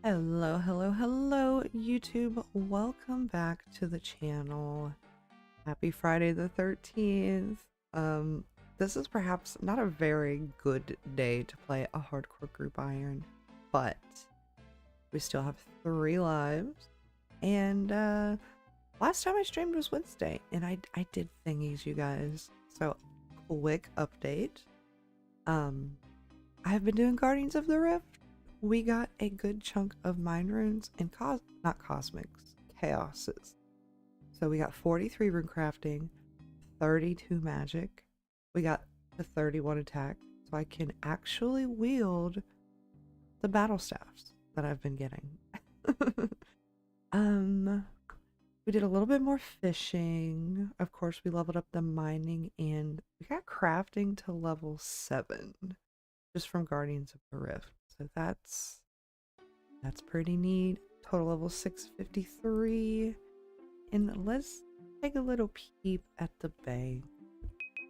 Hello, hello, hello, YouTube. Welcome back to the channel. Happy Friday the 13th. This is perhaps not a very good day to play a hardcore group iron, but we still have 3 lives. And last time I streamed was Wednesday, and I did thingies, you guys. So, quick update. I've been doing Guardians of the Rift. We got a good chunk of mind runes and not cosmics, chaoses. So we got 43 rune crafting, 32 magic. We got the 31 attack, so I can actually wield the battle staffs that I've been getting. We did a little bit more fishing. Of course, we leveled up the mining, and we got crafting to level 7 just from Guardians of the Rift. So that's pretty neat. Total level 653. And let's take a little peep at the bank.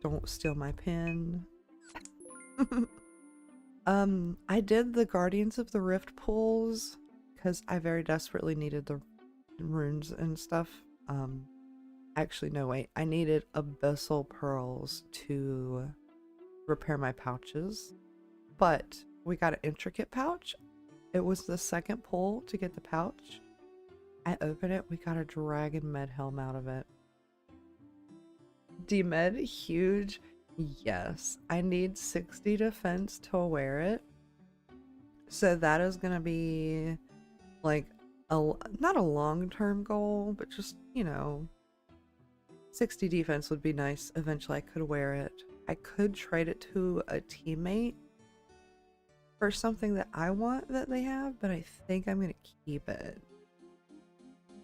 Don't steal my pen. I did the Guardians of the Rift pulls because I very desperately needed the runes and stuff. Actually, no, wait. I needed abyssal pearls to repair my pouches. But we got an intricate pouch. It was the second pull to get the pouch. I opened it. We got a dragon med helm out of it. D-med, huge. Yes. I need 60 defense to wear it. So that is going to be like not a long-term goal, but just, you know, 60 defense would be nice. Eventually I could wear it. I could trade it to a teammate for something that I want that they have, but I think I'm gonna keep it.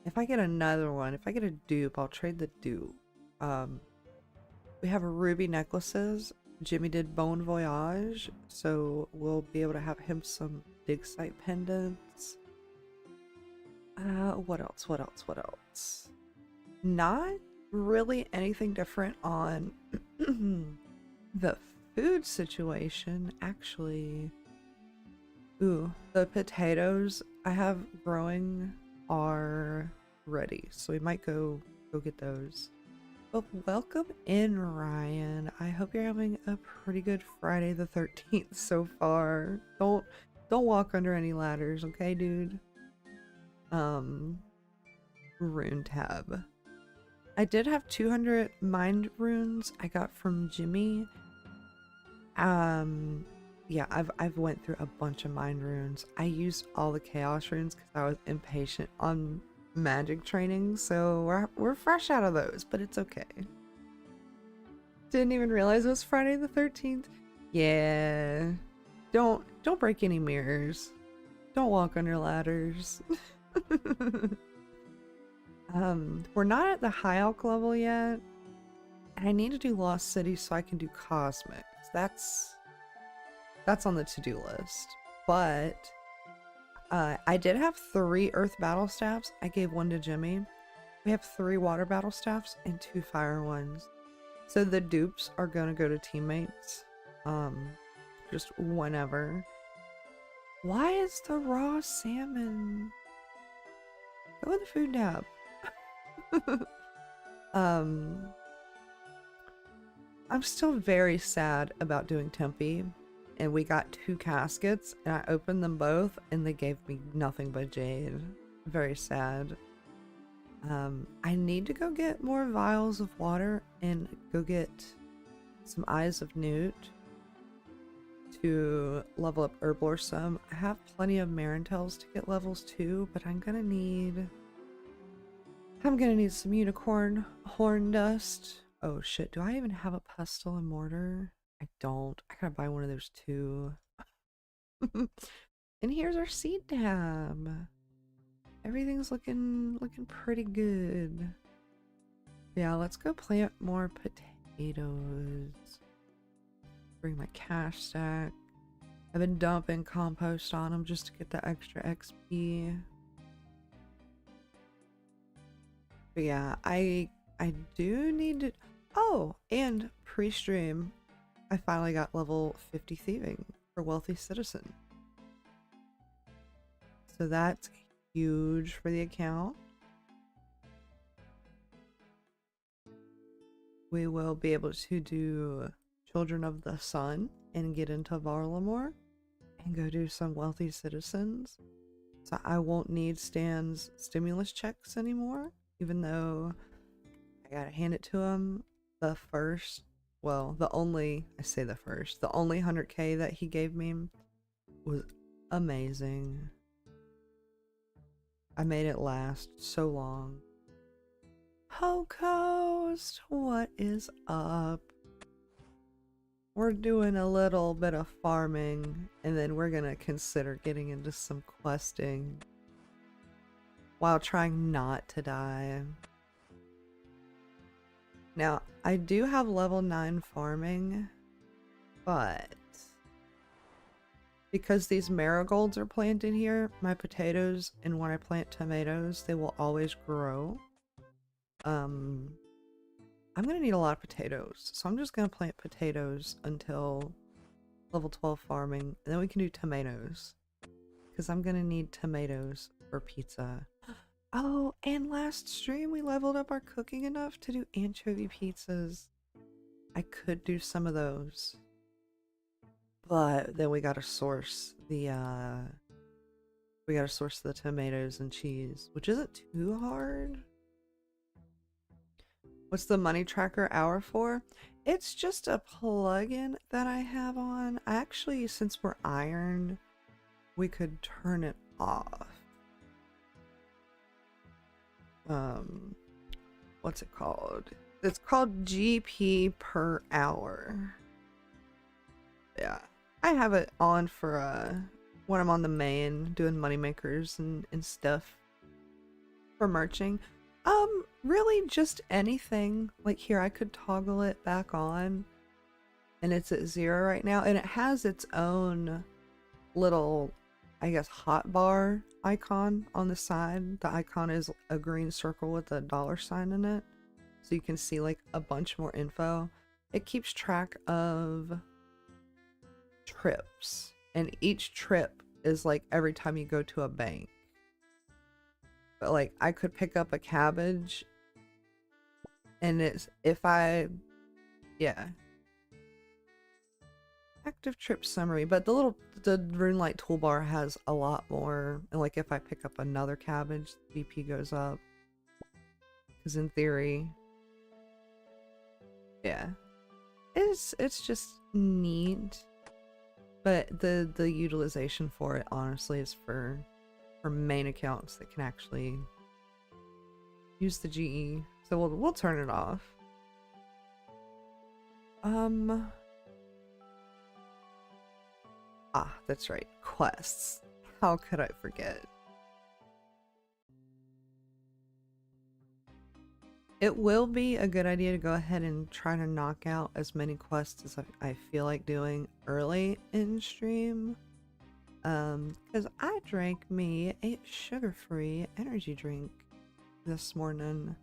If I get another one, if I get a dupe, I'll trade the dupe. We have ruby necklaces. Jimmy did Bon Voyage, so we'll be able to have him some dig site pendants. What else? What else? What else? Not really anything different on the food situation, actually. Ooh, the potatoes I have growing are ready, so we might go get those. But welcome in, Ryan. I hope you're having a pretty good Friday the 13th so far. Don't walk under any ladders, okay, dude? Rune tab. I did have 200 mind runes I got from Jimmy. Yeah, I've went through a bunch of mind runes. I used all the chaos runes because I was impatient on magic training, so we're fresh out of those, but it's okay. Didn't even realize it was Friday the 13th. Yeah. Don't break any mirrors. Don't walk under ladders. We're not at the high elk level yet. And I need to do Lost City so I can do cosmics. That's on the to-do list. But I did have 3 earth battle staffs. I gave 1 to Jimmy. We have 3 water battle staffs and 2 fire ones. So the dupes are gonna go to teammates. Just whenever. Why is the raw salmon? Go in the food tab. I'm still very sad about doing Tempe, and we got 2 caskets, and I opened them both, and they gave me nothing but jade. Very sad. I need to go get more vials of water and go get some Eyes of Newt to level up Herblore some. I have plenty of Marintels to get levels 2, but I'm gonna need some unicorn horn dust. Oh shit, do I even have a pestle and mortar? I don't. I gotta buy one of those too. And here's our seed tab. Everything's looking pretty good. Yeah, let's go plant more potatoes. Bring my cash stack. I've been dumping compost on them just to get the extra XP. But yeah, I do need to... Oh, and pre-stream, I finally got level 50 thieving for Wealthy Citizen. So that's huge for the account. We will be able to do Children of the Sun and get into Varlamore and go do some Wealthy Citizens. So I won't need Stan's stimulus checks anymore, even though I gotta hand it to him. The first, well, the only 100K that he gave me was amazing. I made it last so long. Ho Coast, what is up? We're doing a little bit of farming, and then we're gonna consider getting into some questing while trying not to die. Now, I do have level 9 farming, but because these marigolds are planted here, my potatoes, and when I plant tomatoes, they will always grow. I'm gonna need a lot of potatoes, so I'm just gonna plant potatoes until level 12 farming, and then we can do tomatoes, because I'm gonna need tomatoes for pizza. Oh, and last stream we leveled up our cooking enough to do anchovy pizzas. I could do some of those, but then we gotta source the tomatoes and cheese, which isn't too hard. What's the money tracker hour for? It's just a plugin that I have on. Actually, since we're iron, we could turn it off. What's it called? It's called GP per hour. Yeah, I have it on for when I'm on the main doing moneymakers and stuff for merching. Really just anything. Like here, I could toggle it back on and it's at 0 right now, and it has its own little, I guess, hotbar icon on the side. The icon is a green circle with a $sign in it, so you can see like a bunch more info. It keeps track of trips, and each trip is like every time you go to a bank. But like I could pick up a cabbage and it's active trip summary, but the RuneLight toolbar has a lot more, and like if I pick up another cabbage, BP goes up, because in theory, yeah, it's just neat. But the utilization for it honestly is for main accounts that can actually use the GE. So we'll turn it off. That's right. Quests. How could I forget? It will be a good idea to go ahead and try to knock out as many quests as I feel like doing early in stream. Because I drank me a sugar-free energy drink this morning.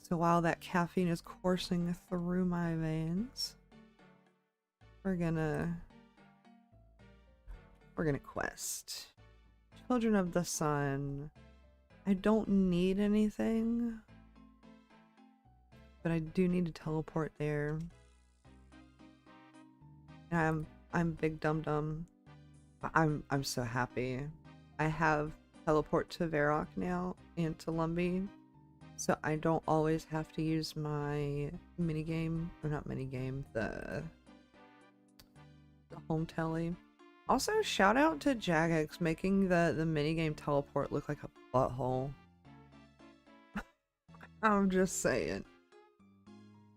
So while that caffeine is coursing through my veins, we're gonna quest. Children of the Sun. I don't need anything, but I do need to teleport there. And I'm big dum dum. I'm so happy. I have teleport to Varrock now and to Lumbee, so I don't always have to use my minigame, or not minigame, the home telly. Also, shout out to Jagex making the minigame teleport look like a butthole. I'm just saying.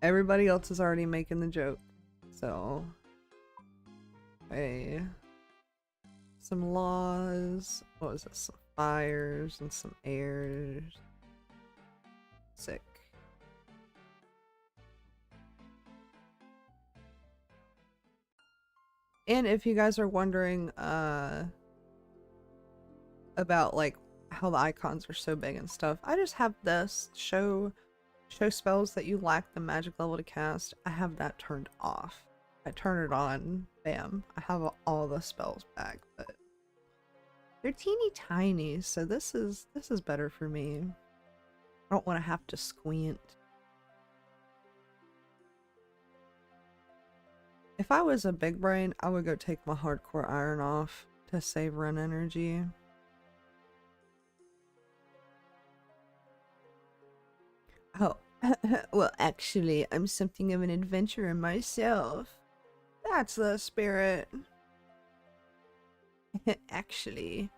Everybody else is already making the joke, so hey. Some laws. What was this? Some fires and some airs. Sick. And if you guys are wondering about like how the icons are so big and stuff, I just have this show spells that you lack the magic level to cast. I have that turned off. I turn it on, bam, I have all the spells back. But They're teeny tiny, so this is better for me. I don't want to have to squint. If I was a big brain, I would go take my hardcore iron off to save run energy. Oh, well, actually, I'm something of an adventurer myself. That's the spirit. Actually,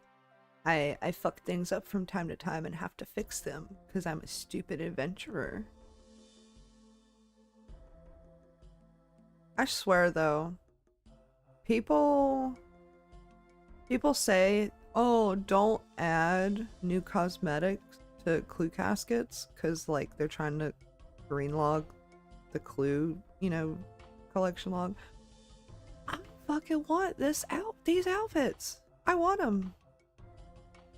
I fuck things up from time to time and have to fix them because I'm a stupid adventurer. I swear though, people say, oh, don't add new cosmetics to clue caskets because like they're trying to green log the clue, you know, collection log. I fucking want these outfits. I want them.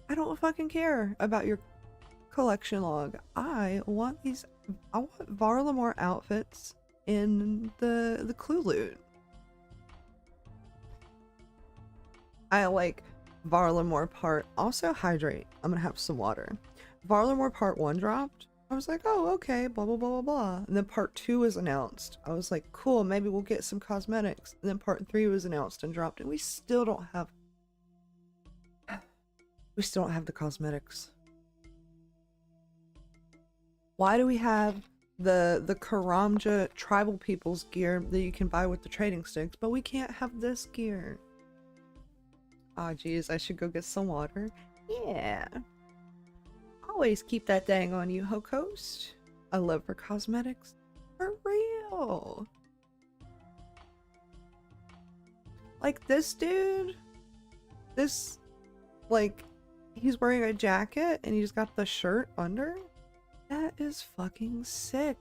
I don't fucking care about your collection log. I want Varlamore outfits in the clue loot. I like Varlamore part. Also hydrate. I'm gonna have some water. Varlamore part 1 dropped. I was like, oh, okay, blah, blah, blah, blah, blah. And then part 2 was announced. I was like, cool, maybe we'll get some cosmetics. And then part 3 was announced and dropped, and we still don't have the cosmetics. Why do we have the Karamja tribal people's gear that you can buy with the trading sticks, but we can't have this gear? Aw, geez, I should go get some water. Yeah. Always keep that dang on you, Hocoast. I love her cosmetics. For real. Like this dude, like, he's wearing a jacket and he's got the shirt under. That is fucking sick.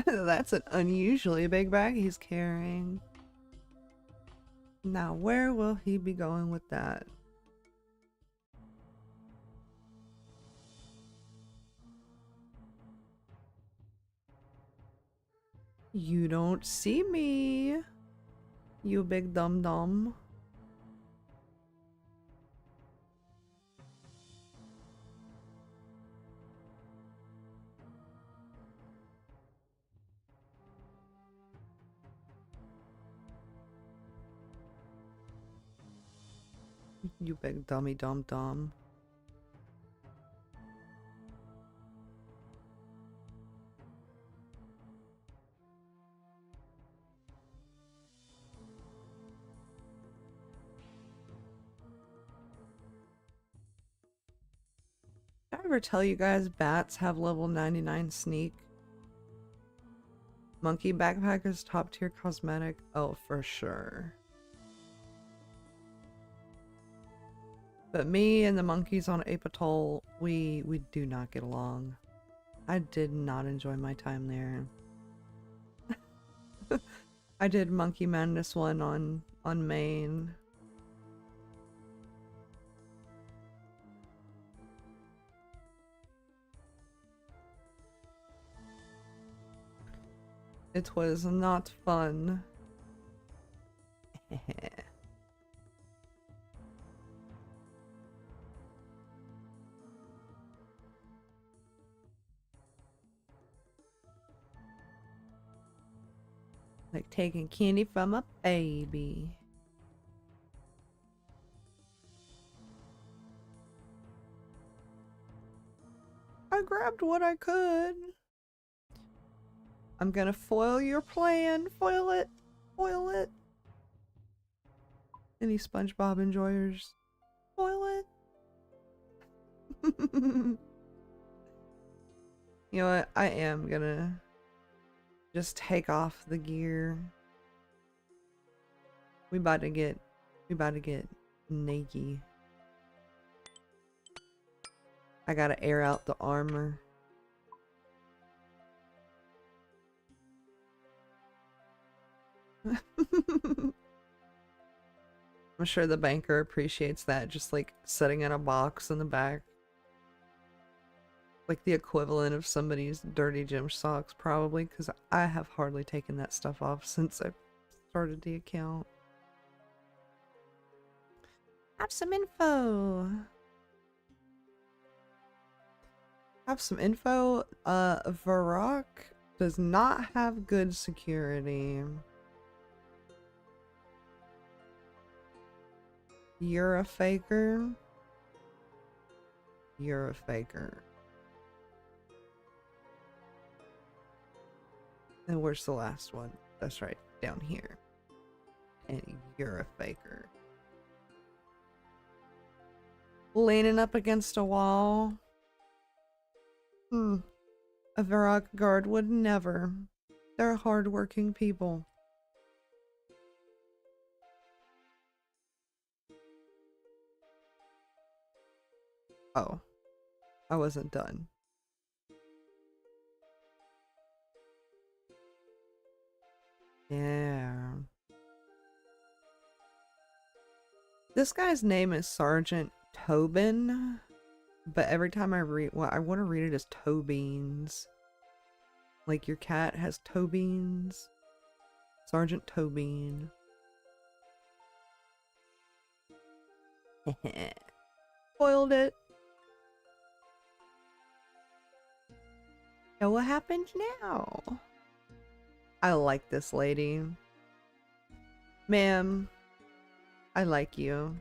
That's an unusually big bag he's carrying. Now, where will he be going with that? You don't see me, you big dum-dum. You big dummy dum-dum. Did I ever tell you guys bats have level 99 sneak? Monkey backpack is top tier cosmetic. Oh, for sure. But me and the monkeys on Apatoll, we do not get along. I did not enjoy my time there. I did Monkey Madness 1 on main. It was not fun. Like taking candy from a baby. I grabbed what I could. I'm gonna foil your plan. Foil it. Foil it. Any SpongeBob enjoyers? Foil it. You know what? I am gonna just take off the gear. We about to get naked. I gotta air out the armor. I'm sure the banker appreciates that, just like sitting in a box in the back. Like the equivalent of somebody's dirty gym socks, probably, because I have hardly taken that stuff off since I started the account. Have some info. Have some info. Varrock does not have good security. You're a faker. You're a faker. And where's the last one? That's right, down here. And you're a faker. Leaning up against a wall. A Varrock guard would never. They're hardworking people. Oh, I wasn't done. Yeah. This guy's name is Sergeant Tobin, but every time I read, well, I want to read it as Tobeans. Like your cat has Tobeans. Sergeant Tobin. Spoiled it. So what happens now? I like this lady. Ma'am, I like you.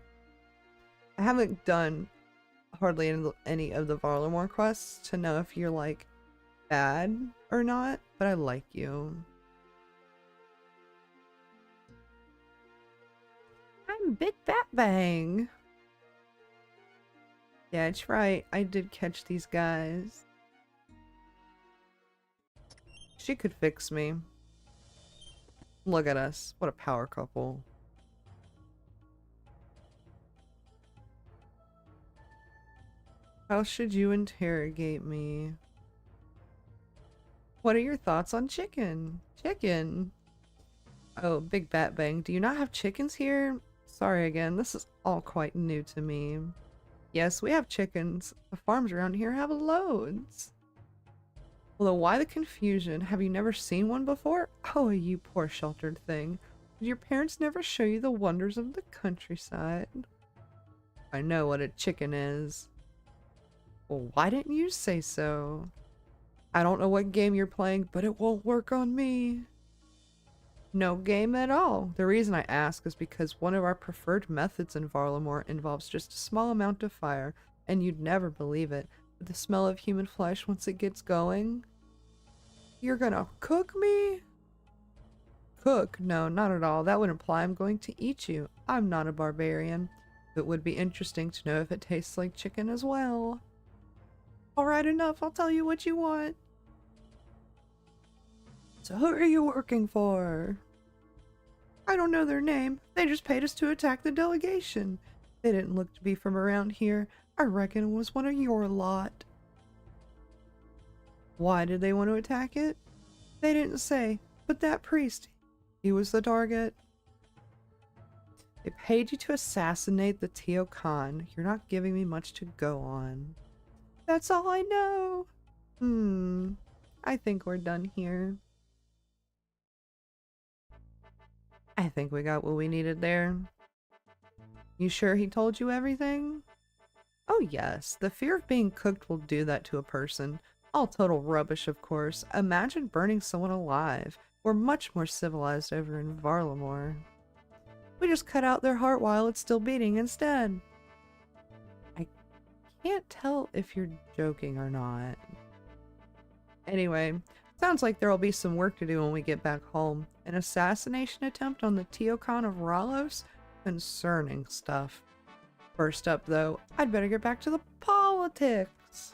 I haven't done hardly any of the Varlamore quests to know if you're like bad or not, but I like you. I'm Big Bat Bang. Yeah, it's right. I did catch these guys. She could fix me. Look at us. What a power couple. How should you interrogate me? What are your thoughts on chicken? Chicken? Oh, Big Bat Bang. Do you not have chickens here? Sorry again. This is all quite new to me. Yes, we have chickens. The farms around here have loads. Although, why the confusion? Have you never seen one before? Oh, you poor sheltered thing. Did your parents never show you the wonders of the countryside? I know what a chicken is. Well, why didn't you say so? I don't know what game you're playing, but it won't work on me. No game at all. The reason I ask is because one of our preferred methods in Varlamore involves just a small amount of fire, and you'd never believe it, but the smell of human flesh once it gets going. You're gonna cook me? Cook? No, not at all. That would imply I'm going to eat you. I'm not a barbarian. It would be interesting to know if it tastes like chicken as well. Alright, enough. I'll tell you what you want. So who are you working for? I don't know their name. They just paid us to attack the delegation. They didn't look to be from around here. I reckon it was one of your lot. Why did they want to attack it? They didn't say, but that priest, he was the target. They paid you to assassinate the Teo Khan. You're not giving me much to go on. That's all I know. I think we're done here. I think we got what we needed there. You sure he told you everything? Oh yes, the fear of being cooked will do that to a person. All total rubbish, of course. Imagine burning someone alive. We're much more civilized over in Varlamore. We just cut out their heart while it's still beating instead. I can't tell if you're joking or not. Anyway, sounds like there'll be some work to do when we get back home. An assassination attempt on the Teo Khan of Ralos? Concerning stuff. First up, though, I'd better get back to the politics.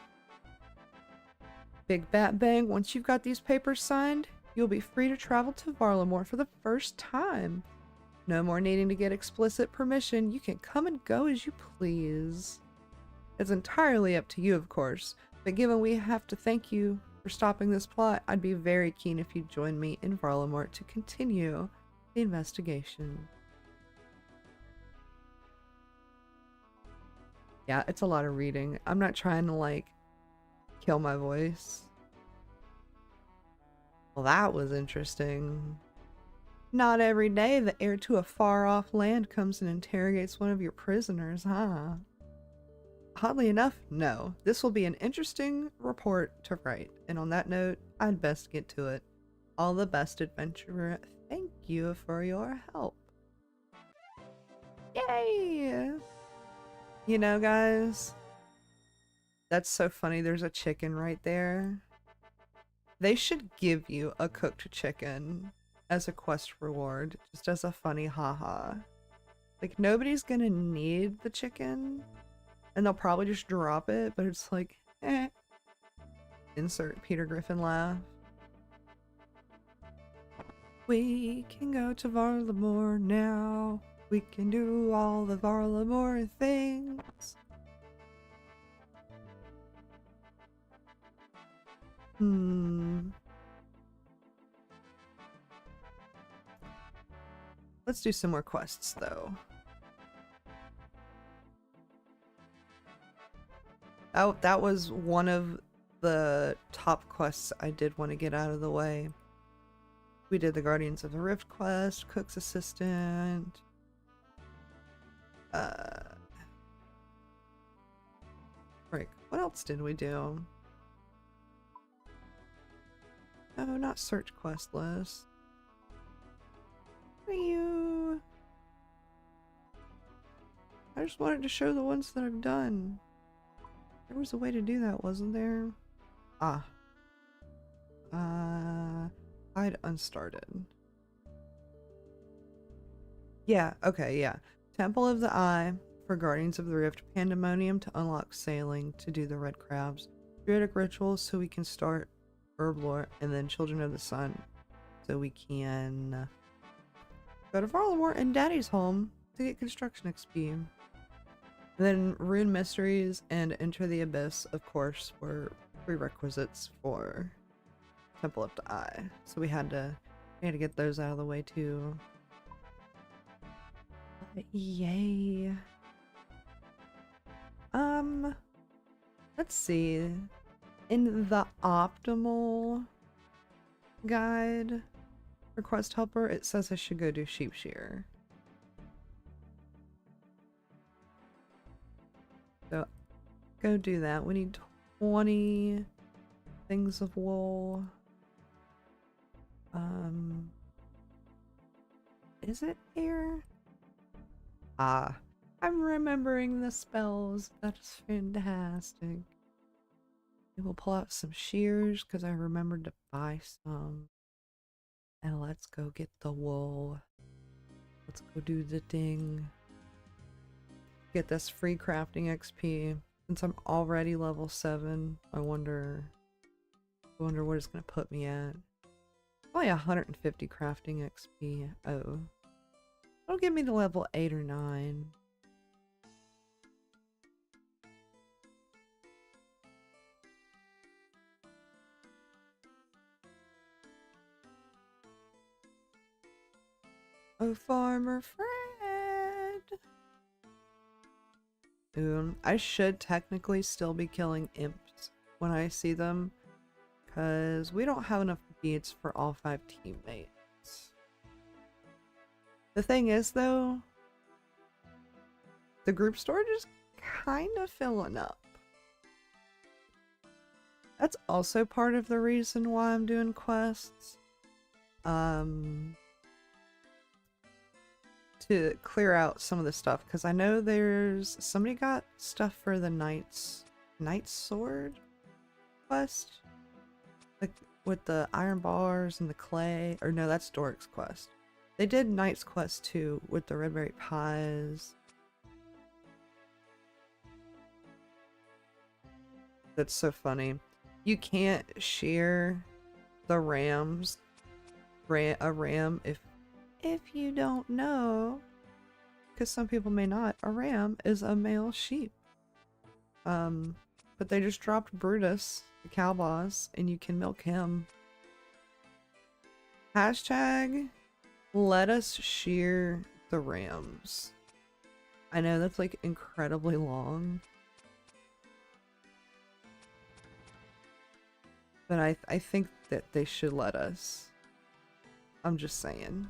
Big Bat Bang, once you've got these papers signed, you'll be free to travel to Varlamore for the first time. No more needing to get explicit permission. You can come and go as you please. It's entirely up to you, of course, but given we have to thank you for stopping this plot, I'd be very keen if you'd join me in Varlamore to continue the investigation. Yeah, it's a lot of reading. I'm not trying to, like, kill my voice. Well, that was interesting. Not every day the heir to a far-off land comes and interrogates one of your prisoners, huh? Oddly enough, no. This will be an interesting report to write, and on that note, I'd best get to it. All the best, adventurer. Thank you for your help. Yay! You know, guys, that's so funny. There's a chicken right there. They should give you a cooked chicken as a quest reward, just as a funny haha. Like, nobody's gonna need the chicken, and they'll probably just drop it, but it's like, eh. Insert Peter Griffin laugh. We can go to Varlamore now. We can do all the Varlamore things. Let's do some more quests, though. Oh, that was one of the top quests I did want to get out of the way. We did the Guardians of the Rift quest, Cook's Assistant. Frick, what else did we do? Oh, not search quest list. What are you? I just wanted to show the ones that I've done. There was a way to do that, wasn't there? Ah. Hide unstarted. Yeah, okay, yeah. Temple of the Eye for Guardians of the Rift. Pandemonium to unlock sailing to do the red crabs. Druidic rituals so we can start Herblore. And then Children of the Sun so we can go to Varlamore and Daddy's home to get construction XP. And then Rune Mysteries and Enter the Abyss, of course, were prerequisites for Temple of the Eye. So we had to get those out of the way too. Yay. Let's see. In the optimal guide for Quest Helper, it says I should go do sheep shear. So go do that. We need 20 things of wool. Is it here? Ah, I'm remembering the spells. That is fantastic. We will pull out some shears because I remembered to buy some. And let's go get the wool. Let's go do the thing. Get this free crafting XP. Since I'm already level 7, I wonder what it's gonna put me at. Only 150 crafting XP. Oh. It'll give me to level 8 or 9. Oh, Farmer Fred! I should technically still be killing imps when I see them, because we don't have enough beads for all 5 teammates. The thing is, though, the group storage is kind of filling up. That's also part of the reason why I'm doing quests. To clear out some of the stuff, because I know there's somebody got stuff for the Knight's Sword quest, like with the iron bars and the clay. Or no, that's Doric's quest. They did Knight's quest too with the red berry pies. That's so funny. You can't shear the rams, a ram if you don't know, because some people may not, a ram is a male sheep. But they just dropped Brutus, the cow boss, and you can milk him. Hashtag, let us shear the rams. I know that's like incredibly long. But I think that they should let us. I'm just saying.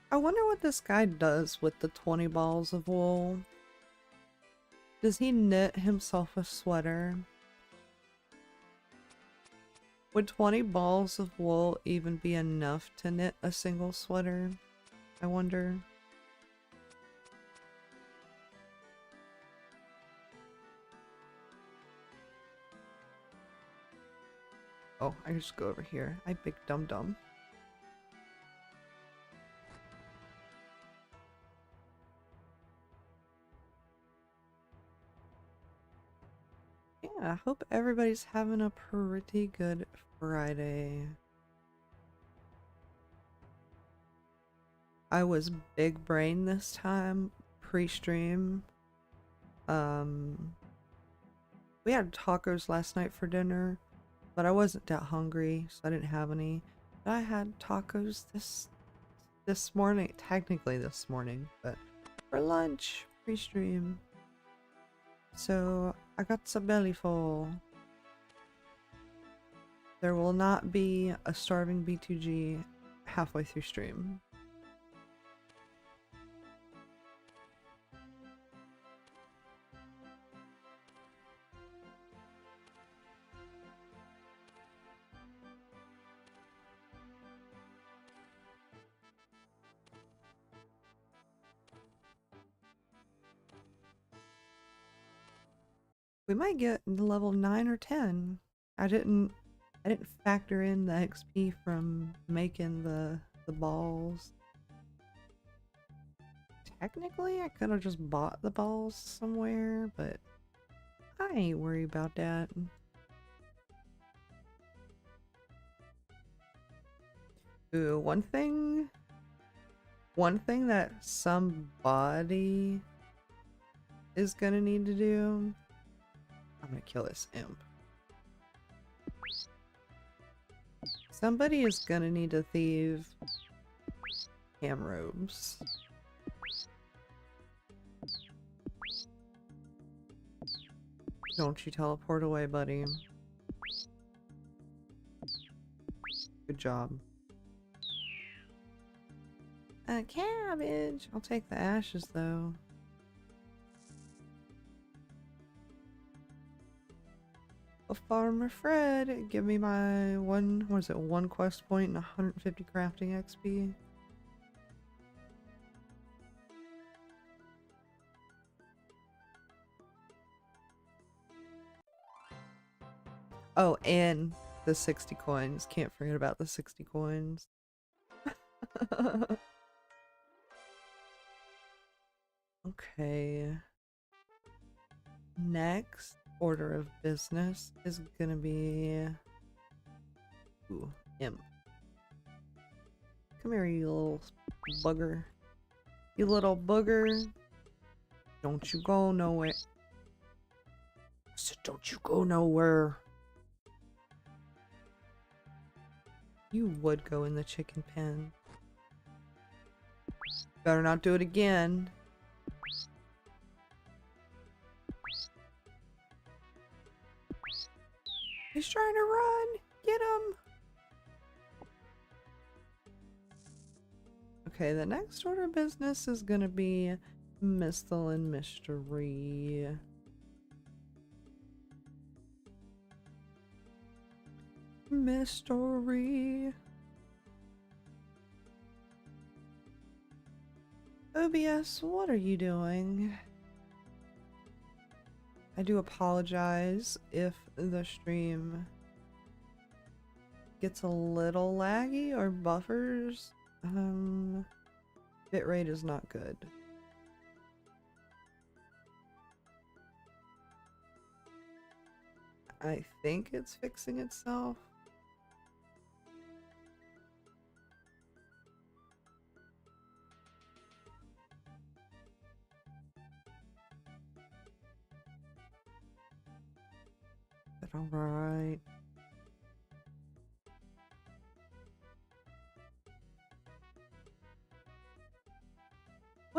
I wonder what this guy does with the 20 balls of wool. Does he knit himself a sweater? Would 20 balls of wool even be enough to knit a single sweater? I wonder. Oh, I just go over here. I big dum-dum. Yeah, I hope everybody's having a pretty good Friday. I was big brain this time, pre-stream. We had tacos last night for dinner, but I wasn't that hungry, so I didn't have any. But I had tacos this morning, technically this morning, but for lunch, pre-stream. So I got some belly full. There will not be a starving B2G halfway through stream. We might get level 9 or 10. I didn't factor in the XP from making the balls. Technically, I could have just bought the balls somewhere, but I ain't worried about that. Ooh, one thing that somebody is gonna need to do. I'm gonna kill this imp. Somebody is gonna need to thieve cam robes. Don't you teleport away, buddy. Good job. Cabbage! I'll take the ashes, though. Oh, Farmer Fred, give me my one quest point and 150 crafting XP. Oh, and the 60 coins. Can't forget about the 60 coins. Okay. Next order of business is gonna be... Ooh, imp. Come here, you little bugger. You little booger. Don't you go nowhere. So don't you go nowhere. You would go in the chicken pen. Better not do it again. He's trying to run! Get him! Okay, the next order of business is gonna be Mistle and Mystery. Mystery. OBS, what are you doing? I do apologize if the stream gets a little laggy or buffers. Bitrate is not good. I think it's fixing itself. But alright.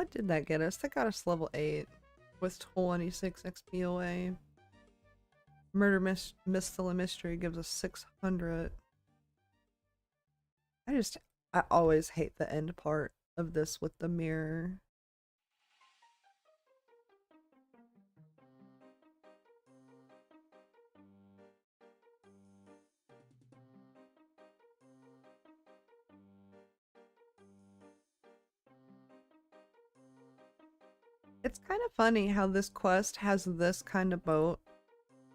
What did that get us? That got us level 8 with 26 XPOA. Murder Mystery and Mystery gives us 600. I always hate the end part of this with the mirror. It's kind of funny how this quest has this kind of boat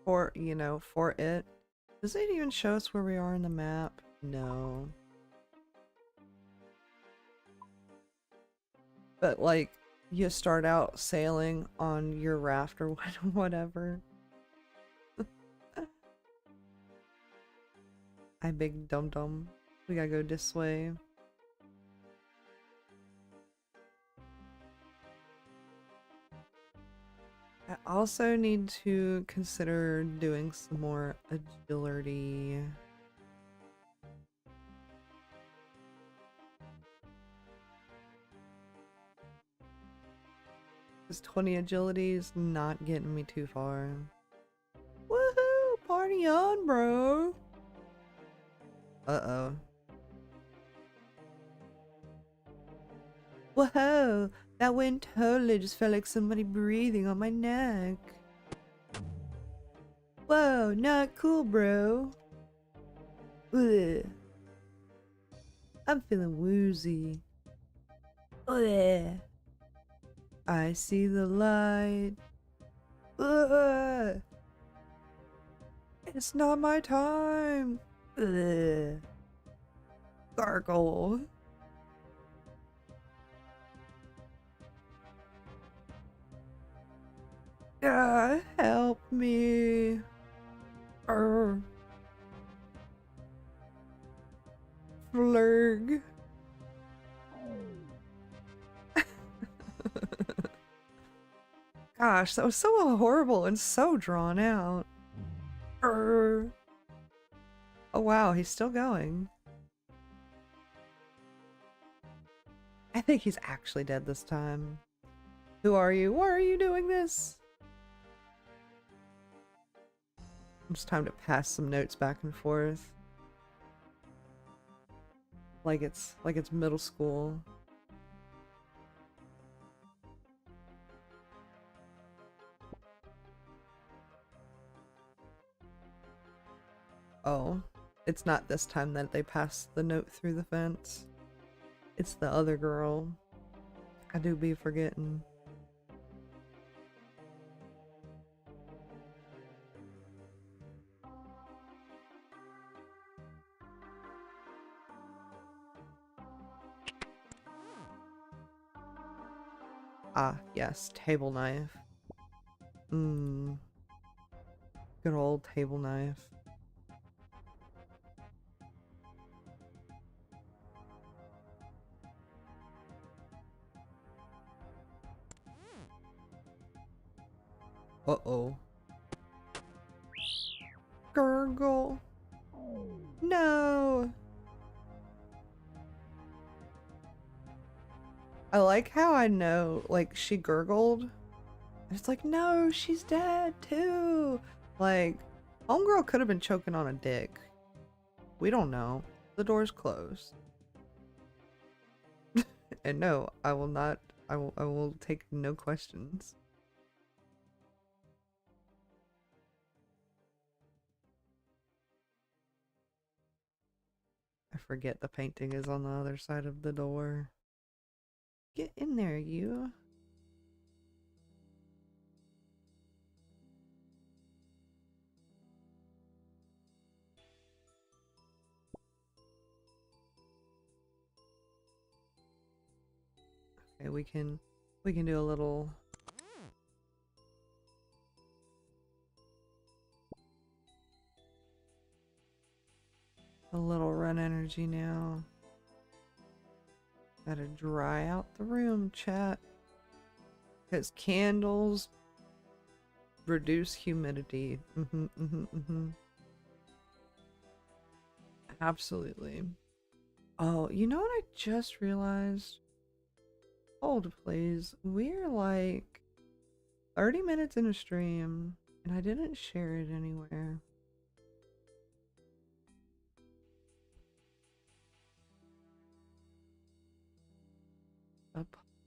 for, you know, for it. Does it even show us where we are in the map? No. But like, you start out sailing on your raft or whatever. I big dum dum. We gotta go this way. I also need to consider doing some more agility. Because 20 agility is not getting me too far. Woohoo! Party on, bro! Uh-oh. Whoa! That wind totally just felt like somebody breathing on my neck. Whoa, not cool, bro. Ugh. I'm feeling woozy. Ugh. I see the light. Ugh. It's not my time. Ugh. Gargle. Help me. Flurg. Gosh, that was so horrible and so drawn out. Oh wow, he's still going. I think he's actually dead this time. Who are you? Why are you doing this? It's time to pass some notes back and forth. Like it's middle school. Oh, it's not this time that they pass the note through the fence. It's the other girl. I do be forgetting. Ah, yes, table knife. Good old table knife. Uh-oh. Gurgle. No! I like how I know, like, she gurgled. It's like, no, she's dead too! Like, homegirl could have been choking on a dick. We don't know. The door's closed. And no, I will not, I will take no questions. I forget the painting is on the other side of the door. Get in there, you. Okay, we can do a little run energy now. Gotta dry out the room, chat. Because candles reduce humidity. Absolutely. Oh, you know what I just realized? hold please. We're like 30 minutes in a stream and I didn't share it anywhere.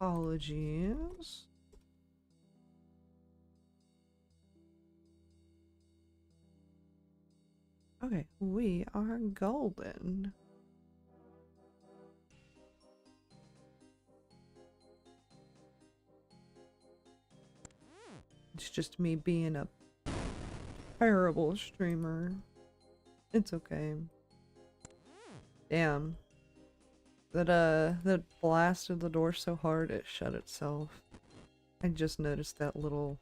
Apologies. Okay, we are golden. It's just me being a terrible streamer. It's okay. Damn. That blasted the door so hard it shut itself. I just noticed that little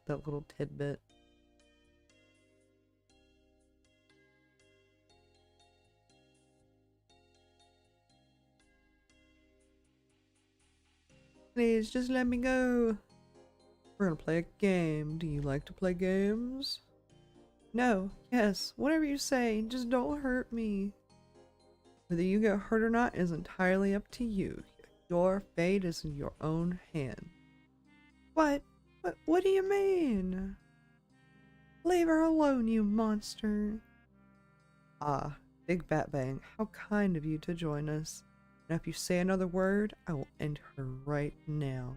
tidbit. Please, just let me go. We're gonna play a game. Do you like to play games? No, yes, whatever you say, just don't hurt me. Whether you get hurt or not is entirely up to you. Your fate is in your own hand. What? What do you mean? Leave her alone, you monster. Ah, Big Bat Bang, how kind of you to join us. And if you say another word, I will end her right now.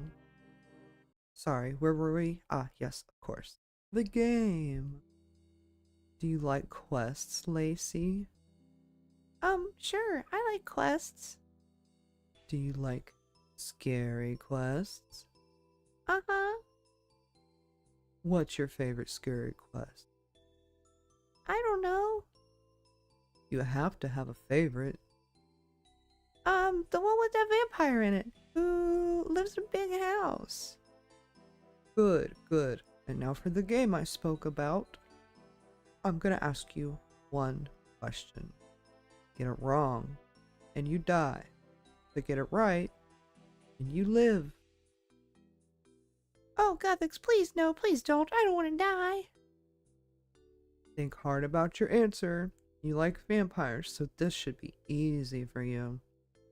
Sorry, where were we? Ah, yes, of course. The game. Do you like quests, Lacey? Sure, I like quests. Do you like scary quests? Uh-huh. What's your favorite scary quest? I don't know. You have to have a favorite. The one with that vampire in it, who lives in a big house. Good, good. And now for the game I spoke about. I'm gonna ask you one question. Get it wrong, and you die. But get it right, and you live. Oh, Gothics, please no, please don't. I don't want to die. Think hard about your answer. You like vampires, so this should be easy for you.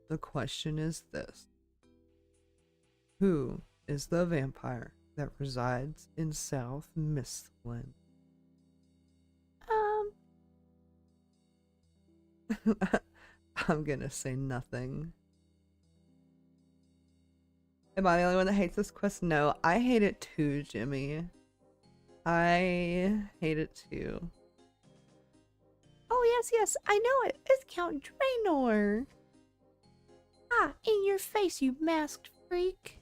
The question is this. Who is the vampire that resides in South Mistland? I'm gonna say nothing. Am I the only one that hates this quest? No, I hate it too, Jimmy. I hate it too. Oh, yes, I know it. It's Count Draenor. Ah, in your face, you masked freak.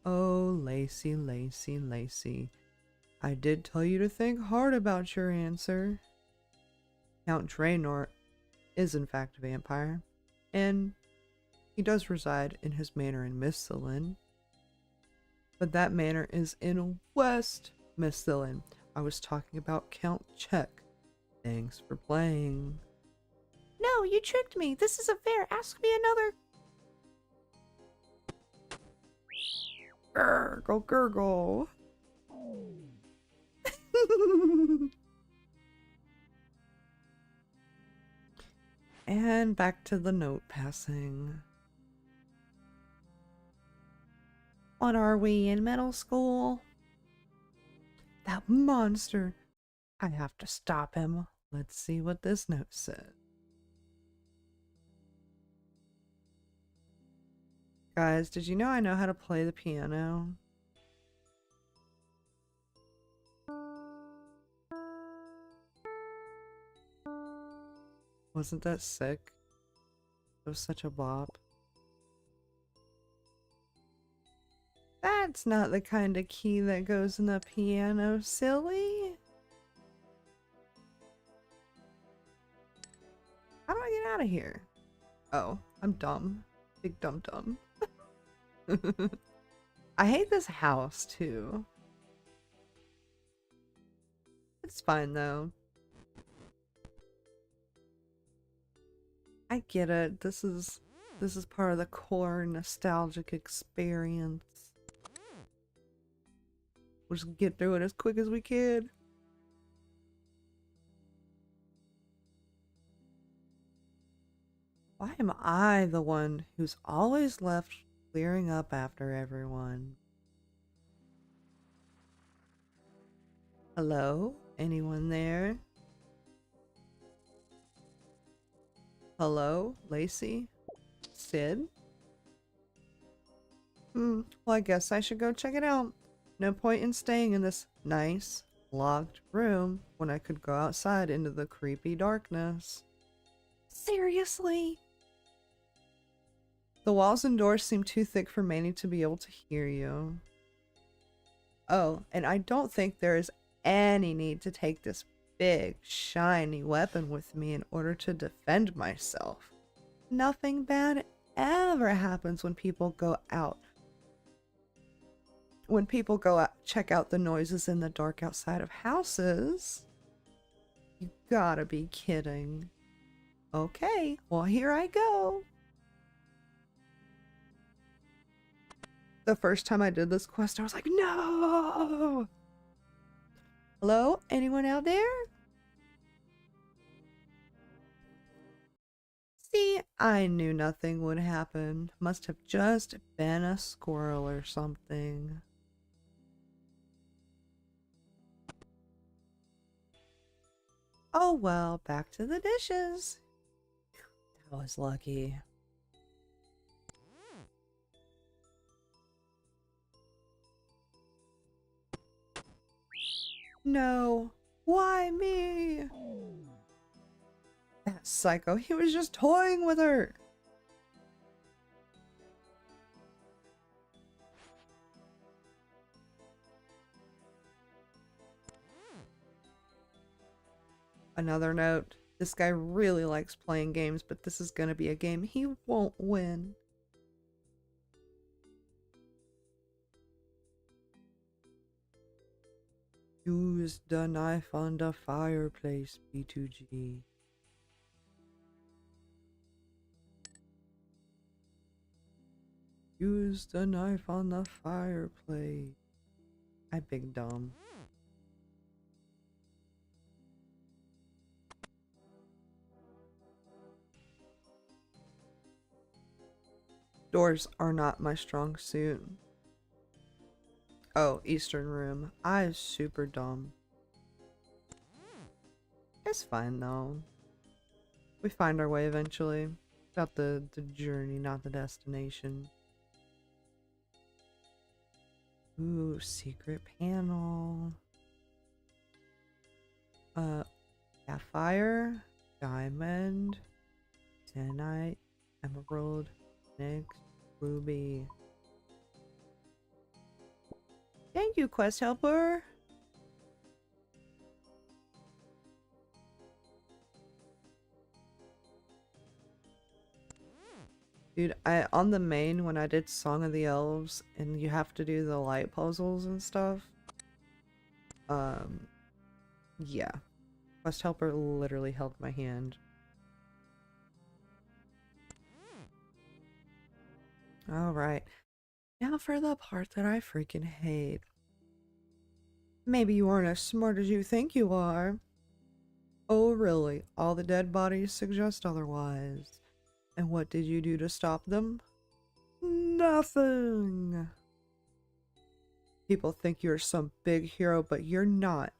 Oh, Lacey, Lacey, Lacey. I did tell you to think hard about your answer. Count Draenor is in fact a vampire, and he does reside in his manor in Misthalin. But that manor is in West Misthalin. I was talking about Count Check. Thanks for playing. No, you tricked me. This isn't fair. Ask me another. Gurgle, gurgle. And back to the note passing. What are we, in middle school? That monster. I have to stop him. Let's see what this note says. Guys, did you know I know how to play the piano? Wasn't that sick? It was such a bop. That's not the kind of key that goes in the piano, silly. How do I get out of here? Oh, I'm dumb. Big dumb dumb. I hate this house too. It's fine though. I get it. This is part of the core nostalgic experience. We'll just get through it as quick as we can. Why am I the one who's always left clearing up after everyone. Hello? Anyone there? Hello? Lacey? Sid? Well, I guess I should go check it out. No point in staying in this nice, locked room when I could go outside into the creepy darkness. Seriously? The walls and doors seem too thick for Manny to be able to hear you. Oh, and I don't think there is any need to take this big, shiny weapon with me in order to defend myself. Nothing bad ever happens when people go out. When people go out, check out the noises in the dark outside of houses. You gotta be kidding. Okay, well here I go. The first time I did this quest, I was like, no! Hello? Anyone out there? See, I knew nothing would happen. Must have just been a squirrel or something. Oh well, back to the dishes. That was lucky. No. Why me? That psycho, he was just toying with her. Another note, this guy really likes playing games, but this is gonna be a game he won't win. Use the knife on the fireplace, B2G. Use the knife on the fireplace. I big dumb. Doors are not my strong suit. Oh, Eastern Room. I is super dumb. It's fine though. We find our way eventually. About the journey, not the destination. Ooh, secret panel. Sapphire, diamond, tanite, emerald, onyx, ruby. Thank you, quest helper. Dude, on the main when I did Song of the Elves and you have to do the light puzzles and stuff. Yeah. Quest helper literally held my hand. Alright. Now for the part that I freaking hate. Maybe you aren't as smart as you think you are. Oh really? All the dead bodies suggest otherwise. And what did you do to stop them? Nothing! People think you're some big hero, but you're not.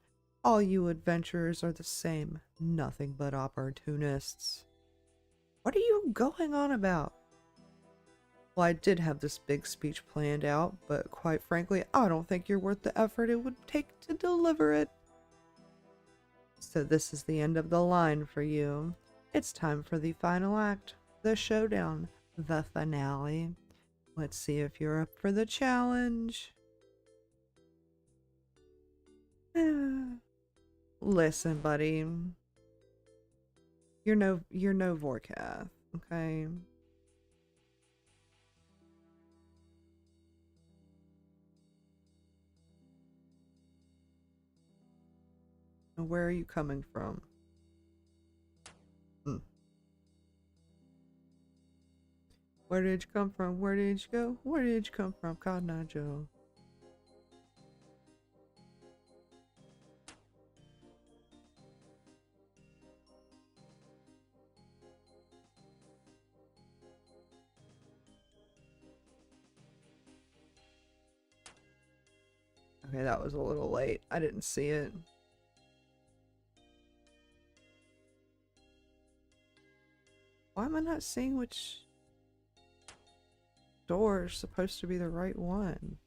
All you adventurers are the same. Nothing but opportunists. What are you going on about? Well, I did have this big speech planned out, but quite frankly, I don't think you're worth the effort it would take to deliver it. So this is the end of the line for you. It's time for the final act, the showdown, the finale. Let's see if you're up for the challenge. Listen, buddy. You're no Vorkath, okay? Where are you coming from? Where did you come from? Where did you go? Where did you come from, Cotton Eye Joe? Okay, that was a little late. I didn't see it. Why am I not seeing which door is supposed to be the right one?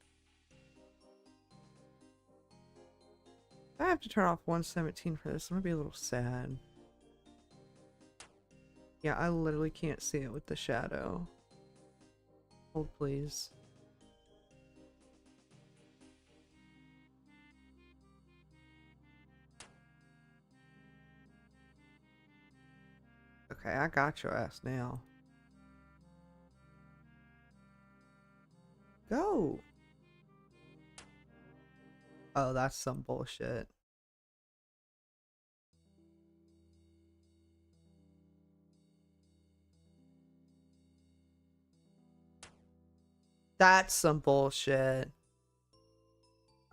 I have to turn off 117 for this. I'm gonna be a little sad. Yeah, I literally can't see it with the shadow. Hold, please. Okay, I got your ass now. Go! Oh, that's some bullshit. That's some bullshit.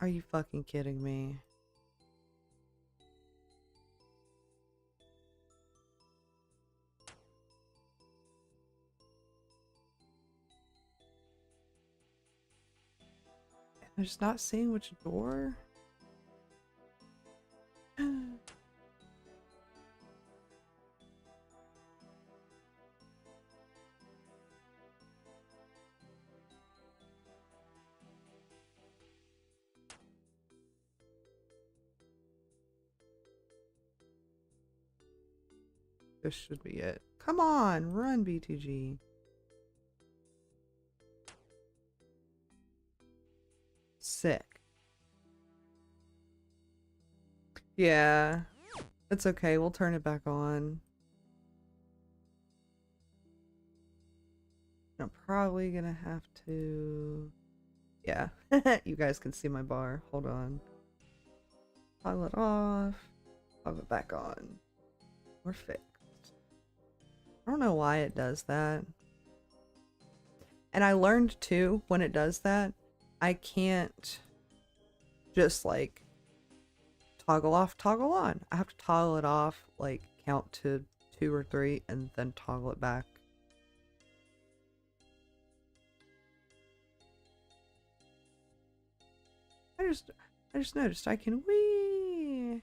Are you fucking kidding me? I'm just not seeing which door. This should be it. Come on, run, BTG. Sick. Yeah, it's okay. We'll turn it back on. I'm probably gonna have to... Yeah, you guys can see my bar. Hold on. Toggle it off. Toggle it back on. We're fixed. I don't know why it does that. And I learned too, when it does that, I can't just like toggle off, toggle on. I have to toggle it off, like count to 2 or 3 and then toggle it back. I just noticed I can wee.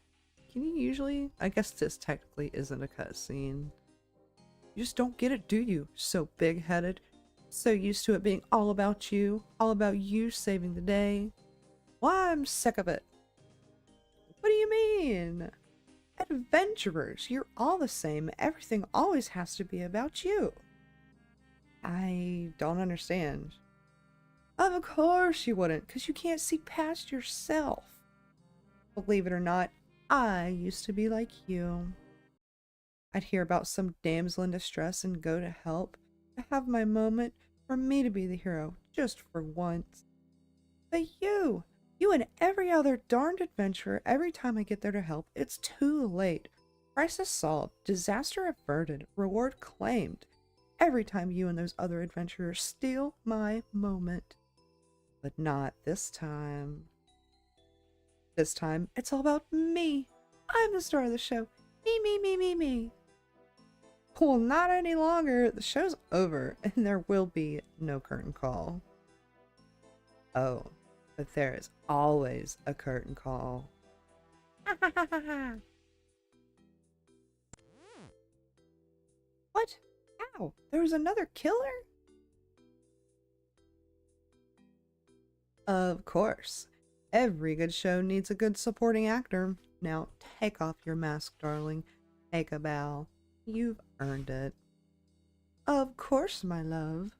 Can you usually? I guess this technically isn't a cutscene. You just don't get it, do you? So big-headed. So used to it being all about you saving the day. Why, I'm sick of it. What do you mean? Adventurers, you're all the same. Everything always has to be about you. I don't understand. Of course you wouldn't, because you can't see past yourself. Believe it or not, I used to be like you. I'd hear about some damsel in distress and go to help, to have my moment, for me to be the hero, just for once. But you and every other darned adventurer, every time I get there to help, it's too late. Crisis solved, disaster averted, reward claimed. Every time you and those other adventurers steal my moment. But not this time. This time, it's all about me. I'm the star of the show. Me, me, me, me, me. Well, not any longer. The show's over, and there will be no curtain call. Oh, but there is always a curtain call. What? How? There was another killer? Of course. Every good show needs a good supporting actor. Now, take off your mask, darling. Take a bow. You've earned it. Of course, my love.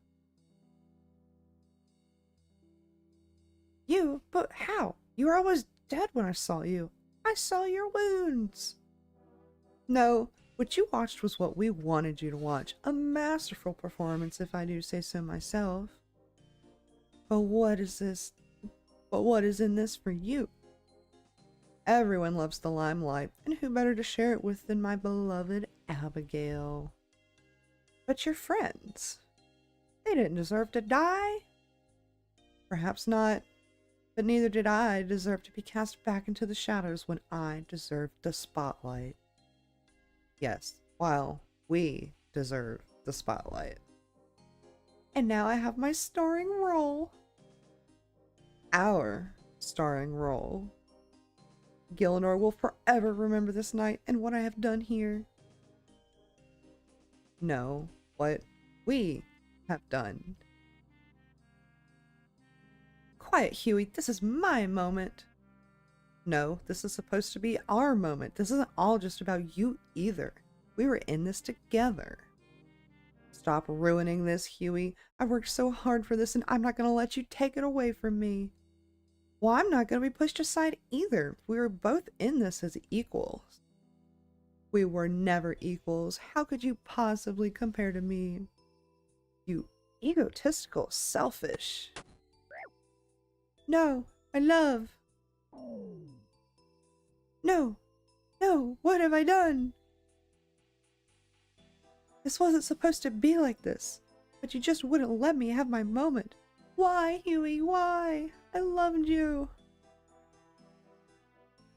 You? But how? You were almost dead when I saw you. I saw your wounds. No, what you watched was what we wanted you to watch. A masterful performance, if I do say so myself. But what is this? But what is in this for you? Everyone loves the limelight, and who better to share it with than my beloved Abigail? But your friends, they didn't deserve to die. Perhaps not, but neither did I deserve to be cast back into the shadows when I deserved the spotlight. Yes, while we deserve the spotlight. And now I have my starring role. Our starring role. Gillinor will forever remember this night and what I have done here. No, what we have done. Quiet, Huey. This is my moment. No, this is supposed to be our moment. This isn't all just about you either. We were in this together. Stop ruining this, Huey. I worked so hard for this and I'm not going to let you take it away from me. Well, I'm not going to be pushed aside either. We were both in this as equals. We were never equals. How could you possibly compare to me? You egotistical, selfish. No, I love. No, no, what have I done? This wasn't supposed to be like this, but you just wouldn't let me have my moment. Why, Huey, why? I loved you.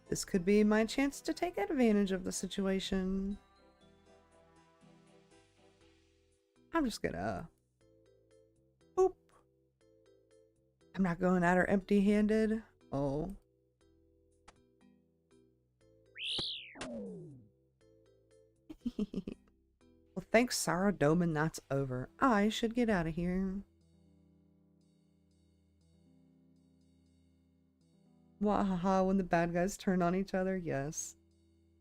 This could be my chance to take advantage of the situation. I'm just gonna... Boop. I'm not going at her empty-handed. Oh. Well, thanks, Sarah Doman, that's over. I should get out of here. Wahaha, when the bad guys turn on each other, yes.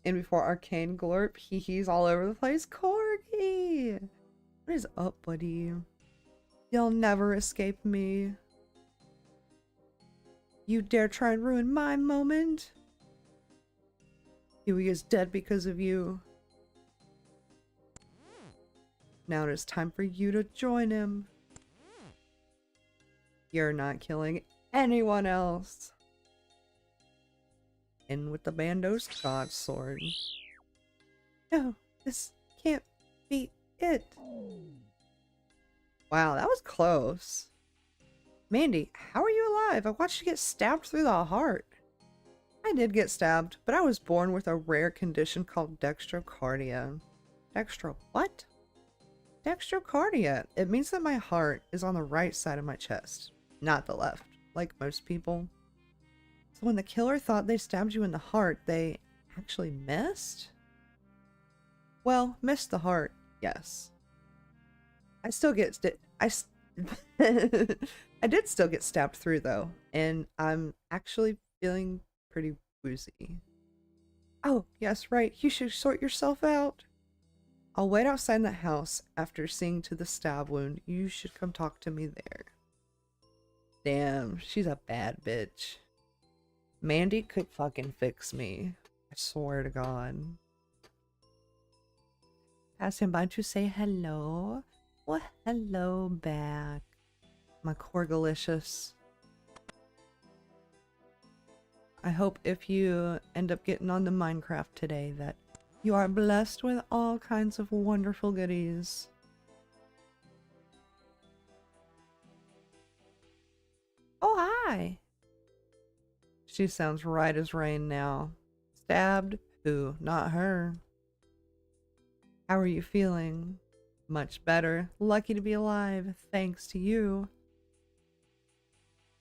And before Arcane Glorp, he's all over the place. Corgi! What is up, buddy? You'll never escape me. You dare try and ruin my moment? Huey is dead because of you. Now it is time for you to join him. You're not killing anyone else. In with the Bando's God Sword. No, this can't be it. Wow, that was close. Mandy, how are you alive? I watched you get stabbed through the heart. I did get stabbed, but I was born with a rare condition called dextrocardia. What? Dextrocardia. It means that my heart is on the right side of my chest, not the left, like most people. So when the killer thought they stabbed you in the heart, they actually missed? Well, missed the heart, yes. I still get I did still get stabbed through though, and I'm actually feeling pretty woozy. Oh, yes, right. You should sort yourself out. I'll wait outside the house after seeing to the stab wound. You should come talk to me there. Damn, she's a bad bitch. Mandy could fucking fix me. I swear to God. Pass him by to say hello. Well, hello back. My Corgalicious. I hope if you end up getting on the Minecraft today that you are blessed with all kinds of wonderful goodies. Oh, hi! She sounds right as rain now. Stabbed? Who? Not her. How are you feeling? Much better. Lucky to be alive, thanks to you.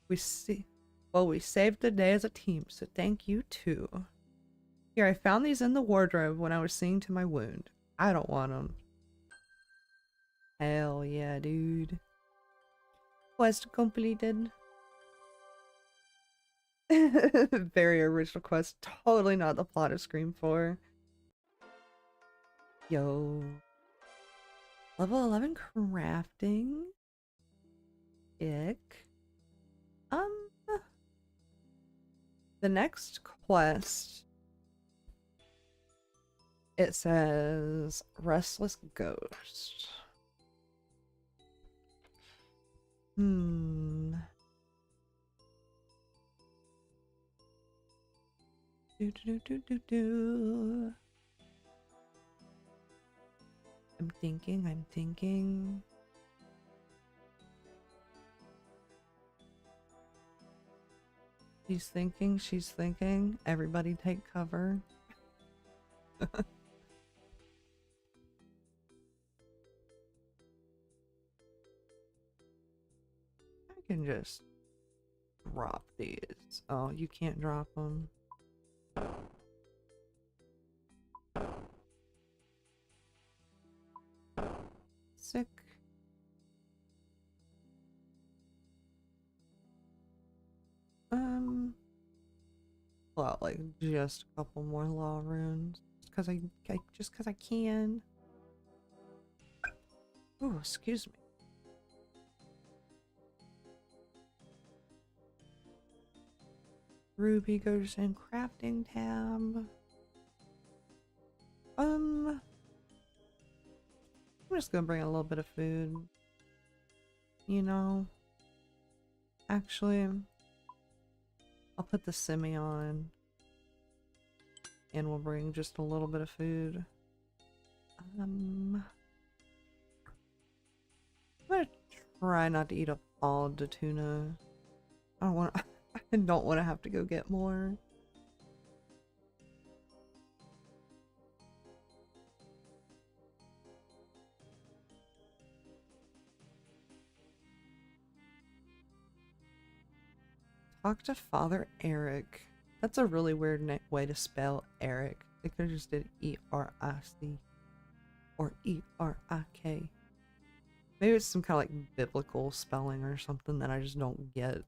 We saved the day as a team, so thank you too. Here, I found these in the wardrobe when I was seeing to my wound. I don't want them. Hell yeah, dude. Quest completed. Very original quest. Totally not the plot of Scream 4. Yo. Level 11 crafting. Ick. The next quest, it says Restless Ghost. I'm thinking. She's thinking. Everybody take cover. I can just drop these. Oh, you can't drop them. Sick. Well, like just a couple more law runes, just cause I can. Oh, excuse me. Ruby goes in crafting tab. I'm just gonna bring a little bit of food. You know, actually, I'll put the semi on, and we'll bring just a little bit of food. I'm gonna try not to eat up all the tuna. I don't want to have to go get more. Talk to Father Eric. That's a really weird way to spell Eric. They could have just did E-R-I-C or E-R-I-K. Maybe it's some kind of like biblical spelling or something that I just don't get.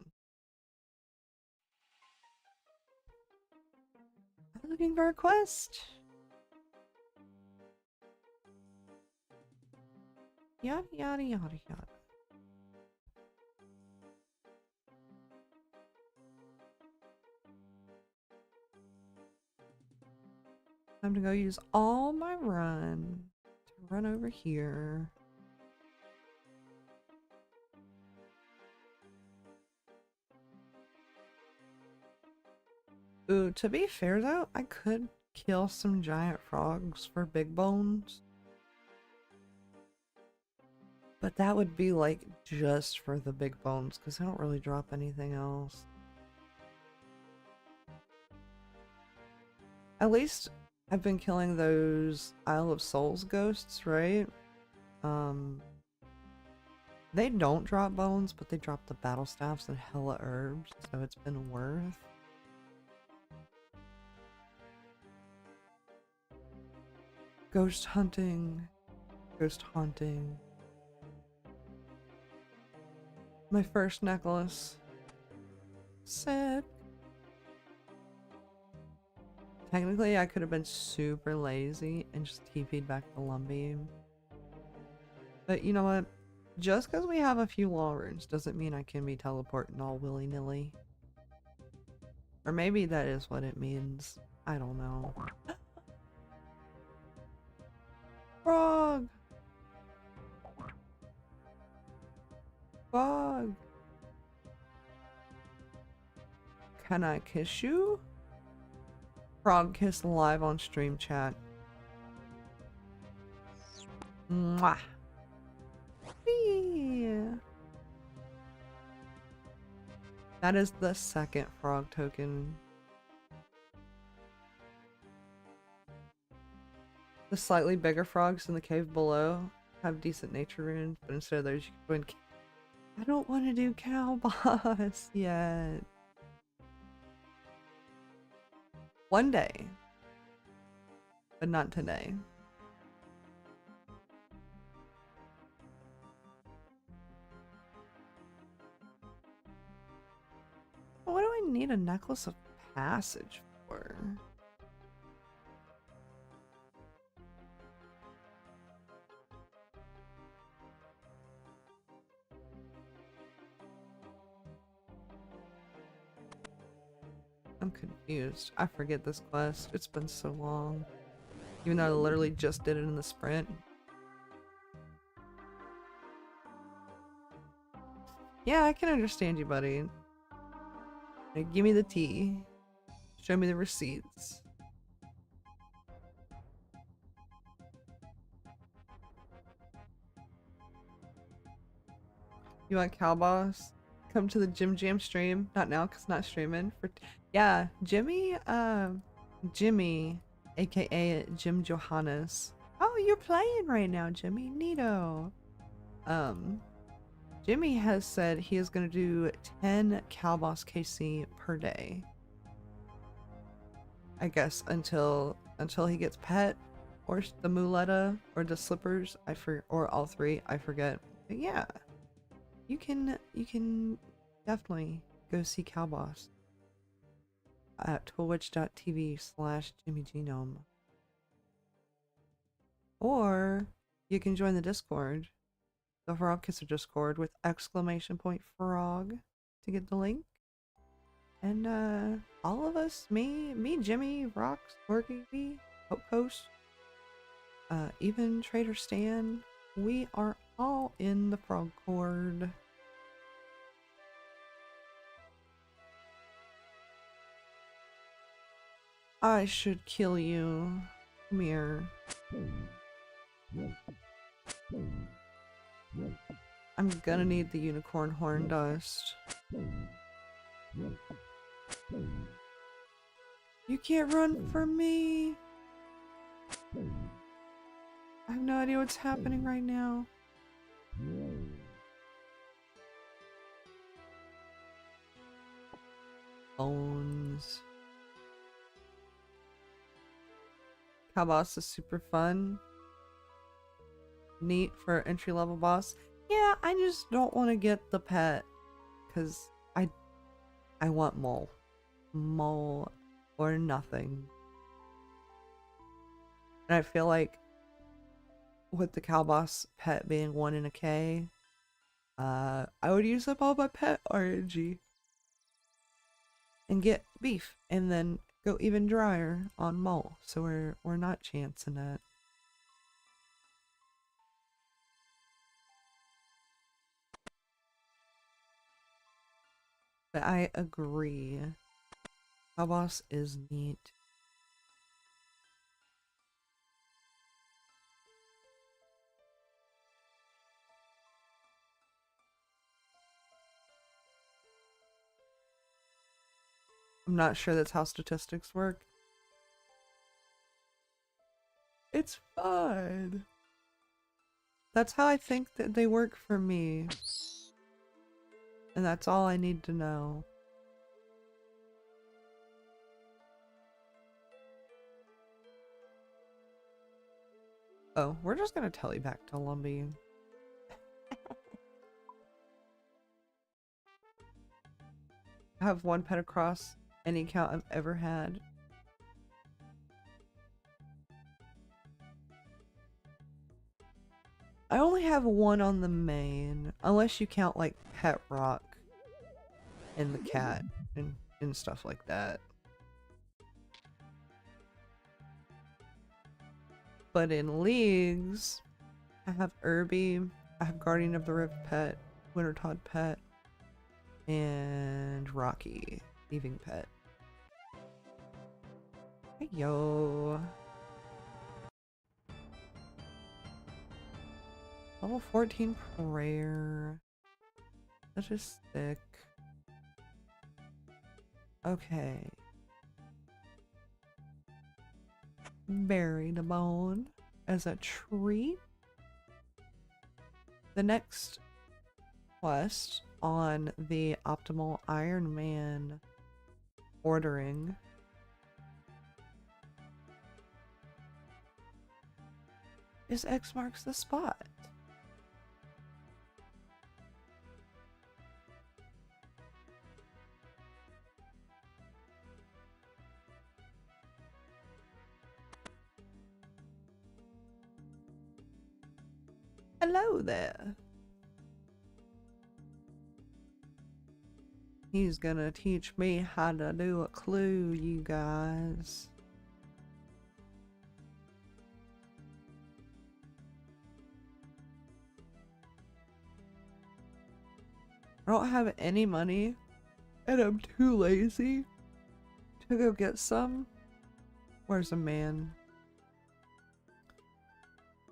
I'm looking for a quest. Yada yada yada yada. Time to go use all my run to run over here. Ooh, to be fair though, I could kill some giant frogs for big bones. But that would be like just for the big bones because I don't really drop anything else. At least I've been killing those Isle of Souls ghosts, right? They don't drop bones, but they drop the battle staffs and hella herbs, so it's been worth. Ghost hunting. Ghost haunting. My first necklace. Sick. Technically, I could have been super lazy and just TP'd back the Lumbeam. But you know what? Just because we have a few law runes doesn't mean I can be teleporting all willy-nilly. Or maybe that is what it means. I don't know. Frog! Frog! Can I kiss you? Frog kiss live on stream chat. Mwah! Yeah. That is the second frog token. The slightly bigger frogs in the cave below have decent nature runes, but instead of those you can go in. I don't want to do cow boss yet. One day. But not today. What do I need a necklace of passage for? I'm confused. I forget this quest. It's been so long. Even though I literally just did it in the sprint. Yeah, I can understand you, buddy. Now, give me the tea. Show me the receipts. You want cow boss? Come to the Jim Jam stream. Not now, cause not streaming. Yeah, Jimmy, aka Jim Johannes. Oh, you're playing right now, Jimmy. Neato. Jimmy has said he is going to do 10 Cowboss KC per day. I guess until he gets pet, or the muletta, or the slippers, or all three, I forget. But yeah, you can definitely go see Cowboss at twitch.tv/JimmyGenome. Or you can join the Discord, the Frog Kisser Discord, with !frog to get the link. And all of us, me, Jimmy, Rocks, Corky, Coast, even Trader Stan, we are all in the Frog Horde. I should kill you. Come here. I'm gonna need the unicorn horn dust. You can't run from me! I have no idea what's happening right now. Bones. Cowboss is super fun. Neat for entry level boss. Yeah, I just don't want to get the pet because I want mole. Mole or nothing. And I feel like with the Cowboss pet being 1 in a K, I would use up all my pet RNG and get beef and then go even drier on mole. So we're not chancing it. But I agree. Cowboss is neat. I'm not sure that's how statistics work. It's fun. That's how I think that they work for me. And that's all I need to know. Oh, we're just gonna tele back to Lumbee. I have 1 pet across any account I've ever had. I only have 1 on the main, unless you count like Pet Rock and the cat and stuff like that. But in leagues, I have Irby, I have Guardian of the Rift pet, Wintertodd pet, and Rocky, Thieving pet. Hey yo. Level 14 prayer. That's just thick. Okay. Bury the bone as a treat. The next quest on the optimal Iron Man ordering is X marks the spot. Hello there. He's gonna teach me how to do a clue, you guys. I don't have any money, and I'm too lazy to go get some. Where's a man?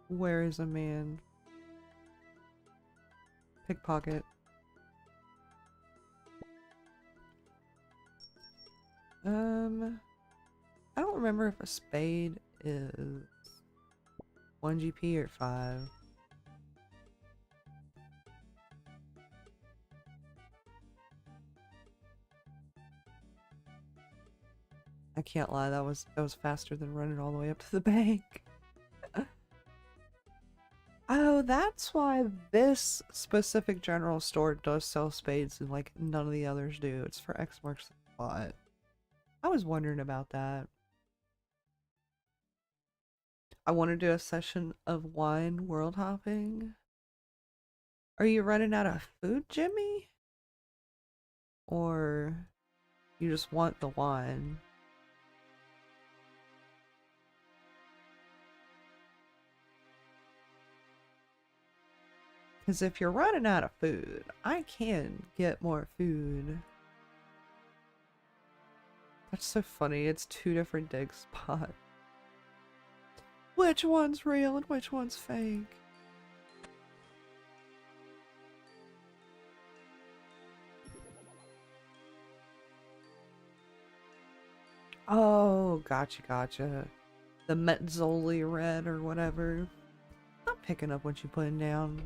Where is a man? Pickpocket. I don't remember if a spade is 1 GP or 5. I can't lie, that was faster than running all the way up to the bank. Oh, that's why this specific general store does sell spades and like none of the others do. It's for X marks the spot. I was wondering about that. I want to do a session of wine world hopping. Are you running out of food, Jimmy? Or you just want the wine? Because if you're running out of food, I can get more food. That's so funny. It's two different dig spots. Which one's real and which one's fake? Oh, gotcha. The Metzoli red or whatever. I'm picking up what you're putting down.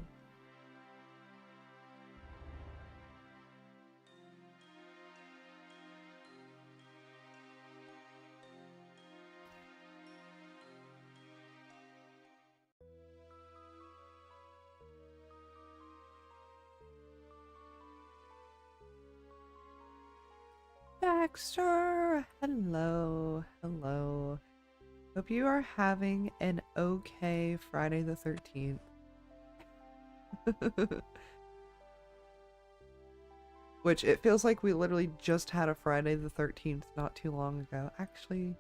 Baxter! Hello. Hope you are having an okay Friday the 13th. Which it feels like we literally just had a Friday the 13th not too long ago. Actually,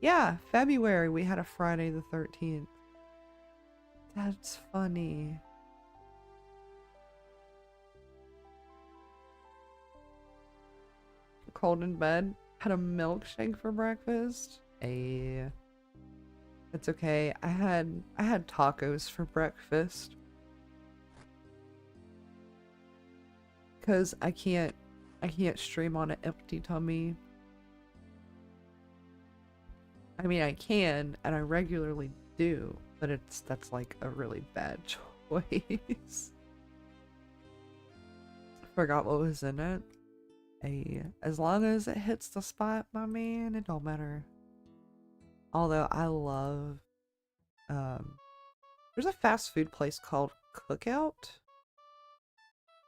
yeah, February we had a Friday the 13th. That's funny. Cold in bed. Had a milkshake for breakfast. It's okay. I had tacos for breakfast. Cause I can't stream on an empty tummy. I mean I can, and I regularly do, but that's like a really bad choice. Forgot what was in it. As long as it hits the spot, my man, it don't matter. Although I love, there's a fast food place called Cookout,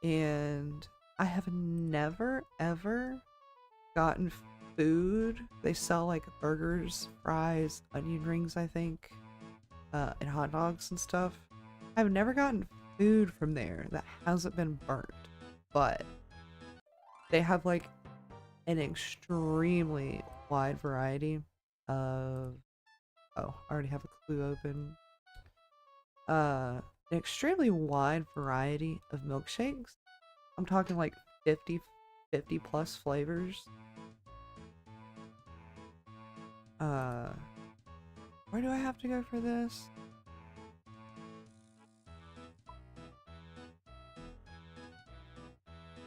and I have never ever gotten food. They sell like burgers, fries, onion rings, I think, and hot dogs and stuff. I've never gotten food from there that hasn't been burnt, but they have like an extremely wide variety of, oh, I already have a clue open. An extremely wide variety of milkshakes. I'm talking like 50 plus flavors. Where do I have to go for this?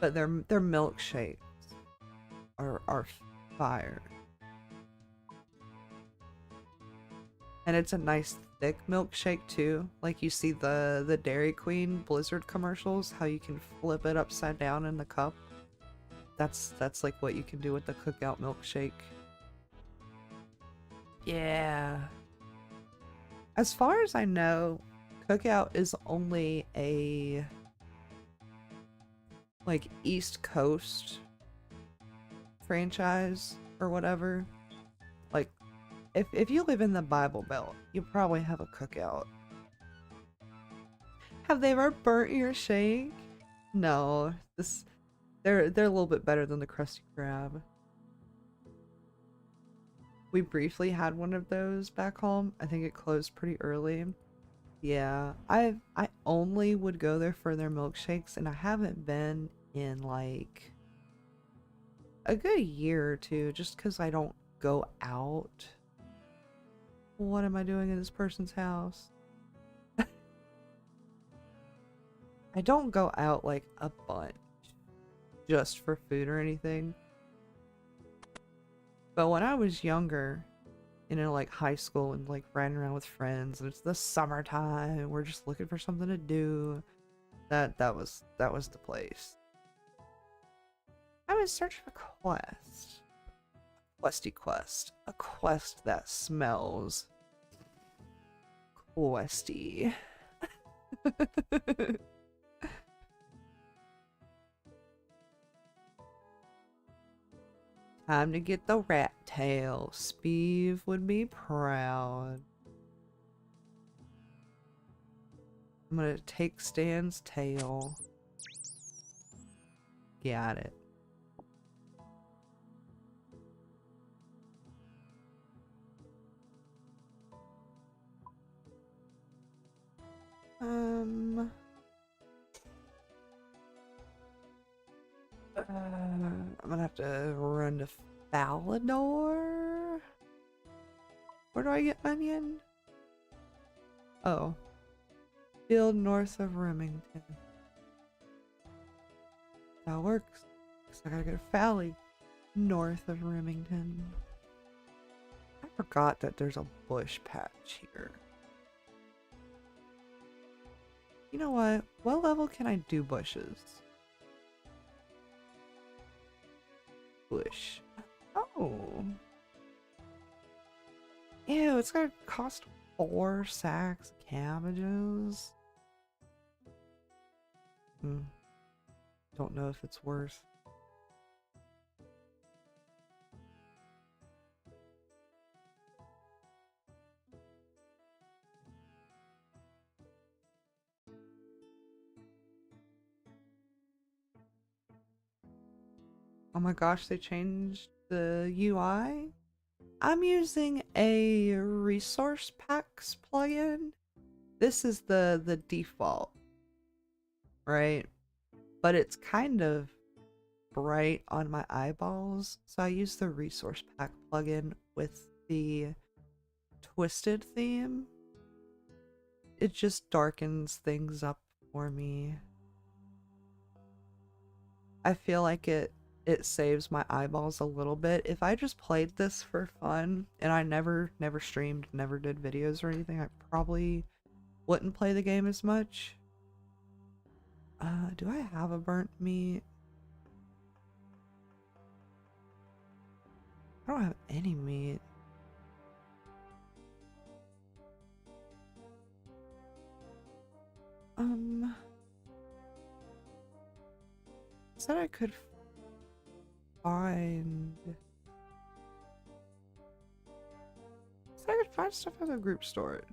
But their milkshakes are fire. And it's a nice thick milkshake too. Like you see the Dairy Queen Blizzard commercials, how you can flip it upside down in the cup. That's like what you can do with the Cookout milkshake. Yeah. As far as I know, Cookout is only a like East Coast franchise or whatever. Like if you live in the Bible Belt, you probably have a Cookout. Have they ever burnt your shake? No. They're a little bit better than the Krusty Krab. We briefly had one of those back home. I think it closed pretty early. Yeah, I only would go there for their milkshakes, and I haven't been in like a good year or two just because I don't go out. What am I doing in this person's house? I don't go out like a bunch just for food or anything. But when I was younger, you know, like high school and like riding around with friends, and it's the summertime, we're just looking for something to do. That was the place. I'm in search of a quest. Questy quest. A quest that smells questy. Time to get the rat tail. Speeve would be proud. I'm gonna take Stan's tail. Got it. I'm gonna have to run to Falador. Where do I get onion? Oh. Field north of Remington. That works. Because I gotta go to Fally north of Remington. I forgot that there's a bush patch here. You know what? What level can I do bushes? Bush. Oh. Ew, it's gonna cost 4 sacks of cabbages. Don't know if it's worth. Oh my gosh, they changed the UI? I'm using a resource packs plugin. This is the default, right? But it's kind of bright on my eyeballs, so I use the resource pack plugin with the twisted theme. It just darkens things up for me. I feel like it saves my eyeballs a little bit. If I just played this for fun and I never streamed, never did videos or anything, I probably wouldn't play the game as much. Do I have a burnt meat? I don't have any meat. Said I could find. Said I could find stuff in the group storage.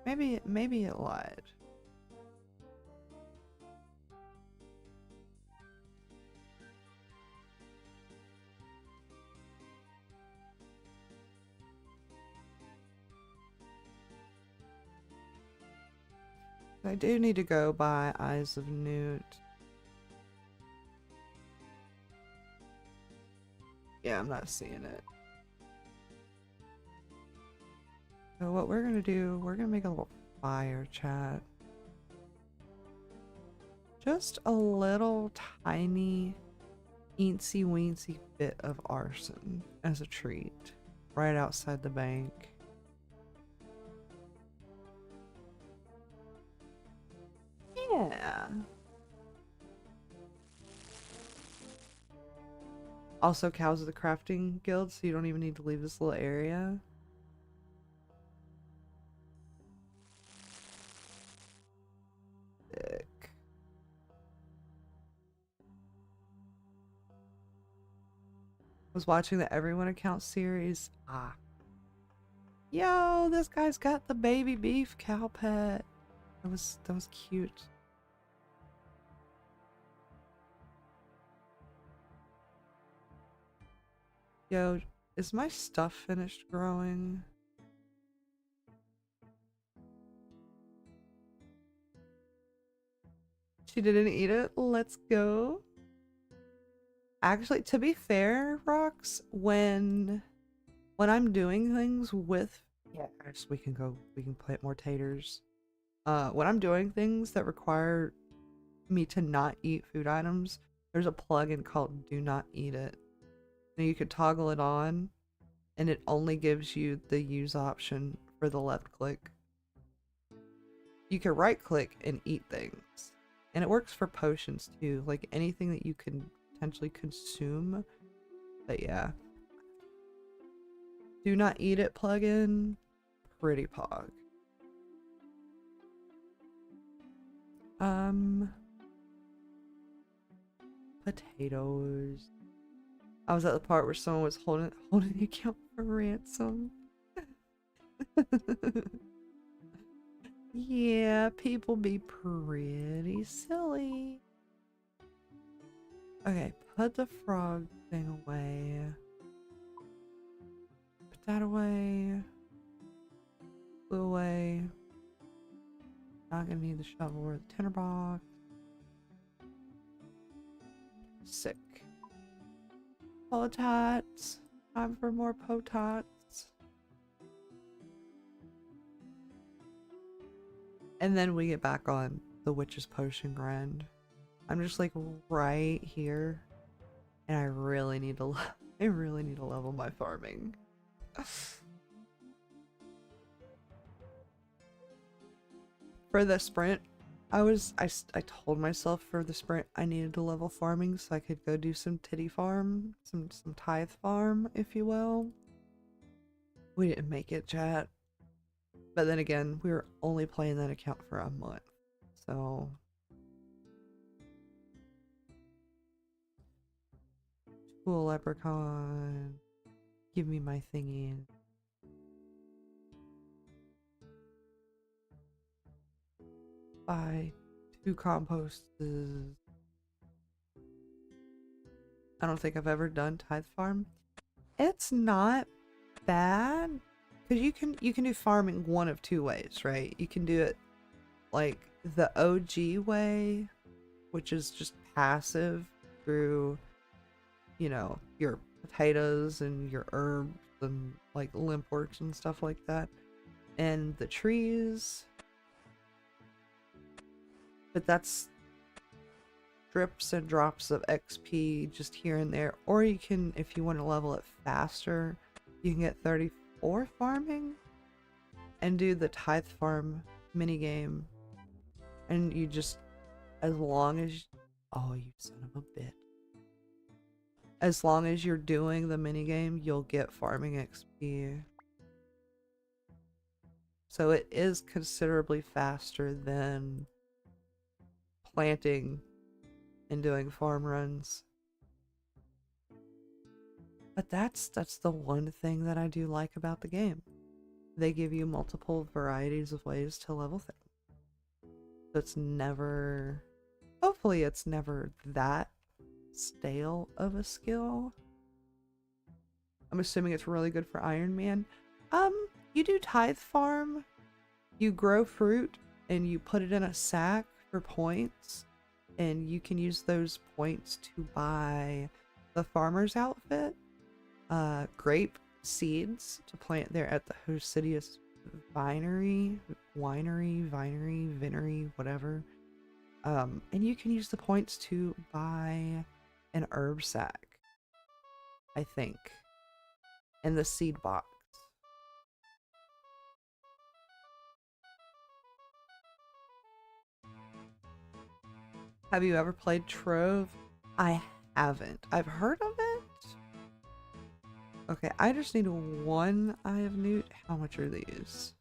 Maybe it lied. I do need to go by Eyes of Newt. Yeah, I'm not seeing it. So what we're gonna do, we're gonna make a little fire chat. Just a little tiny eensy weensy bit of arson as a treat right outside the bank. Yeah. Also cows of the crafting guild, so you don't even need to leave this little area. Sick. Was watching the Everyone Account series. Yo, this guy's got the baby beef cow pet. That was cute. Yo, is my stuff finished growing? She didn't eat it? Let's go. Actually, to be fair, Rox, when I'm doing things with we can plant more taters. When I'm doing things that require me to not eat food items, there's a plugin called Do Not Eat It. And you could toggle it on, and it only gives you the use option for the left click. You can right click and eat things. And it works for potions too, like anything that you can potentially consume. But yeah, Do not eat it plugin. Pretty pog. Potatoes. I was at the part where someone was holding the account for ransom. Yeah, people be pretty silly. Okay, put the frog thing away. Put that away. Glue away. Not gonna need the shovel or the tinderbox. Sick. Potats. Time for more potats. And then we get back on the witch's potion grind. I'm just like right here, and I really need to level my farming. For the sprint, I told myself for the sprint I needed to level farming so I could go do some titty farm, some tithe farm, if you will. We didn't make it, chat. But then again, we were only playing that account for a month, so. Cool leprechaun. Give me my thingy. Buy 2 composts. I don't think I've ever done tithe farm. It's not bad, because you can do farming one of 2 ways, right? You can do it like the OG way, which is just passive through, you know, your potatoes and your herbs and like limpworts and stuff like that, and the trees. But that's drips and drops of XP just here and there. Or you can, if you want to level it faster, you can get 34 farming and do the tithe farm minigame. And you just, as long as, oh, you son of a bitch. As long as you're doing the minigame, you'll get farming XP. So it is considerably faster than planting and doing farm runs. But that's the one thing that I do like about the game. They give you multiple varieties of ways to level things. So it's never, hopefully it's never that stale of a skill. I'm assuming it's really good for Iron Man. You do tithe farm, you grow fruit, and you put it in a sack for points, and you can use those points to buy the farmer's outfit, grape seeds to plant there at the Hosidius vinery, whatever. And you can use the points to buy an herb sack, I think, and the seed box. Have you ever played Trove? I haven't. I've heard of it. Okay, I just need 1 Eye of Newt. How much are these?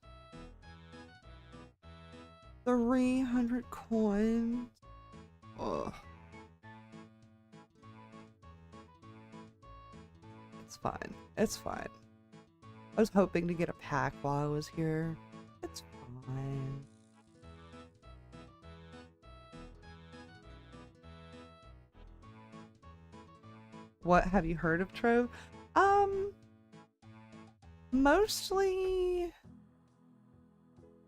300 coins. Ugh. It's fine. It's fine. I was hoping to get a pack while I was here. It's fine. What have you heard of Trove?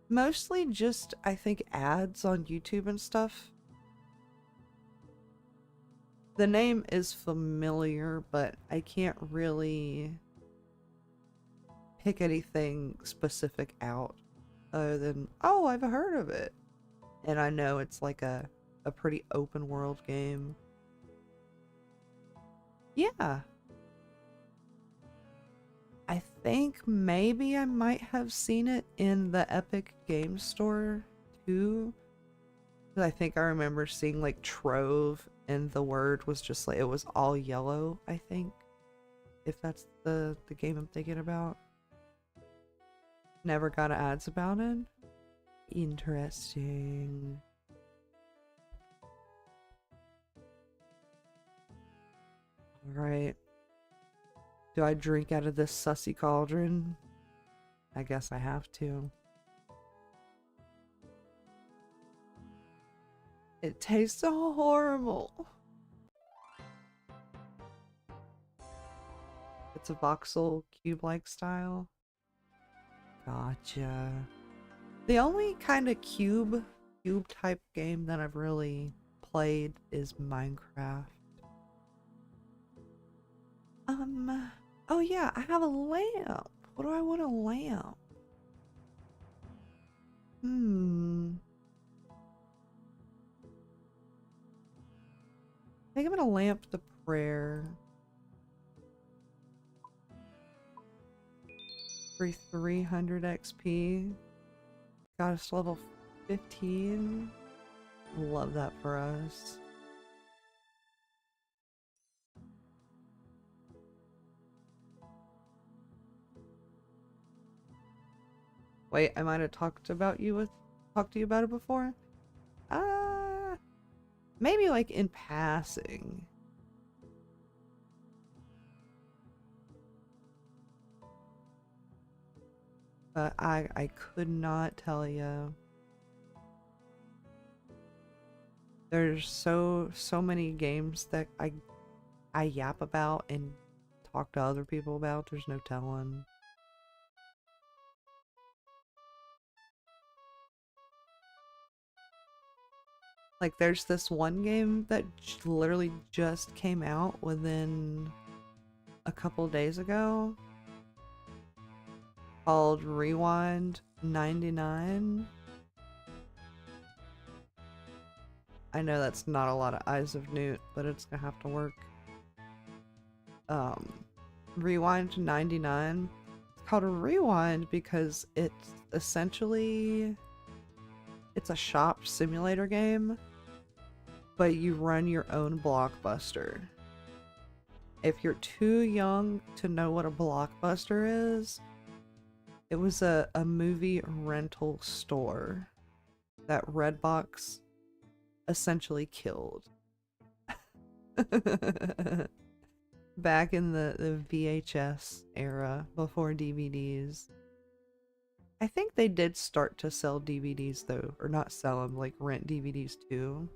Mostly just, I think, ads on YouTube and stuff. The name is familiar, but I can't really pick anything specific out other than, oh, I've heard of it. And I know it's like a pretty open world game. Yeah. I think maybe I might have seen it in the Epic Game Store too. I think I remember seeing like Trove and the word was just like, it was all yellow, I think. If that's the game I'm thinking about. Never got ads about it? Interesting. Alright. Do I drink out of this sussy cauldron? I guess I have to. It tastes so horrible. It's a voxel cube-like style. Gotcha. The only kind of cube type game that I've really played is Minecraft. Oh yeah, I have a lamp. What do I want a lamp? I think I'm gonna lamp the prayer. For 300 XP. Got us to level 15. Love that for us. Wait, I might have talked to you about it before? Maybe like in passing. But I could not tell you. There's so many games that I yap about and talk to other people about. There's no telling. Like there's this one game that literally just came out within a couple days ago called Rewind 99. I know that's not a lot of Eyes of Newt, but it's gonna have to work. Rewind 99. It's called a Rewind because it's essentially it's a shop simulator game, but you run your own Blockbuster. If you're too young to know what a Blockbuster is, it was a movie rental store that Redbox essentially killed. Back in the VHS era, before DVDs. I think they did start to sell DVDs though, or not sell them, like rent DVDs too.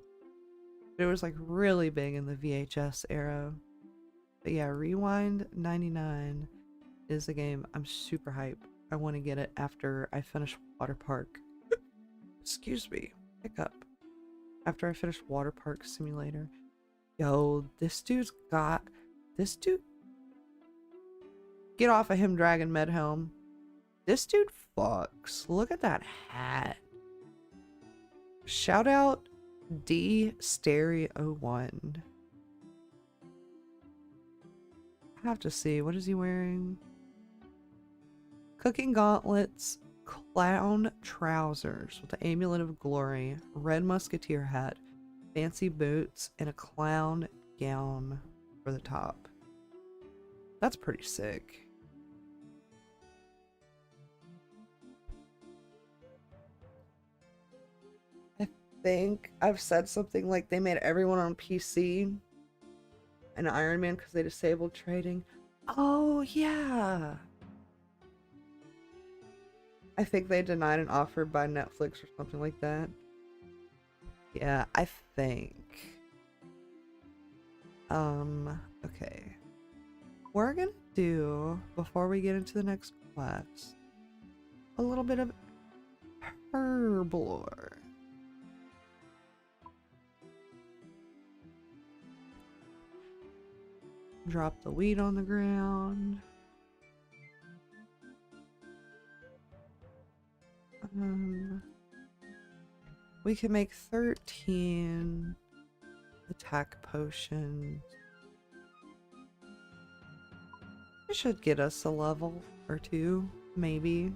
But it was like really big in the VHS era. But yeah, Rewind 99 is a game I'm super hype. I want to get it after I finish Water Park. Excuse me, hiccup. After I finish Water Park Simulator. Yo, this dude. Get off of him, Dragon Medhelm. This dude fucks. Look at that hat. Shout out D Stereo 1. I have to see. What is he wearing? Cooking gauntlets, clown trousers with the amulet of glory, red musketeer hat, fancy boots, and a clown gown for the top. That's pretty sick. I think I've said something like they made everyone on PC an Iron Man because they disabled trading. Oh, yeah. I think they denied an offer by Netflix or something like that. Yeah, I think. Okay. We're gonna do, before we get into the next class, a little bit of herblore. Drop the weed on the ground. We can make 13 attack potions. It should get us a level or two, maybe.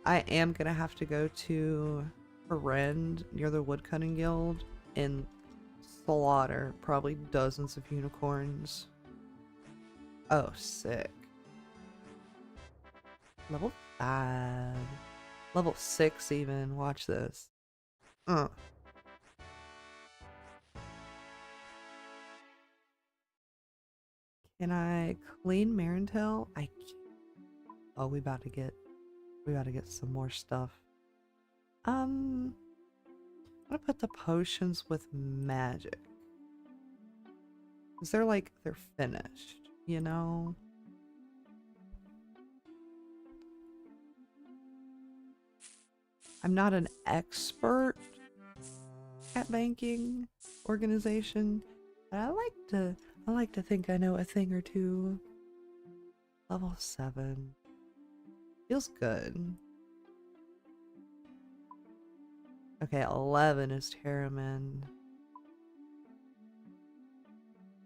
I am gonna have to go to Rend near the Woodcutting Guild and slaughter probably dozens of unicorns. Oh, sick. Level 5. Level 6 even. Watch this. Uh. Can I clean Marintel? I can't. Oh, we about to get some more stuff. I'm gonna put the potions with magic. Cause they're finished, you know? I'm not an expert at banking organization, but I like to think I know a thing or two. Level 7. Feels good. Okay, 11 is Terramin.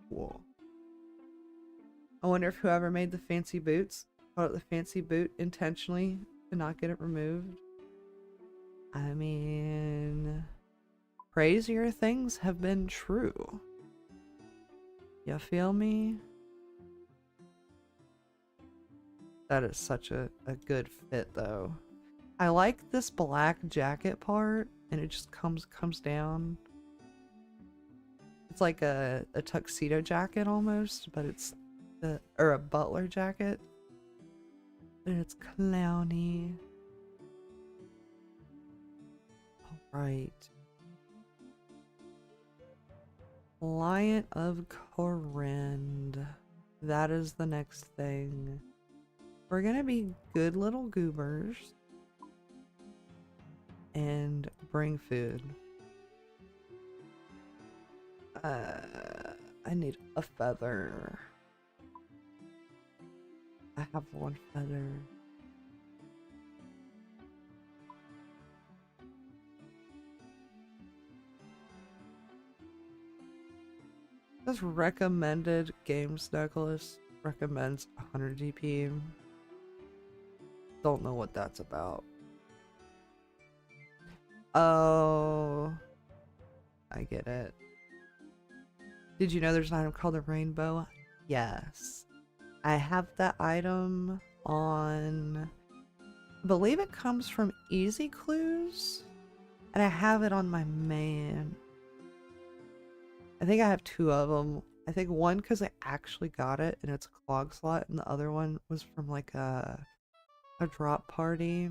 Cool. I wonder if whoever made the fancy boots bought the fancy boot intentionally to not get it removed. I mean, crazier things have been true. You feel me? That is such a good fit though. I like this black jacket part and it just comes down. It's like a tuxedo jacket almost, but it's or a butler jacket. But it's clowny. Alright. Lion of Corrend. That is the next thing. We're gonna be good little goobers. And bring food. I need a feather. I have one feather. This recommended games necklace recommends 100 GP. Don't know what that's about. Oh, I get it. Did you know there's an item called the rainbow? Yes. I have that item on, I believe it comes from Easy Clues, and I have it on my main. I think I have 2 of them. I think one because I actually got it and it's a clog slot, and the other one was from like a drop party.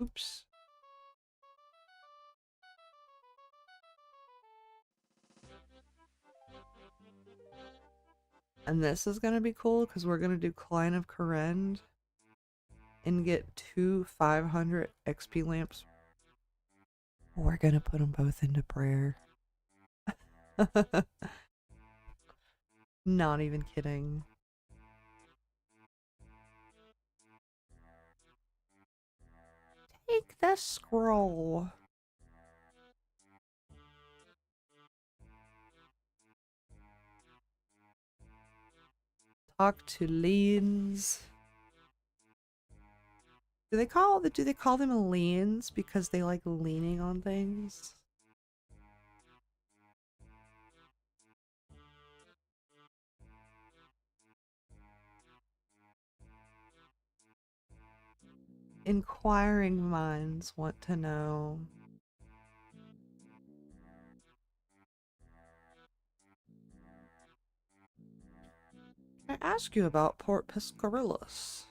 Oops. And this is gonna be cool because we're gonna do Klein of Corrend and get 2 500 XP lamps. We're gonna put them both into prayer. Not even kidding. Take the scroll. Talk to Leans. Do they call them Leans because they like leaning on things? Inquiring minds want to know. Can I ask you about Port Piscarillos?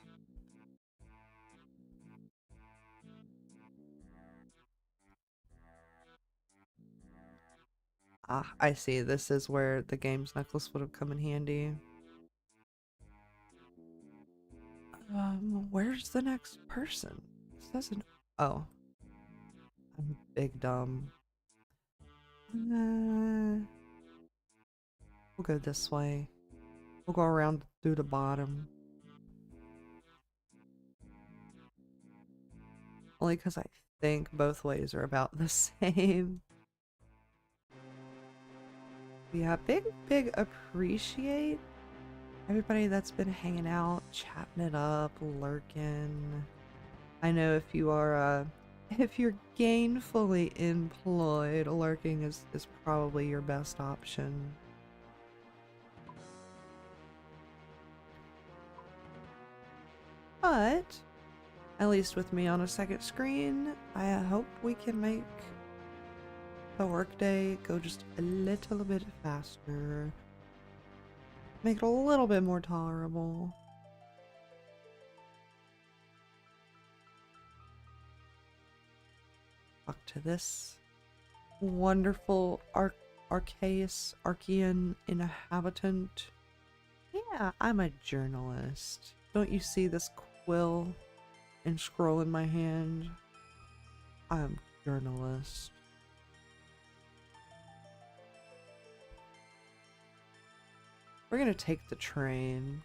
Ah, I see. This is where the games necklace would have come in handy. Where's the next person? This doesn't. Oh. I'm big dumb. We'll go this way. We'll go around through the bottom. Only because I think both ways are about the same. Yeah, big appreciate everybody that's been hanging out, chatting it up, lurking. I know if you are, if you're gainfully employed, lurking is probably your best option. But at least with me on a second screen, I hope we can make the workday go just a little bit faster. Make it a little bit more tolerable. Talk to this wonderful Archean inhabitant. Yeah, I'm a journalist. Don't you see this quill and scroll in my hand? I'm a journalist. We're gonna take the train.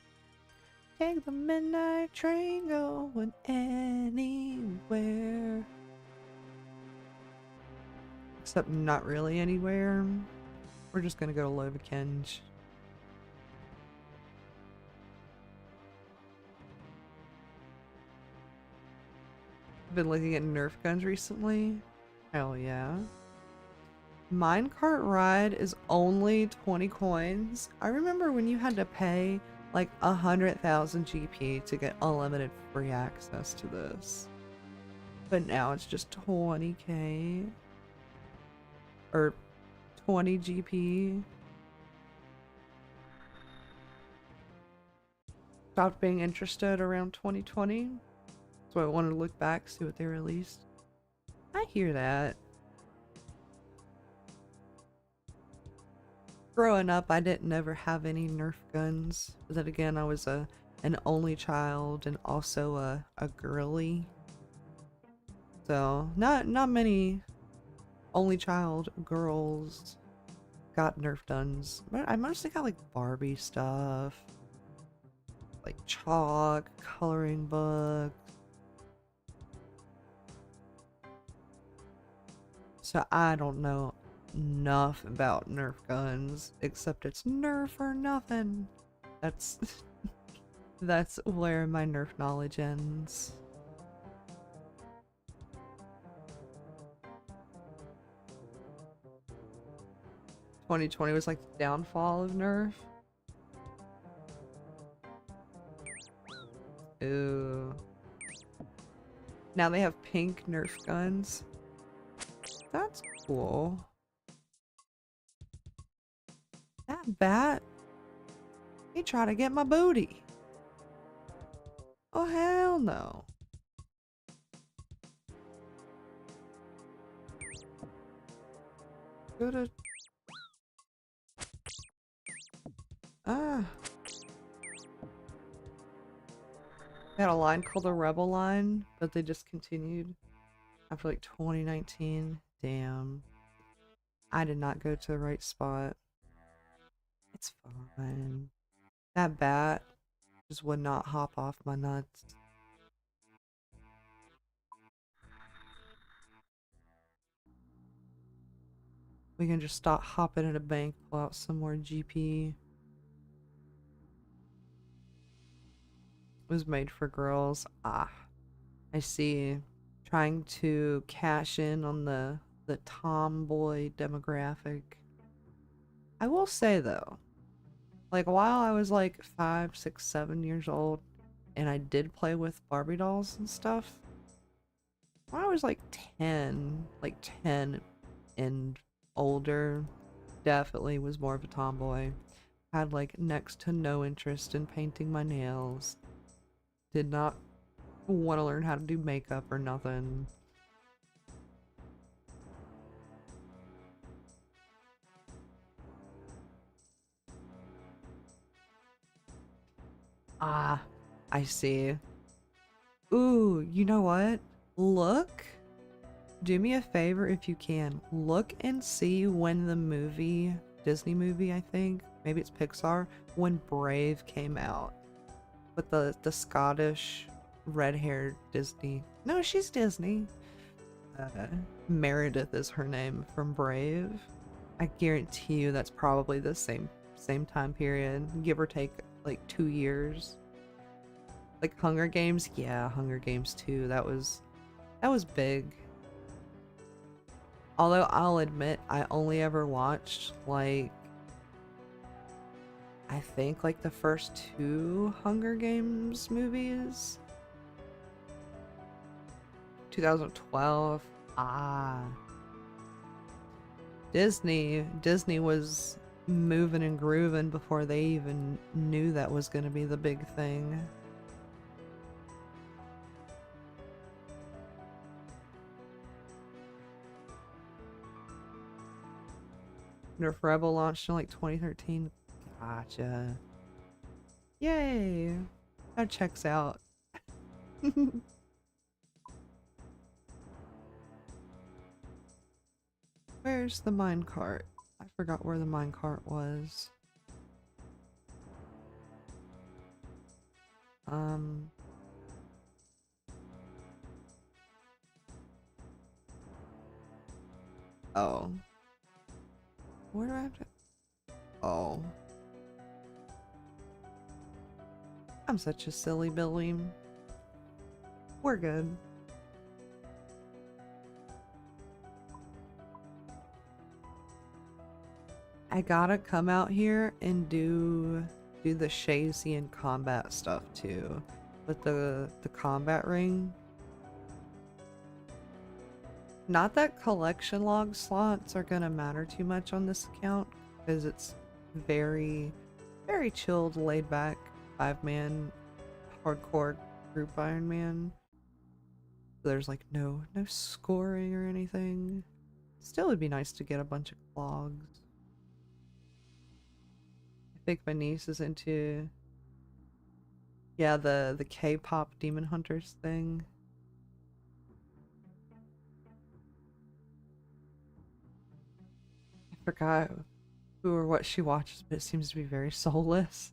Take the midnight train going anywhere. Except not really anywhere. We're just gonna go to Lovikend. Been looking at Nerf guns recently. Hell yeah. Minecart ride is only 20 coins. I remember when you had to pay like 100,000 GP to get unlimited free access to this. But now it's just 20k. Or 20 GP. Stopped being interested around 2020. So I wanted to look back, see what they released. I hear that. Growing up, I didn't ever have any Nerf guns. But then again, I was an only child and also a girly. So not many only child girls got Nerf guns. But I mostly got like Barbie stuff, like chalk, coloring books. So I don't know enough about Nerf guns, except it's Nerf or nothing. That's that's where my Nerf knowledge ends. "2020 was like the downfall of Nerf." Ooh. Now they have pink Nerf guns. That's cool. That bat, he tried to get my booty. Oh hell no. Gotta... Ah. They had a line called the Rebel line, but they discontinued after like 2019. Damn. I did not go to the right spot. It's fine. That bat just would not hop off my nuts. We can just stop hopping at a bank, pull out some more GP. It was made for girls. Ah, I see. Trying to cash in on the tomboy demographic. I will say though, like while I was like 5, 6, 7 years old and I did play with Barbie dolls and stuff, when I was like 10 and older, definitely was more of a tomboy. Had like next to no interest in painting my nails. Did not want to learn how to do makeup or nothing. Ah, I see. Ooh, you know what? Look. Do me a favor if you can. Look and see when the movie, Disney movie I think, maybe it's Pixar, when Brave came out. With the Scottish red-haired Disney. No, she's Disney. Meredith is her name from Brave. I guarantee you that's probably the same time period, give or take like 2 years. Like Hunger Games, yeah, Hunger Games 2. That was big. Although I'll admit I only ever watched like I think like the first 2 Hunger Games movies. 2012. Ah. Disney was moving and grooving before they even knew that was going to be the big thing. Nerf Rebel launched in like 2013. Gotcha. Yay. That checks out. Where's the minecart? I forgot where the minecart was. Oh. Where do I have to? Oh. I'm such a silly Billy. We're good. I gotta come out here and do the Shazian combat stuff too. With the combat ring. Not that collection log slots are gonna matter too much on this account, because it's very, very chilled, laid back, 5-man hardcore group Iron Man. There's like no scoring or anything. Still would be nice to get a bunch of logs. I think my niece is into, yeah, the K-pop Demon Hunters thing. I forgot who or what she watches, but it seems to be very soulless.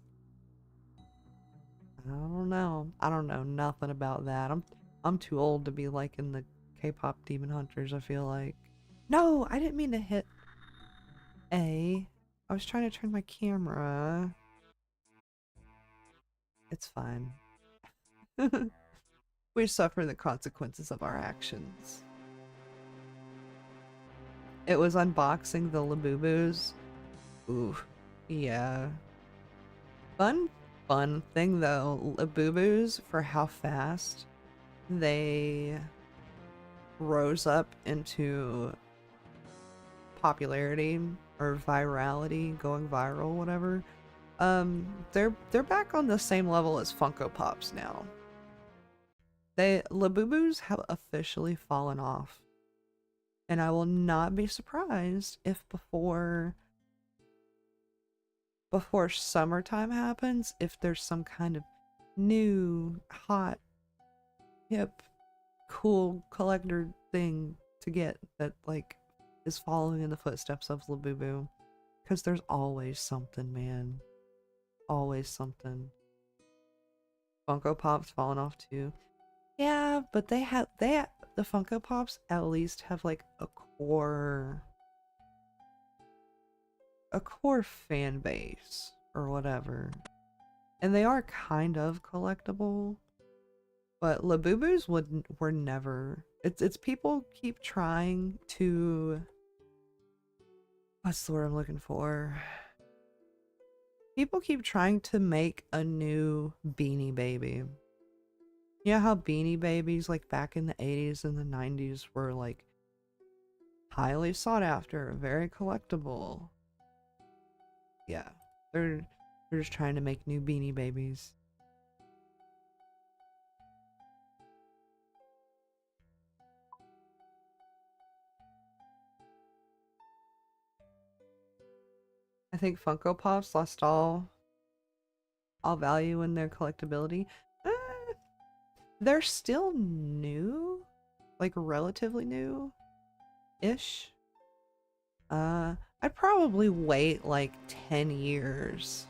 I don't know. I don't know nothing about that. I'm too old to be liking the K-pop Demon Hunters, I feel like. No, I didn't mean to hit A. I was trying to turn my camera. It's fine. We suffer the consequences of our actions. It was unboxing the Labubus. Ooh, yeah. Fun thing though. Labubus, for how fast they rose up into popularity or virality, going viral, whatever. They're back on the same level as Funko Pops now. Labubus have officially fallen off. And I will not be surprised if before summertime happens, if there's some kind of new, hot, hip, cool collector thing to get that like is following in the footsteps of Labubu. Because there's always something, man. Always something. Funko Pop's falling off too. Yeah, but the Funko Pops at least have like a core fan base or whatever. And they are kind of collectible. But Labubus were never. It's people keep trying to, what's the word I'm looking for? People keep trying to make a new Beanie Baby. You know how Beanie Babies like back in the 80s and the 90s were like highly sought after, very collectible. Yeah. They're just trying to make new Beanie Babies. I think Funko Pops lost all value in their collectability. They're still new, like relatively new-ish. I'd probably wait like 10 years.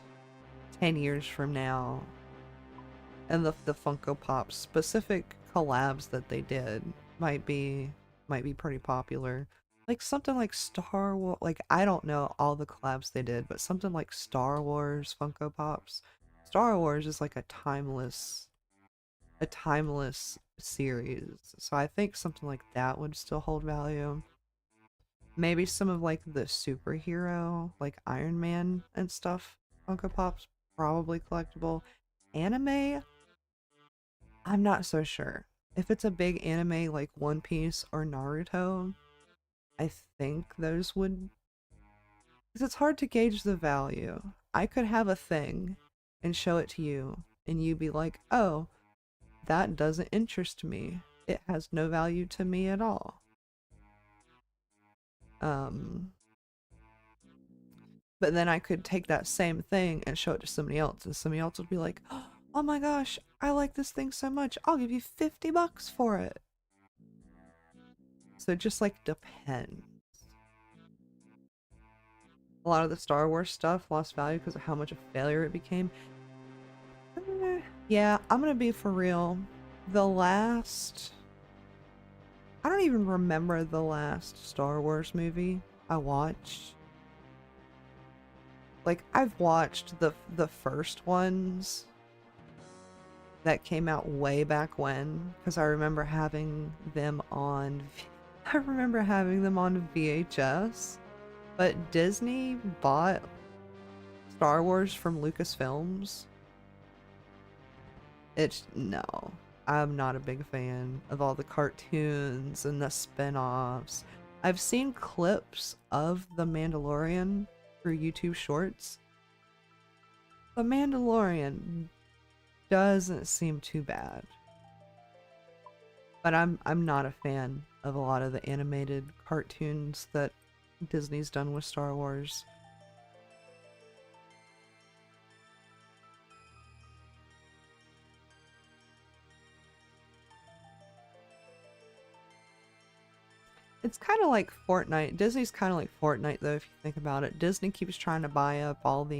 10 years from now. And the Funko Pop specific collabs that they did might be pretty popular. Like something like Star Wars, like I don't know all the collabs they did, but something like Star Wars Funko Pops. Star Wars is like a timeless series. So I think something like that would still hold value. Maybe some of like the superhero, like Iron Man and stuff, Funko Pops, probably collectible. Anime, I'm not so sure. If it's a big anime like One Piece or Naruto, I think those would, because it's hard to gauge the value. I could have a thing and show it to you, and you be like, oh, that doesn't interest me. It has no value to me at all. Um, but then I could take that same thing and show it to somebody else, and somebody else would be like, oh my gosh, I like this thing so much. I'll give you $50 for it. So it just like depends. A lot of the Star Wars stuff lost value because of how much a failure it became. Yeah, I'm gonna be for real. The last... I don't even remember the last Star Wars movie I watched. Like, I've watched the first ones that came out way back when, because I remember having them on... I remember having them on VHS. But Disney bought Star Wars from Lucasfilms. No. I'm not a big fan of all the cartoons and the spin-offs. I've seen clips of The Mandalorian through YouTube Shorts. The Mandalorian doesn't seem too bad. But I'm not a fan of a lot of the animated cartoons that Disney's done with Star Wars. It's kind of like Fortnite. Disney's kind of like Fortnite, though, if you think about it. Disney keeps trying to buy up all the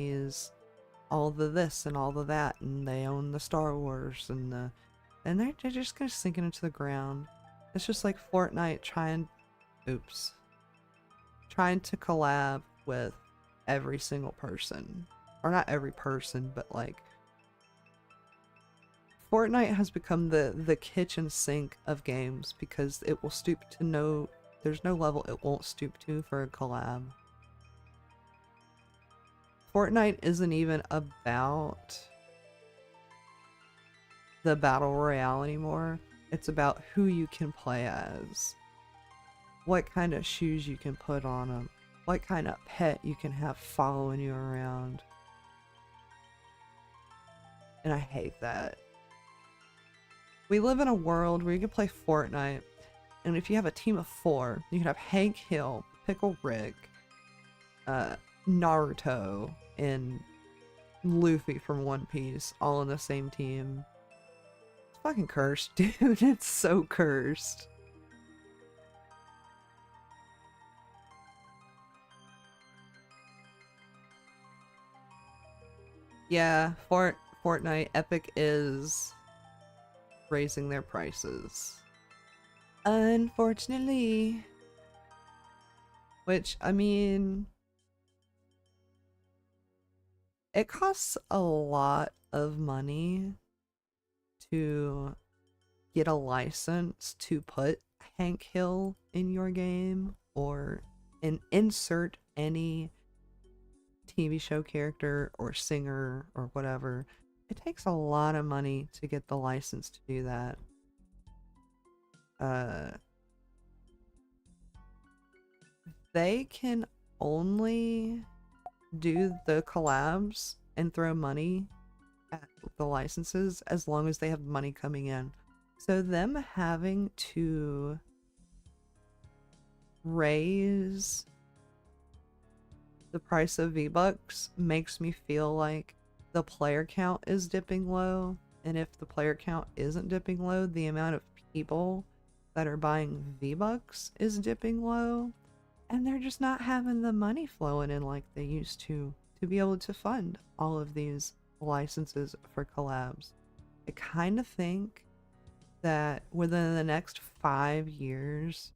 this and all the that, and they own the Star Wars and they're just kind of sinking into the ground. It's just like Fortnite trying to collab with every single person. Or not every person, but like Fortnite has become the kitchen sink of games because it will stoop to there's no level it won't stoop to for a collab. Fortnite isn't even about the battle royale anymore. It's about who you can play as. What kind of shoes you can put on them. What kind of pet you can have following you around. And I hate that. We live in a world where you can play Fortnite, and if you have a team of 4, you can have Hank Hill, Pickle Rick, Naruto, and Luffy from One Piece all on the same team. It's fucking cursed, dude. It's so cursed. Yeah, Fortnite Epic is raising their prices. Unfortunately. Which, I mean, it costs a lot of money to get a license to put Hank Hill in your game or insert any TV show character or singer or whatever. It takes a lot of money to get the license to do that. They can only do the collabs and throw money at the licenses as long as they have money coming in. So them having to raise the price of V-Bucks makes me feel like the player count is dipping low, and if the player count isn't dipping low, the amount of people that are buying V-Bucks is dipping low, and they're just not having the money flowing in like they used to be able to fund all of these licenses for collabs. I kind of think that within the next 5 years,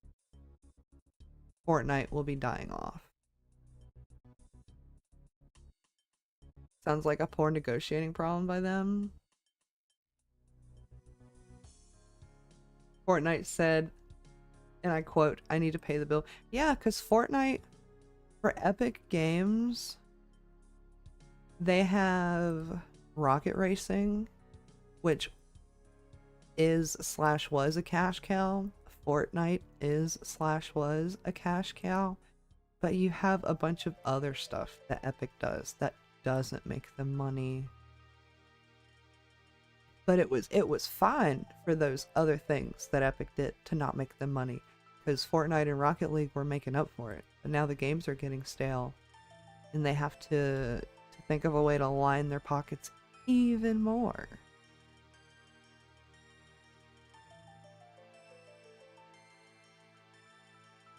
Fortnite will be dying off. Sounds like a poor negotiating problem by them. Fortnite said, and I quote, "I need to pay the bill." Yeah, because Fortnite, for Epic Games, they have Rocket Racing, which is slash was a cash cow. Fortnite is slash was a cash cow. But you have a bunch of other stuff that Epic does that doesn't make them money. But it was fine for those other things that Epic did to not make them money. Because Fortnite and Rocket League were making up for it. But now the games are getting stale. And they have to think of a way to line their pockets even more.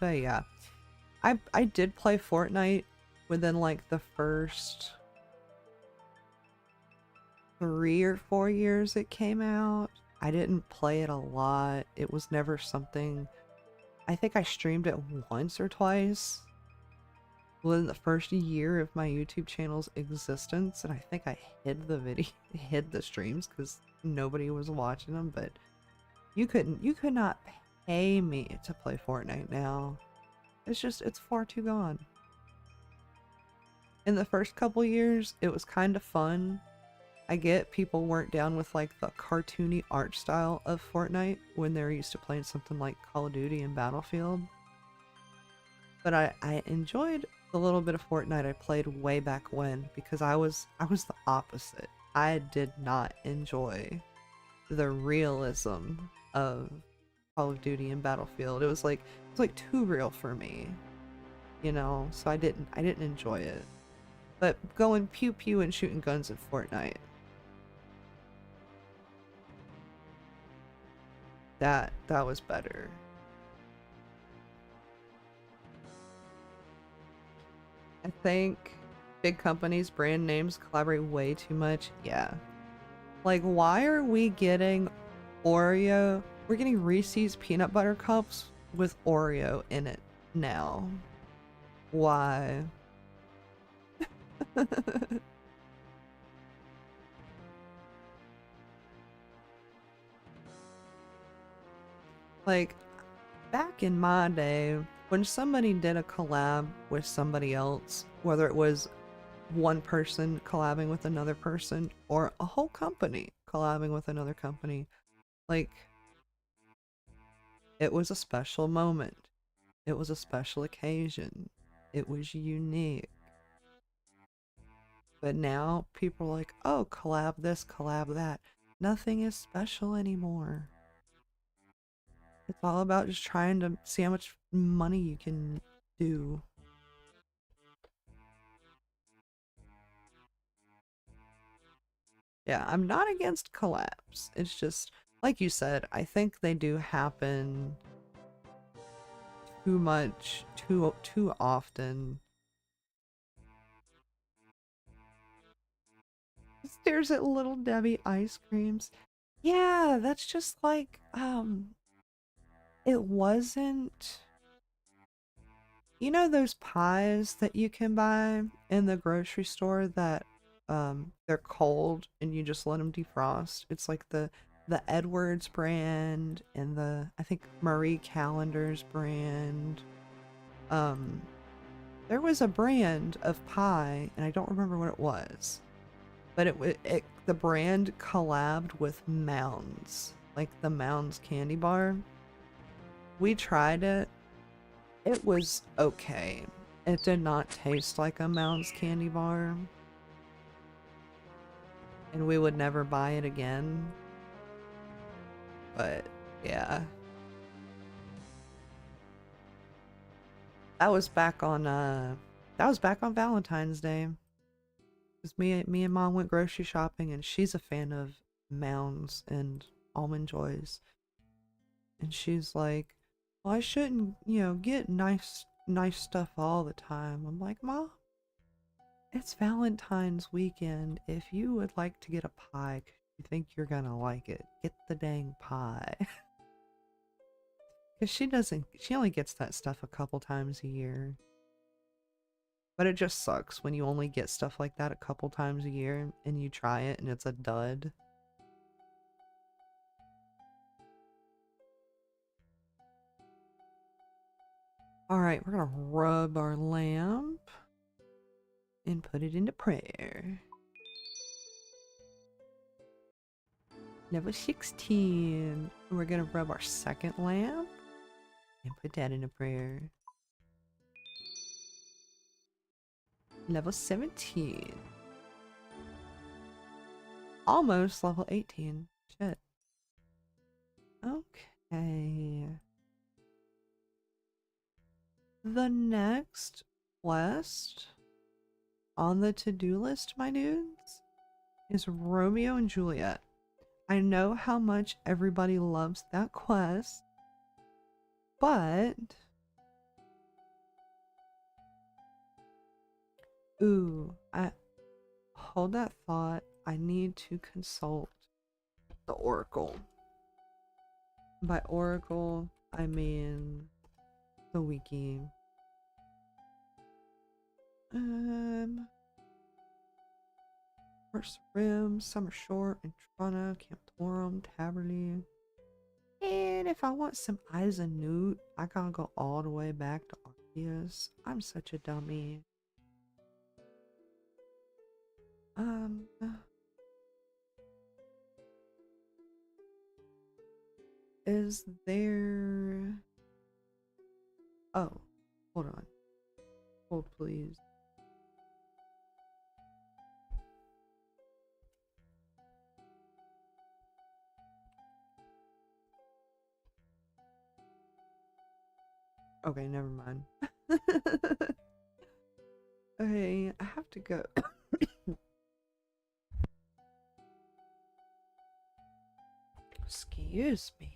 But yeah, I did play Fortnite within like the first 3 or 4 years it came out. I didn't play it a lot. It was never something. I think I streamed it once or twice within the first year of my YouTube channel's existence, and I think I hid the streams because nobody was watching them. But you could not pay me to play Fortnite now. It's far too gone. In the first couple years, it was kind of fun. I get people weren't down with like the cartoony art style of Fortnite when they're used to playing something like Call of Duty and Battlefield. But I enjoyed the little bit of Fortnite I played way back when, because I was the opposite. I did not enjoy the realism of Call of Duty and Battlefield. It was like too real for me, you know. So I didn't enjoy it. But going pew pew and shooting guns in Fortnite, that was better. I think big companies, brand names collaborate way too much. Yeah. Like, why are we getting Oreo? We're getting Reese's peanut butter cups with Oreo in it now. Why? Like, back in my day, when somebody did a collab with somebody else, whether it was one person collabing with another person or a whole company collabing with another company, like, it was a special moment. It was a special occasion. It was unique. But now people are like, oh, collab this, collab that. Nothing is special anymore. It's all about just trying to see how much money you can do. Yeah, I'm not against collabs. It's just, like you said, I think they do happen too much, too often. Stares at Little Debbie ice creams. Yeah, that's just like, it wasn't. You know those pies that you can buy in the grocery store that they're cold and you just let them defrost? It's like the Edwards brand and the, I think, Marie Callender's brand. There was a brand of pie and I don't remember what it was. But the brand collabed with Mounds, like the Mounds candy bar. We tried it. It was okay. It did not taste like a Mounds candy bar. And we would never buy it again. But yeah. That was back on Valentine's Day. Because me and Mom went grocery shopping and she's a fan of Mounds and Almond Joys. And she's like, well, I shouldn't, get nice stuff all the time. I'm like, Mom, it's Valentine's weekend. If you would like to get a pie, 'cause you think you're gonna like it, get the dang pie. Because she only gets that stuff a couple times a year. But it just sucks when you only get stuff like that a couple times a year and you try it and it's a dud. Alright, we're gonna rub our lamp and put it into prayer. Level 16. We're gonna rub our second lamp and put that in a prayer. Level 17. Almost level 18. Shit. Okay. The next quest on the to-do list, my dudes, is Romeo and Juliet. I know how much everybody loves that quest, but ooh, I hold that thought. I need to consult the Oracle. By Oracle, I mean the wiki. Horse Rim, Summer Shore, Entrana, Camp Torum, Taberley. And if I want some Eyes and Newt, I gotta go all the way back to Arceus. I'm such a dummy. Is there... Oh, hold on. Hold, please. Okay, never mind. Okay, I have to go. Excuse me.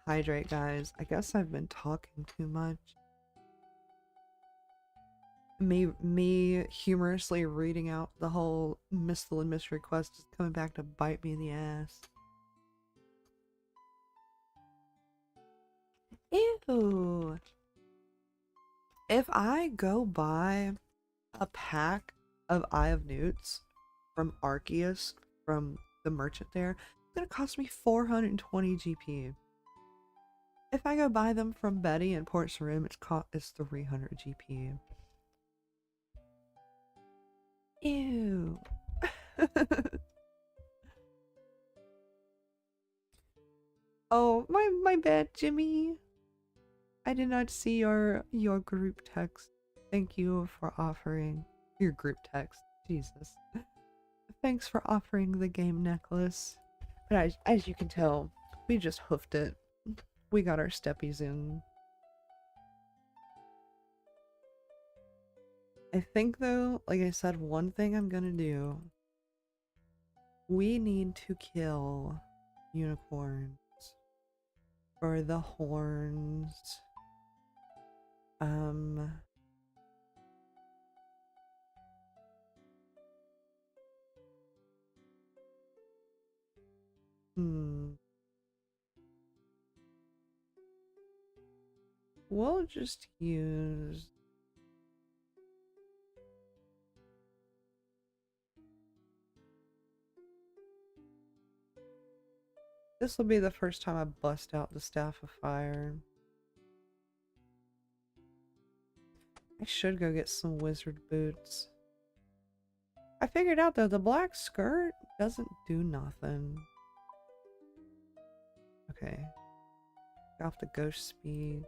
Hydrate, guys. I guess I've been talking too much. Me humorously reading out the whole Mistle and Mystery quest is coming back to bite me in the ass. Ew. If I go buy a pack of Eye of Newts from Arceus, from the merchant there, it's gonna cost me 420 GP. If I go buy them from Betty in Port Sarim, it's 300 GP. Ew. Oh, my bad, Jimmy. I did not see your group text. Thank you for offering your group text. Jesus. Thanks for offering the game necklace. But as you can tell, we just hoofed it. We got our steppies in. I think though, like I said, one thing I'm gonna do. We need to kill unicorns for the horns. We'll just use... This will be the first time I bust out the Staff of Fire. I should go get some wizard boots. I figured out though, the black skirt doesn't do nothing. Okay. Off the ghost speed.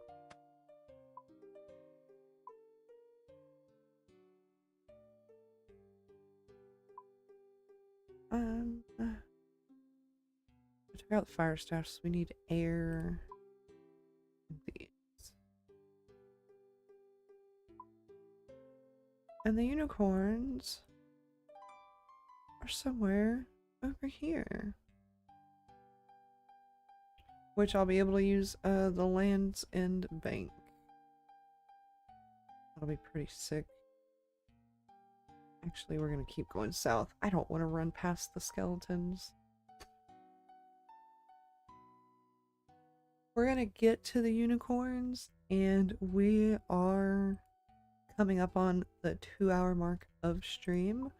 Check out the fire staffs. We need air. These. And the unicorns are somewhere over here. Which I'll be able to use the Land's End Bank. That'll be pretty sick. Actually, we're gonna keep going south. I don't want to run past the skeletons. We're gonna get to the unicorns, and we are coming up on the 2-hour mark of stream.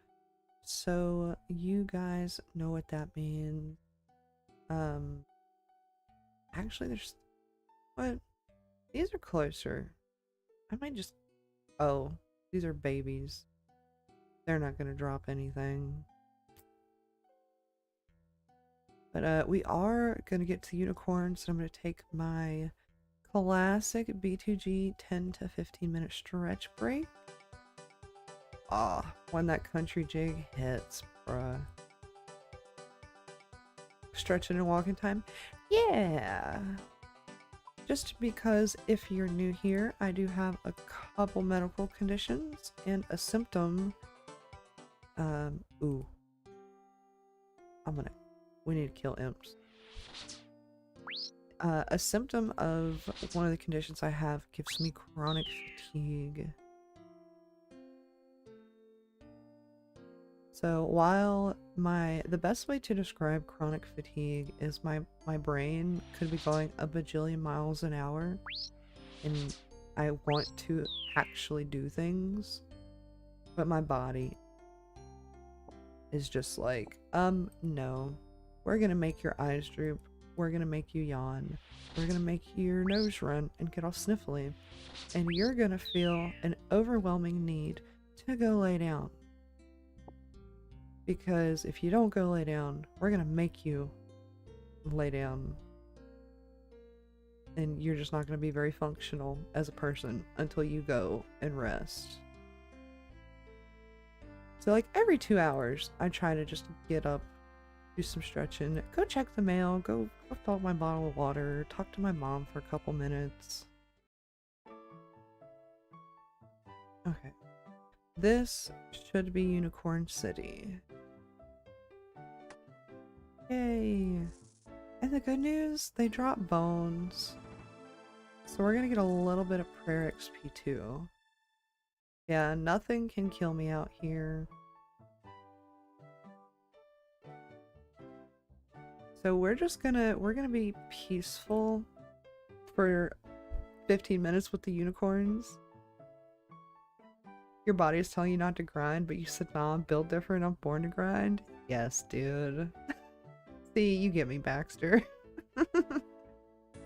So you guys know what that means. Actually, there's... What? These are closer. I might just... Oh, these are babies. They're not gonna drop anything. But we are going to get to unicorns, so I'm going to take my classic B2G 10 to 15 minute stretch break. Ah, when that country jig hits, bruh. Stretching and walking time? Yeah! Just because if you're new here, I do have a couple medical conditions and a symptom. Ooh. We need to kill imps. A symptom of one of the conditions I have gives me chronic fatigue. So while the best way to describe chronic fatigue is my brain could be going a bajillion miles an hour and I want to actually do things, but my body is just like, no. We're gonna make your eyes droop. We're gonna make you yawn. We're gonna make your nose run and get all sniffly. And you're gonna feel an overwhelming need to go lay down. Because if you don't go lay down, we're gonna make you lay down. And you're just not gonna be very functional as a person until you go and rest. So like every 2 hours, I try to just get up, do some stretching, go check the mail, go fill up my bottle of water, talk to my mom for a couple minutes. Okay. This should be Unicorn City. Yay! And the good news, they drop bones. So we're gonna get a little bit of prayer XP too. Yeah, nothing can kill me out here. So we're gonna be peaceful for 15 minutes with the unicorns. Your body is telling you not to grind, but you said, nah, I'm built different, I'm born to grind. Yes, dude. See, you get me, Baxter.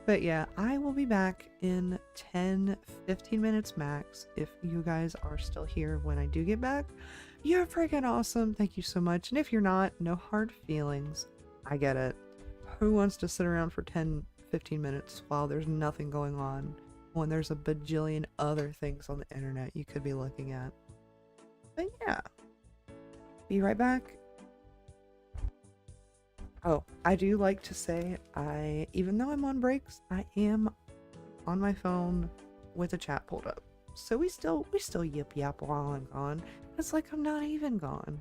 But yeah, I will be back in 10-15 minutes max. If you guys are still here when I do get back, you're freaking awesome. Thank you so much. And if you're not, no hard feelings. I get it. Who wants to sit around for 10-15 minutes while there's nothing going on when there's a bajillion other things on the internet you could be looking at? But yeah, be right back. Oh, I do like to say even though I'm on breaks, I am on my phone with a chat pulled up. So we still yip yap while I'm gone. It's like I'm not even gone.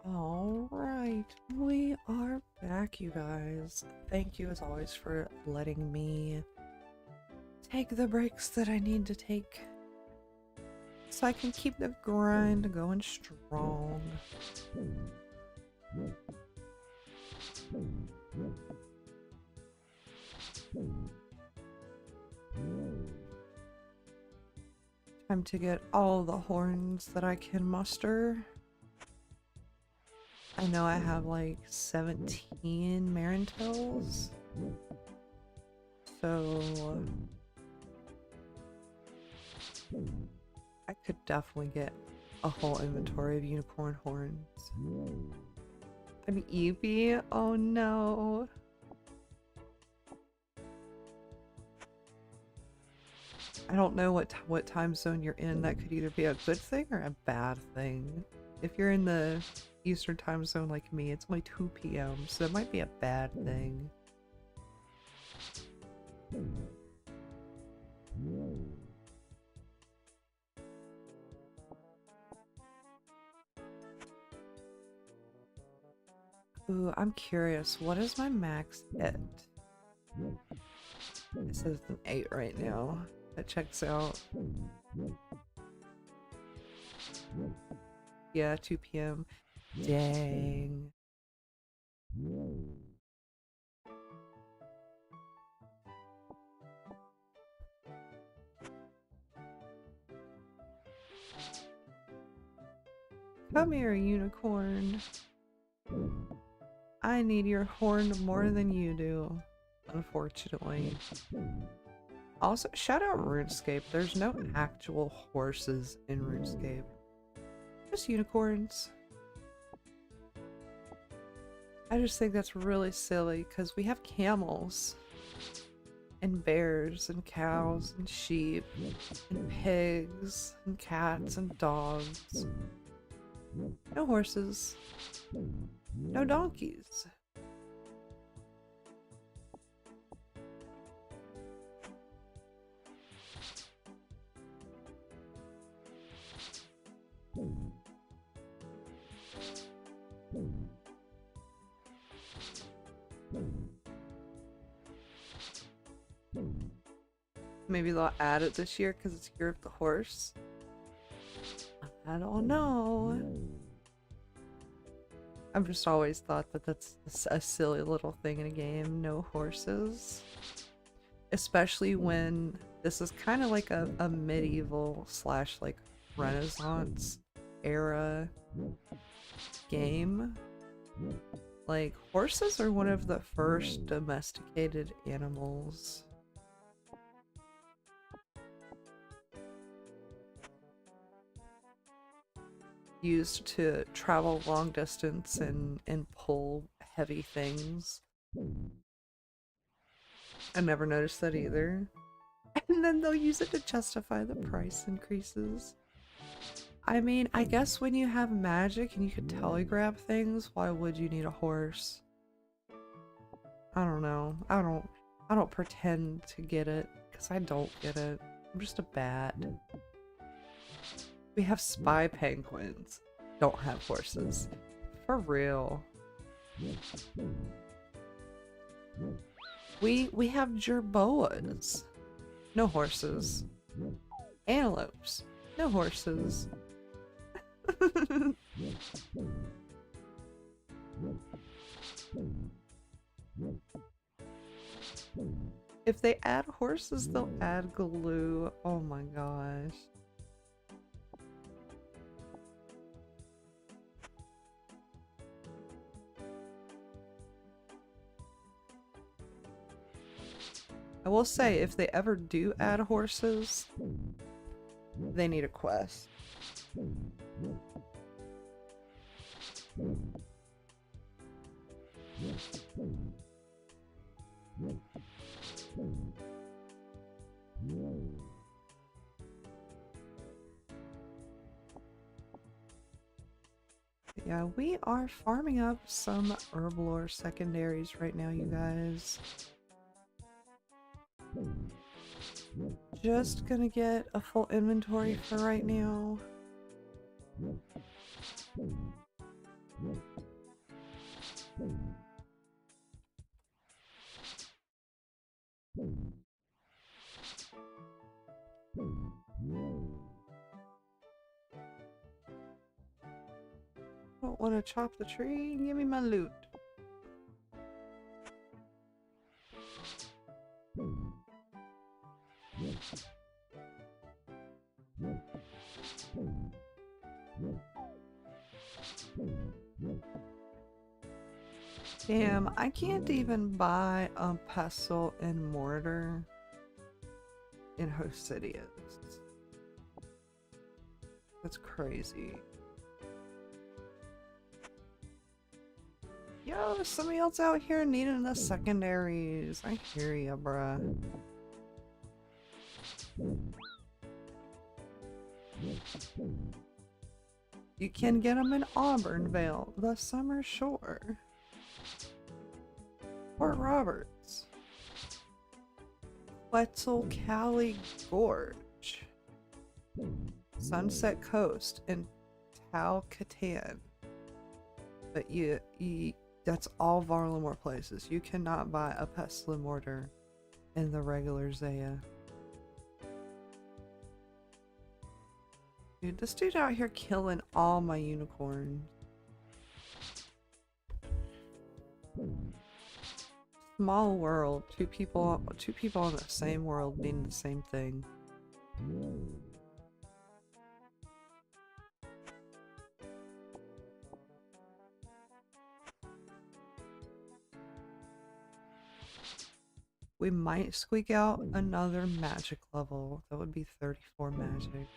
All right, we are back, you guys. Thank you as always for letting me take the breaks that I need to take so I can keep the grind going strong. Time to get all the horns that I can muster. I know I have like 17 Marintels, so I could definitely get a whole inventory of unicorn horns. I'm Eevee? Oh no. I don't know what time zone you're in. That could either be a good thing or a bad thing. If you're in the Eastern time zone like me, it's only 2 p.m., so it might be a bad thing. Ooh, I'm curious. What is my max hit? It says an 8 right now. That checks out. Yeah, 2 p.m. Dang. Come here, unicorn. I need your horn more than you do, unfortunately. Also, shout out RuneScape. There's no actual horses in RuneScape. Just unicorns. I just think that's really silly because we have camels and bears and cows and sheep and pigs and cats and dogs. No horses. No donkeys. Maybe they'll add it this year because it's Year of the Horse. I don't know. I've just always thought that that's a silly little thing in a game. No horses. Especially when this is kind of like a medieval / like Renaissance era game. Like, horses are one of the first domesticated animals. Used to travel long distance and pull heavy things. I never noticed that either. And then they'll use it to justify the price increases. I mean, I guess when you have magic and you can telegraph things, why would you need a horse? I don't know. I don't pretend to get it, because I don't get it. I'm just a bat. We have spy penguins. Don't have horses. For real. We have jerboas. No horses. Antelopes. No horses. If they add horses, they'll add glue. Oh my gosh. I will say, if they ever do add horses, they need a quest. Yeah, we are farming up some herblore secondaries right now, you guys. Just gonna get a full inventory for right now. Don't want to chop the tree. Give me my loot. Damn, I can't even buy a pestle and mortar in Hosidius. That's crazy. Yo, there's somebody else out here needing the secondaries. I hear ya, bruh. You can get them in Auburnvale, the Summer Shore, Port Roberts, Quetzalcoatl Gorge, Sunset Coast, and Talcatan. But that's all Varlamore places. You cannot buy a pestle and mortar in the regular Zaya. Dude, this dude out here killing all my unicorns. Small world. Two people in the same world mean the same thing. We might squeak out another magic level. That would be 34 magic.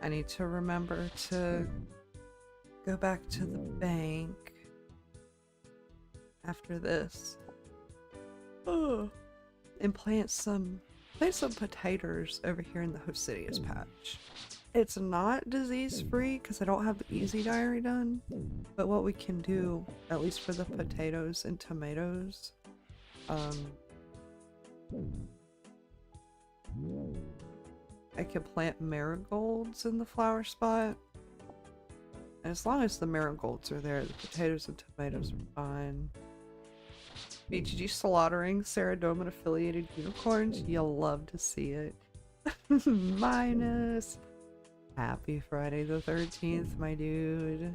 I need to remember to go back to the bank after this. Oh, and plant some potatoes over here in the Hosidius patch. It's not disease free because I don't have the easy diary done, but what we can do, at least for the potatoes and tomatoes, I could plant marigolds in the flower spot. And as long as the marigolds are there, the potatoes and tomatoes are fine. BGG slaughtering Saradomin affiliated unicorns. You'll love to see it. Minus. Happy Friday the 13th, my dude.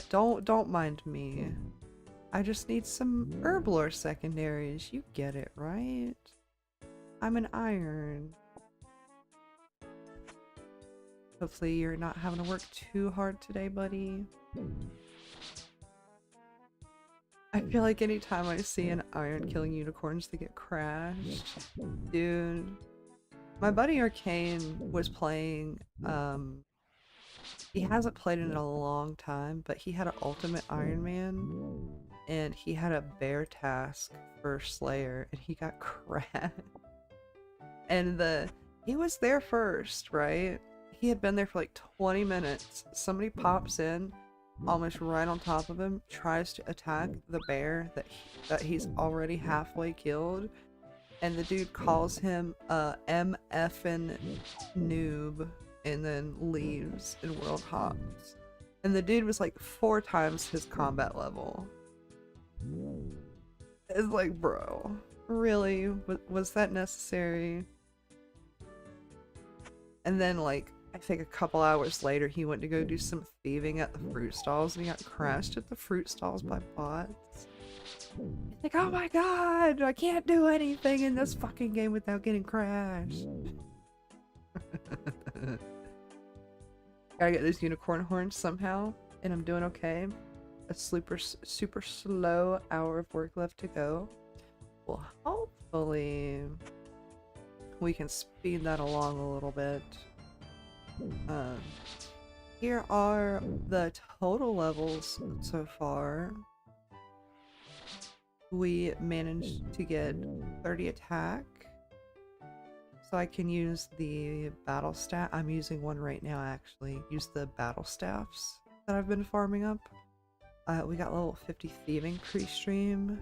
Don't mind me. I just need some herblore secondaries. You get it, right? I'm an iron. Hopefully you're not having to work too hard today, buddy. I feel like anytime I see an iron killing unicorns, they get crashed. Dude. My buddy Arcane was playing, he hasn't played in a long time, but he had an ultimate Iron Man, and he had a bear task for Slayer, and he got crashed. And he was there first, right? He had been there for like 20 minutes. Somebody pops in, almost right on top of him, tries to attack the bear that he's already halfway killed, and the dude calls him MF'n noob, and then leaves and world hops. And the dude was like 4 times his combat level. It's like, bro, really? Was that necessary? And then, like, I think a couple hours later, he went to go do some thieving at the fruit stalls, and he got crashed at the fruit stalls by bots. He's like, oh my god, I can't do anything in this fucking game without getting crashed. Gotta get those unicorn horns somehow, and I'm doing okay. A super slow hour of work left to go. Well, hopefully we can speed that along a little bit. Here are the total levels so far. we managed to get 30 attack. So I can use the battle staff. I'm using one right now actually. Use the battle staffs that I've been farming up. We got level 50 thieving pre-stream.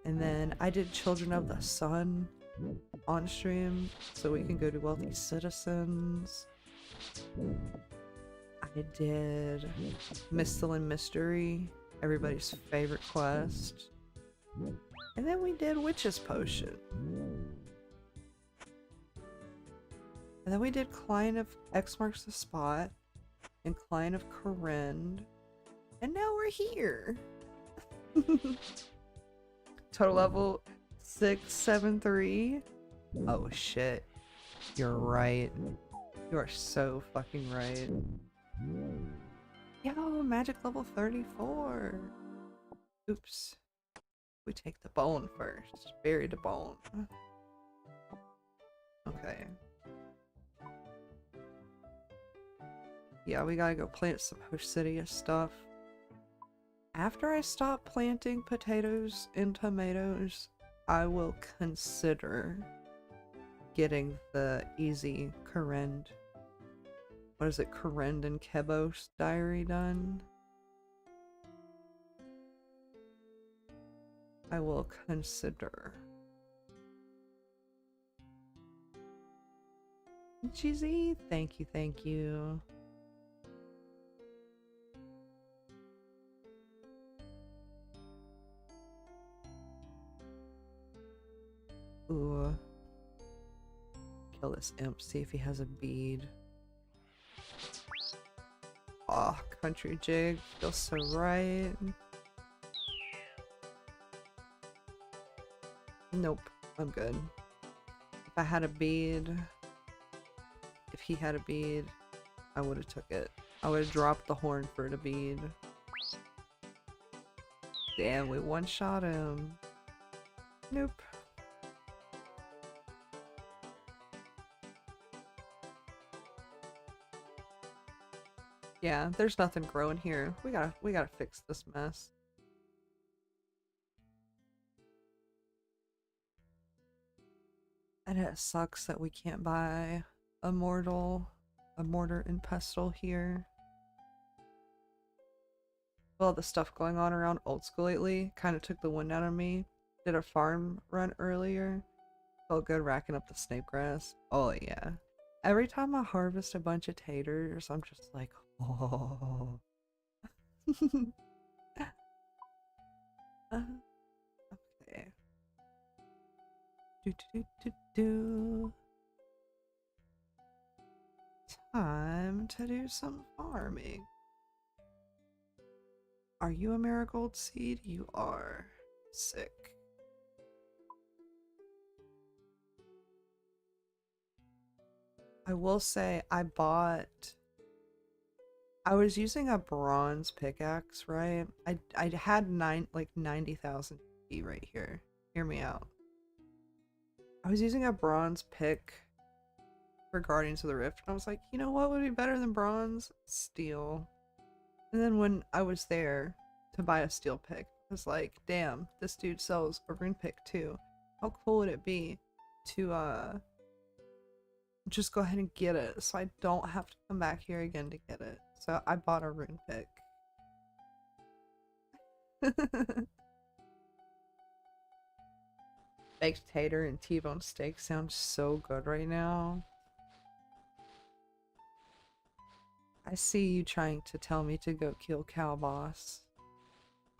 And then I did Children of the Sun on stream so we can go to Wealthy Citizens. I did Mistle Mystery, everybody's favorite quest. And then we did Witch's Potion. And then we did Client of X Marks the Spot and Client of Corrend. And now we're here. Total level 673. Oh shit. You're right. You are so fucking right. Yo, magic level 34. Oops. We take the bone first. Bury the bone. Okay. Yeah, we gotta go plant some Hosidia stuff. After I stop planting potatoes and tomatoes, I will consider getting the easy Corrend. What is it? Corrend and Kebos diary done. I will consider. Cheesy, thank you, thank you. Ooh. Kill this imp, see if he has a bead. Aw, oh, country jig, feels so right. Nope, I'm good. If I had a bead, if he had a bead, I would have took it. I would have dropped the horn for the bead. Damn, we one-shot him. Nope. Yeah, there's nothing growing here. We gotta fix this mess. And it sucks that we can't buy a mortar and pestle here. Well, the stuff going on around old school lately kind of took the wind out of me. Did a farm run earlier. Felt good racking up the snape grass. Oh yeah. Every time I harvest a bunch of taters, I'm just like, oh. Okay. Do. Time to do some farming. Are you a marigold seed? You are. Sick. I will say I was using a bronze pickaxe, right? I had 90,000 E right here. Hear me out. I was using a bronze pick for Guardians of the Rift, and I was like, you know what would be better than bronze? Steel. And then when I was there to buy a steel pick, I was like, damn, this dude sells a rune pick too. How cool would it be to just go ahead and get it so I don't have to come back here again to get it. So I bought a rune pick. Baked tater and T-bone steak sounds so good right now. I see you trying to tell me to go kill Cow Boss.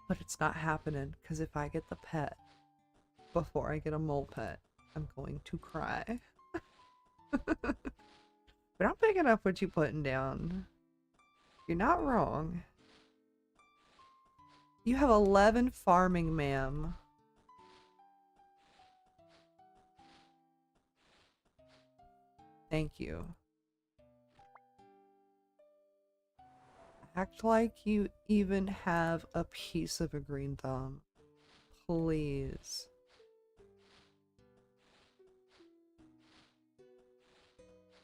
But it's not happening, because if I get the pet before I get a mole pet, I'm going to cry. But I'm picking up what you're putting down. You're not wrong. You have 11 farming, ma'am. Thank you. Act like you even have a piece of a green thumb. Please.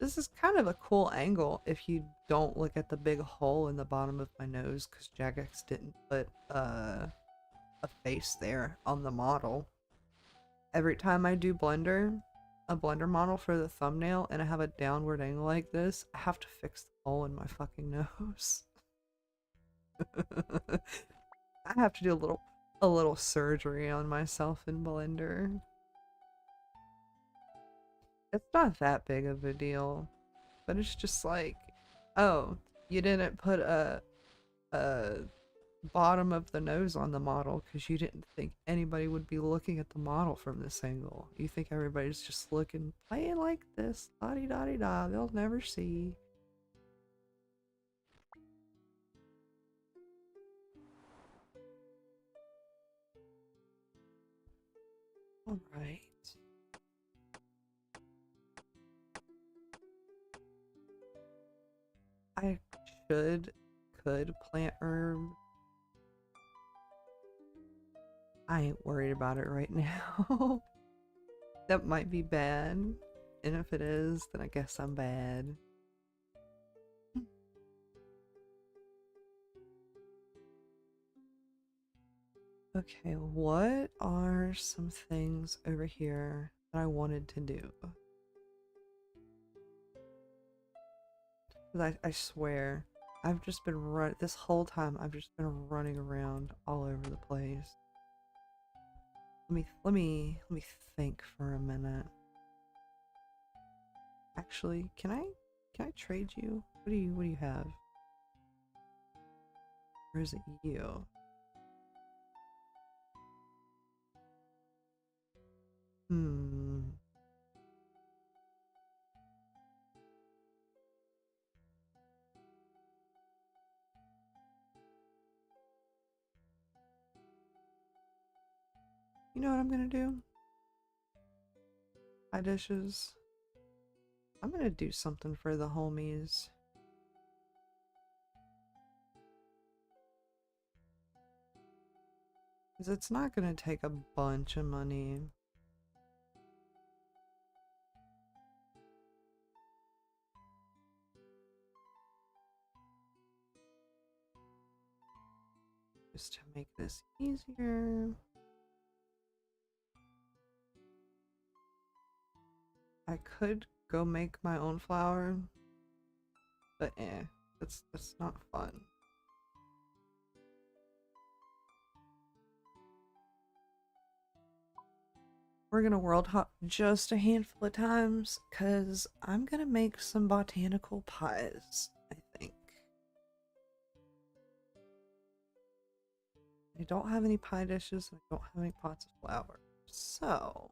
This is kind of a cool angle if you don't look at the big hole in the bottom of my nose, because Jagex didn't put a a face there on the model. Every time I do a blender model for the thumbnail, and I have a downward angle like this, I have to fix the hole in my fucking nose. I have to do a little surgery on myself in Blender. It's not that big of a deal, but it's just like, oh, you didn't put a bottom of the nose on the model because you didn't think anybody would be looking at the model from this angle. You think everybody's just looking, playing like this, la-di-da-di-da, they'll never see. All right. I could plant herb. I ain't worried about it right now. That might be bad. And if it is, then I guess I'm bad. Okay, what are some things over here that I wanted to do? Because I swear, I've just been this whole time I've just been running around all over the place. Let me think for a minute. Actually, can I trade you? What do you have? Or is it you? Hmm. You know what I'm gonna do? Pie dishes. I'm gonna do something for the homies. Because it's not gonna take a bunch of money. Just to make this easier. I could go make my own flour, but that's not fun. We're gonna world hop just a handful of times, cause I'm gonna make some botanical pies, I think. I don't have any pie dishes, and I don't have any pots of flour. So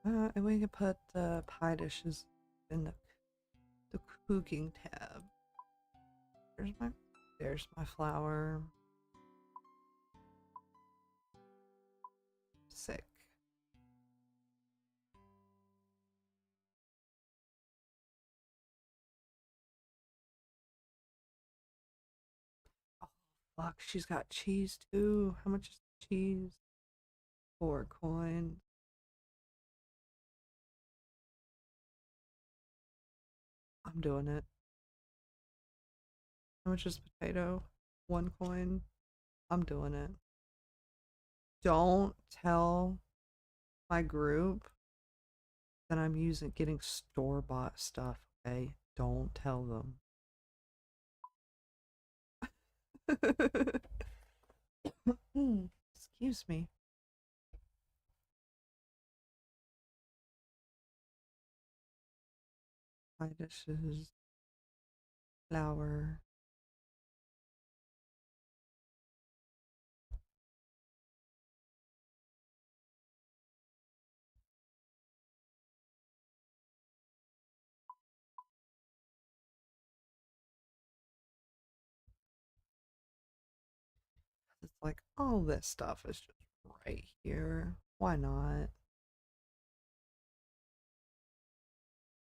and we can put the pie dishes in the cooking tab. There's my flour. Sick. Oh fuck, she's got cheese too. How much is the cheese? 4 coins. I'm doing it. How much is potato? 1 coin. I'm doing it. Don't tell my group that I'm getting store-bought stuff, okay? Don't tell them. Excuse me. My dishes, flour. It's like all this stuff is just right here. Why not?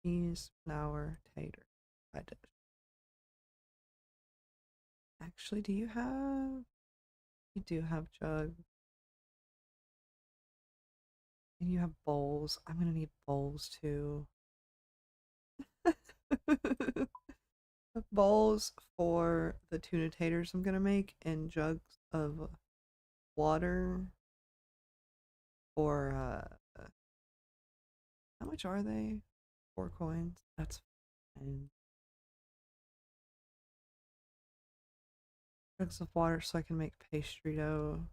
Cheese, flour, tater. I did. Actually, do you have? You do have jugs. And you have bowls. I'm gonna need bowls too. Bowls for the tuna taters I'm gonna make, and jugs of water for how much are they? 4 coins. That's fine. Jugs of water so I can make pastry dough.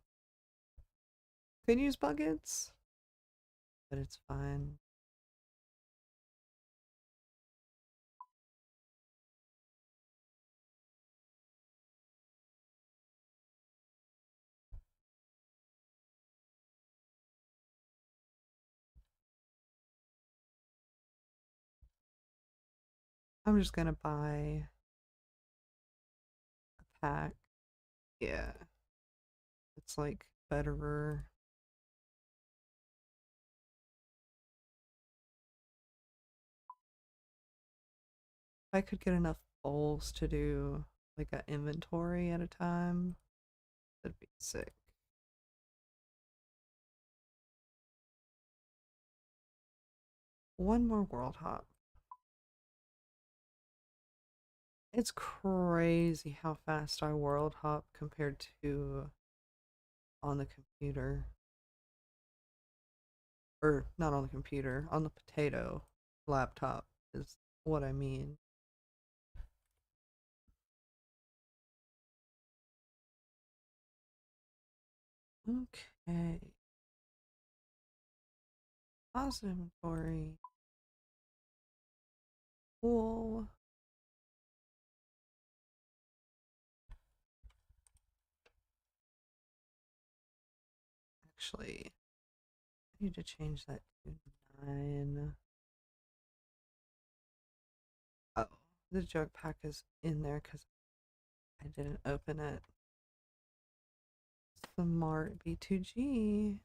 Can use buckets, but it's fine. I'm just gonna buy a pack. Yeah, it's like better. If I could get enough bowls to do like an inventory at a time, that'd be sick. One more world hop. It's crazy how fast I world hop compared to on the computer. Or not on the computer, on the potato laptop is what I mean. Okay. Positive inventory. Cool. Actually, I need to change that to 9. Oh, the jug pack is in there because I didn't open it. Smart B2G.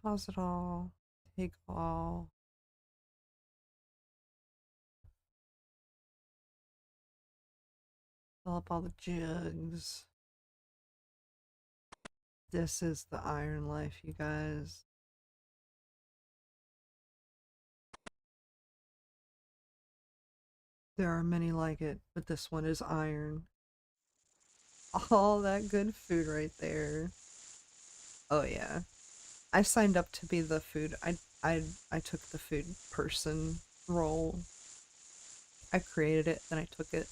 Pause it all. Take all. Fill up all the jugs. This is the iron life, you guys. There are many like it, but this one is iron. All that good food right there. Oh yeah. I signed up to be the food. I took the food person role. I created it, then I took it.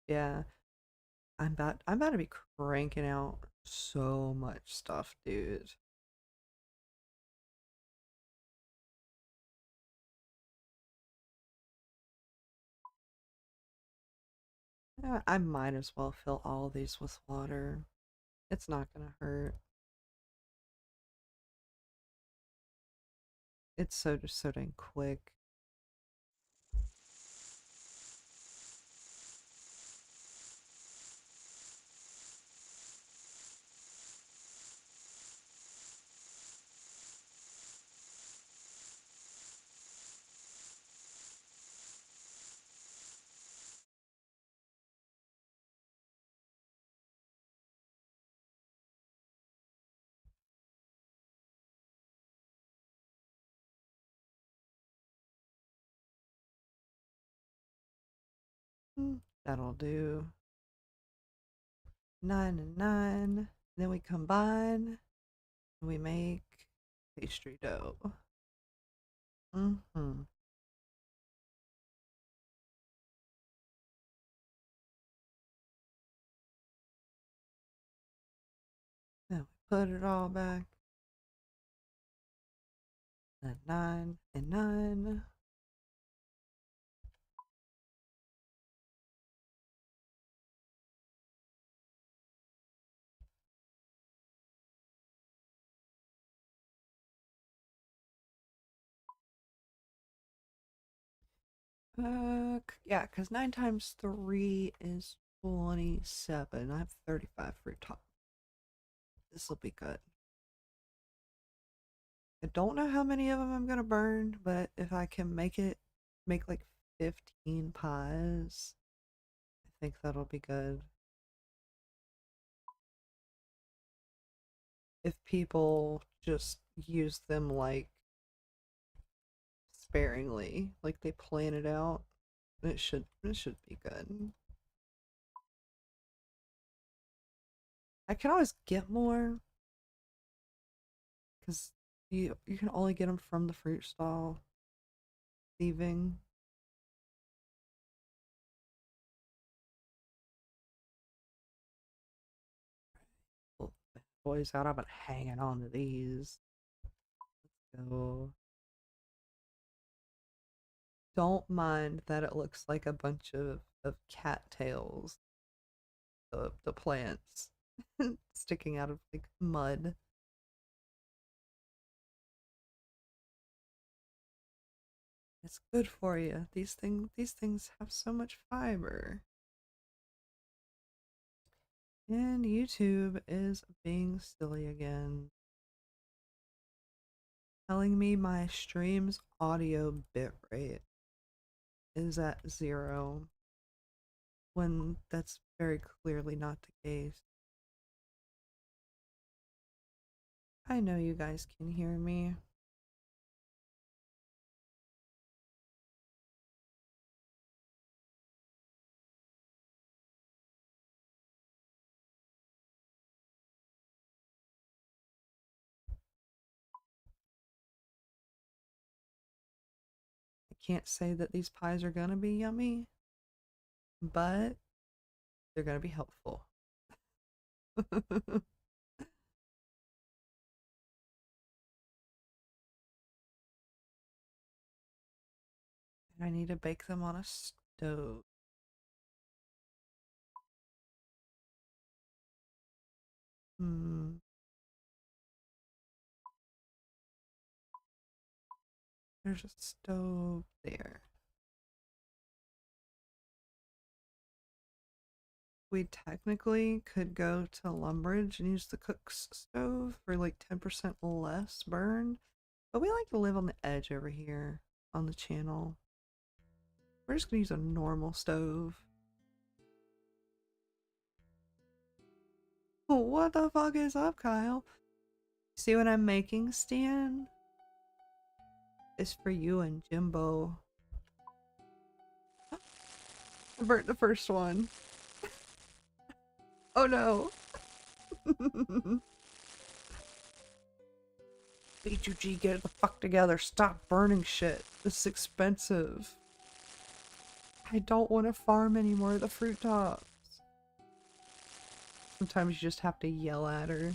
Yeah. I'm about to be cranking out so much stuff, dude. Yeah, I might as well fill all of these with water. It's not gonna hurt. It's so dang quick. That'll do. 9 and 9. Then we combine and we make pastry dough. Mm-hmm. Then we put it all back. Then 9 and 9. Yeah, because 9 times 3 is 27. I have 35 fruit top. This will be good. I don't know how many of them I'm gonna burn, but if I can make like 15 pies, think that'll be good. If people just use them like sparingly, like they plan it out, it should be good. I can always get more because you can only get them from the fruit stall thieving. Oh, boys out, I've been hanging on to these. So don't mind that it looks like a bunch of cattails, the plants sticking out of like mud. It's good for you. These things have so much fiber. And YouTube is being silly again. Telling me my stream's audio bitrate is at 0 when that's very clearly not the case. I know you guys can hear me. I can't say that these pies are gonna be yummy, but they're gonna be helpful. I need to bake them on a stove. Hmm. There's a stove there. We technically could go to Lumbridge and use the cook's stove for like 10% less burn, but we like to live on the edge over here on the channel. We're just gonna use a normal stove. What the fuck is up, Kyle? See what I'm making, Stan? It's for you and Jimbo. I burnt the first one. Oh no. HCGIM, get the fuck together. Stop burning shit. This is expensive. I don't want to farm anymore the fruit tops. Sometimes you just have to yell at her.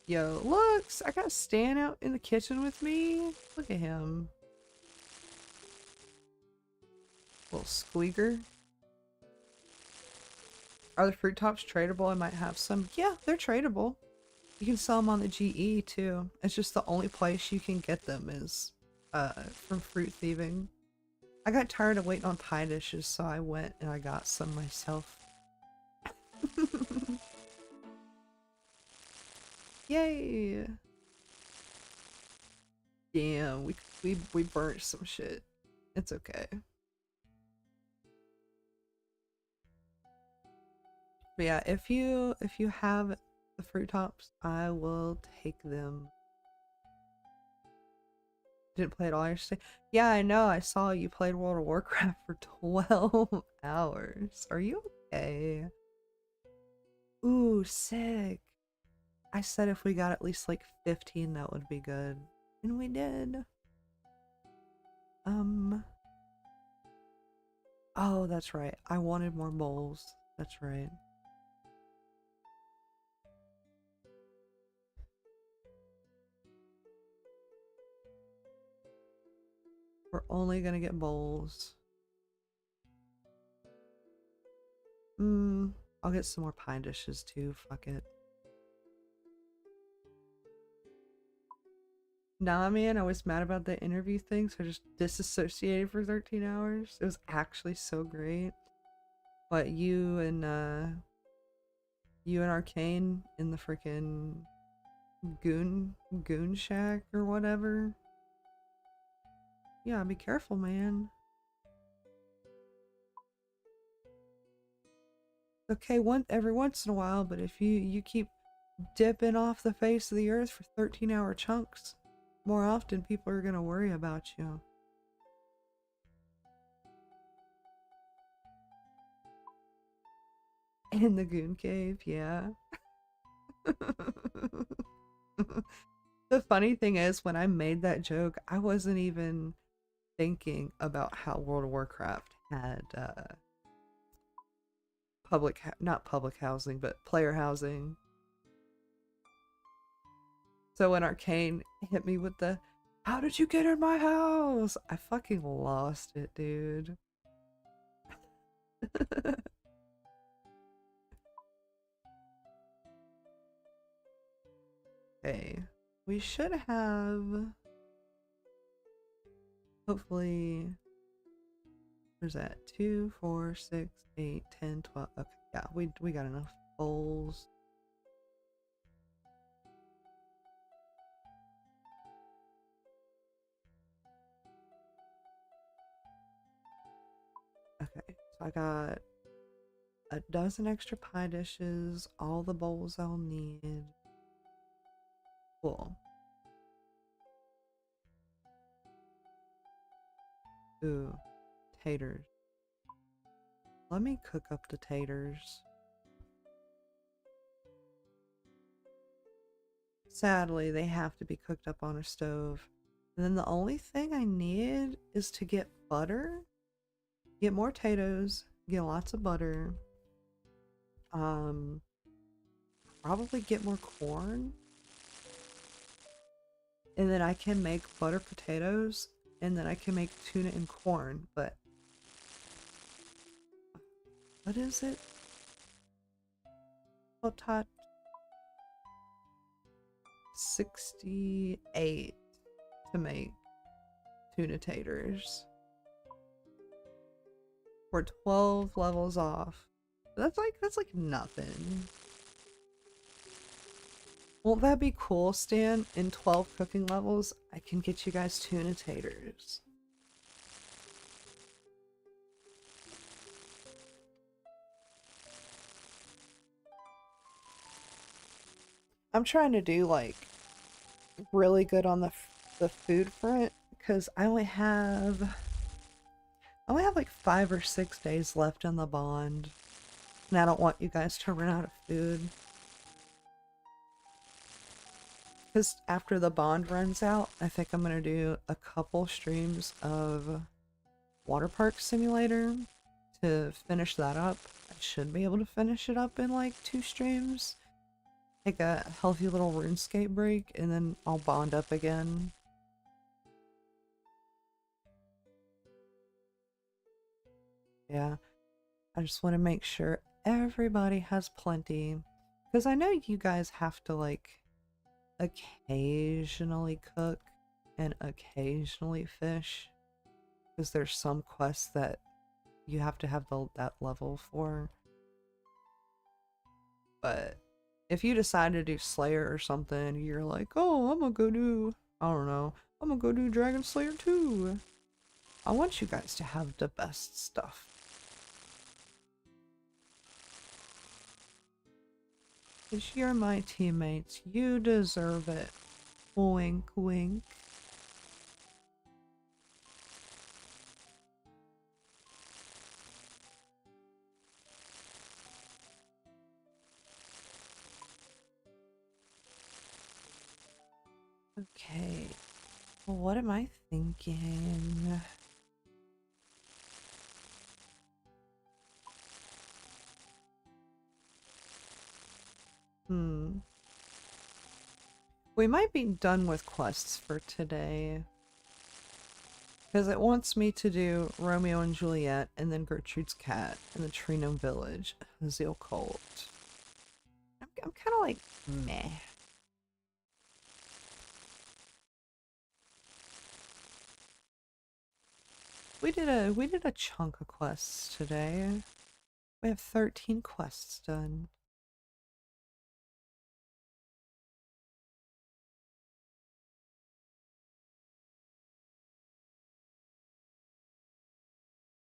Yo, looks! I got Stan out in the kitchen with me. Look at him. Little squeaker. Are the fruit tops tradable? I might have some. Yeah, they're tradable. You can sell them on the GE too. It's just the only place you can get them is from fruit thieving. I got tired of waiting on pie dishes, so I went and I got some myself. Yay! Damn, we burnt some shit. It's okay. But yeah, if you have the fruit tops, I will take them. Didn't play it all yesterday. Yeah, I know. I saw you played World of Warcraft for 12 hours. Are you okay? Ooh, sick. I said if we got at least like 15, that would be good. And we did. Oh, that's right. I wanted more bowls. That's right. We're only gonna get bowls. I'll get some more pie dishes too. Fuck it. Nah, man, I was mad about the interview thing, so I just disassociated for 13 hours. It was actually so great. What, you and Arcane in the freaking goon shack or whatever? Yeah, be careful, man. Okay, every once in a while, but if you keep dipping off the face of the earth for 13-hour chunks, more often people are gonna worry about you. In the goon cave, yeah. The funny thing is, when I made that joke, I wasn't even thinking about how World of Warcraft had not public housing, but player housing. So when Arcane hit me with the, how did you get in my house? I fucking lost it, dude. Okay. We should have, hopefully, where's that? 2, 4, 6, 8, 10, 12. Okay, yeah, we got enough bowls. Okay, so I got a dozen extra pie dishes, all the bowls I'll need. Cool. Ooh, taters. Let me cook up the taters. Sadly, they have to be cooked up on a stove. And then the only thing I need is to get butter, get more potatoes, get lots of butter, um, probably get more corn, and then I can make butter potatoes, and then I can make tuna and corn, but what is it? Potat 68 to make tuna taters. We're 12 levels off. That's like nothing. Won't that be cool, Stan? In 12 cooking levels, I can get you guys tuna taters. I'm trying to do like really good on the food front because I only have like 5 or 6 days left on the bond, and I don't want you guys to run out of food. Because after the bond runs out, I think I'm gonna do a couple streams of Water Park Simulator to finish that up. I should be able to finish it up in like 2 streams. Take a healthy little RuneScape break, and then I'll bond up again. Yeah, I just want to make sure everybody has plenty. Because I know you guys have to like occasionally cook and occasionally fish. Because there's some quests that you have to have that level for. But if you decide to do Slayer or something, you're like, oh, I'm gonna go do, I don't know, I'm gonna go do Dragon Slayer too. I want you guys to have the best stuff. Because you're my teammates. You deserve it. Wink, wink. Okay. Well, what am I thinking? We might be done with quests for today. Because it wants me to do Romeo and Juliet, and then Gertrude's Cat, and the Tree Gnome Village, the Occult. I'm kind of like, meh. We did a chunk of quests today. We have 13 quests done.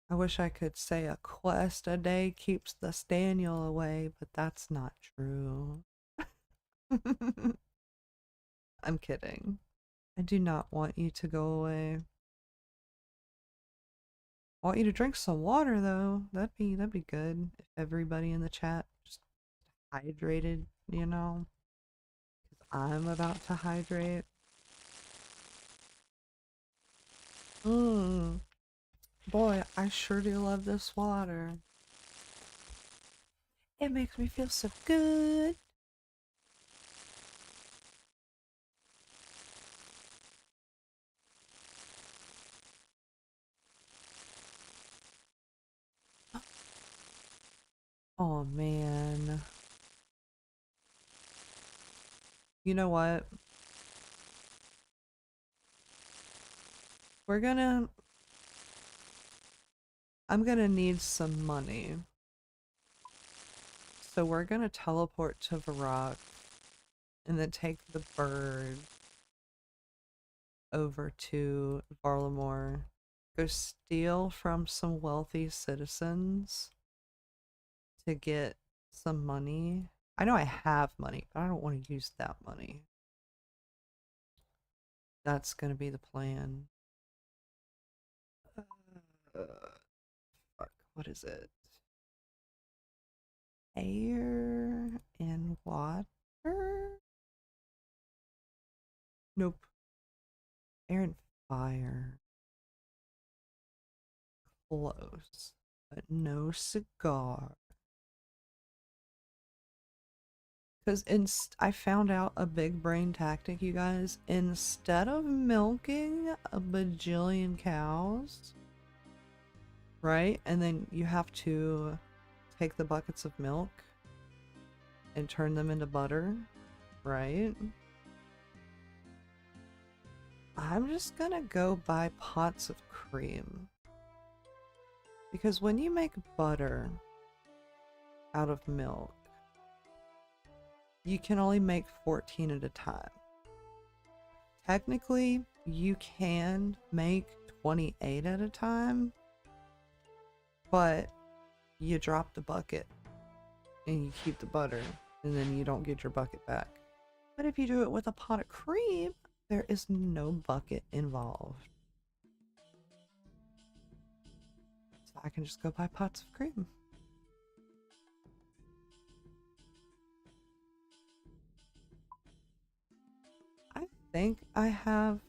I wish I could say a quest a day keeps the Staniel away, but that's not true. I'm kidding. I do not want you to go away. I want you to drink some water though. That'd be good if everybody in the chat just hydrated, you know? 'Cause I'm about to hydrate. Mmm. Boy, I sure do love this water. It makes me feel so good. Oh man. You know what? We're gonna I'm gonna need some money. So we're gonna teleport to Varrock and then take the bird over to Varlamore. Go steal from some wealthy citizens to get some money. I know I have money, but I don't want to use that money. That's gonna be the plan. Fuck, what is it? Air and water? Nope. Air and fire. Close, but no cigar. Because I found out a big brain tactic, you guys. Instead of milking a bajillion cows, right? And then you have to take the buckets of milk and turn them into butter, right? I'm just gonna go buy pots of cream. Because when you make butter out of milk, you can only make 14 at a time. Technically, you can make 28 at a time, but you drop the bucket and you keep the butter and then you don't get your bucket back. But if you do it with a pot of cream, there is no bucket involved. So I can just go buy pots of cream. I think I have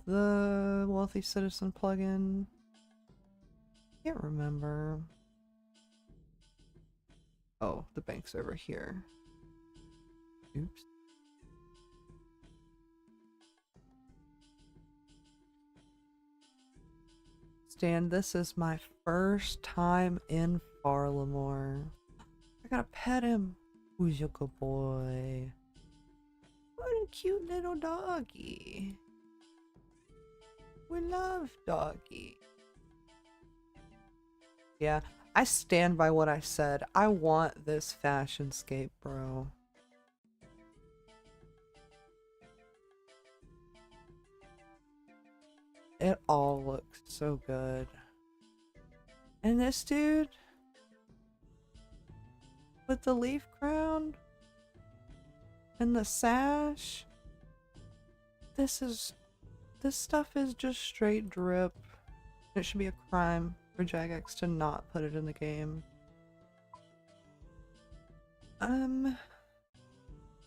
the Wealthy Citizen plugin. Can't remember. Oh, the bank's over here. Oops. Stan, this is my first time in Farlamore. I gotta pet him. Who's your good boy? What a cute little doggy. We love doggy. Yeah, I stand by what I said. I want this fashion scape, bro. It all looks so good. And this dude with the leaf crown and the sash. This stuff is just straight drip. It should be a crime for Jagex to not put it in the game.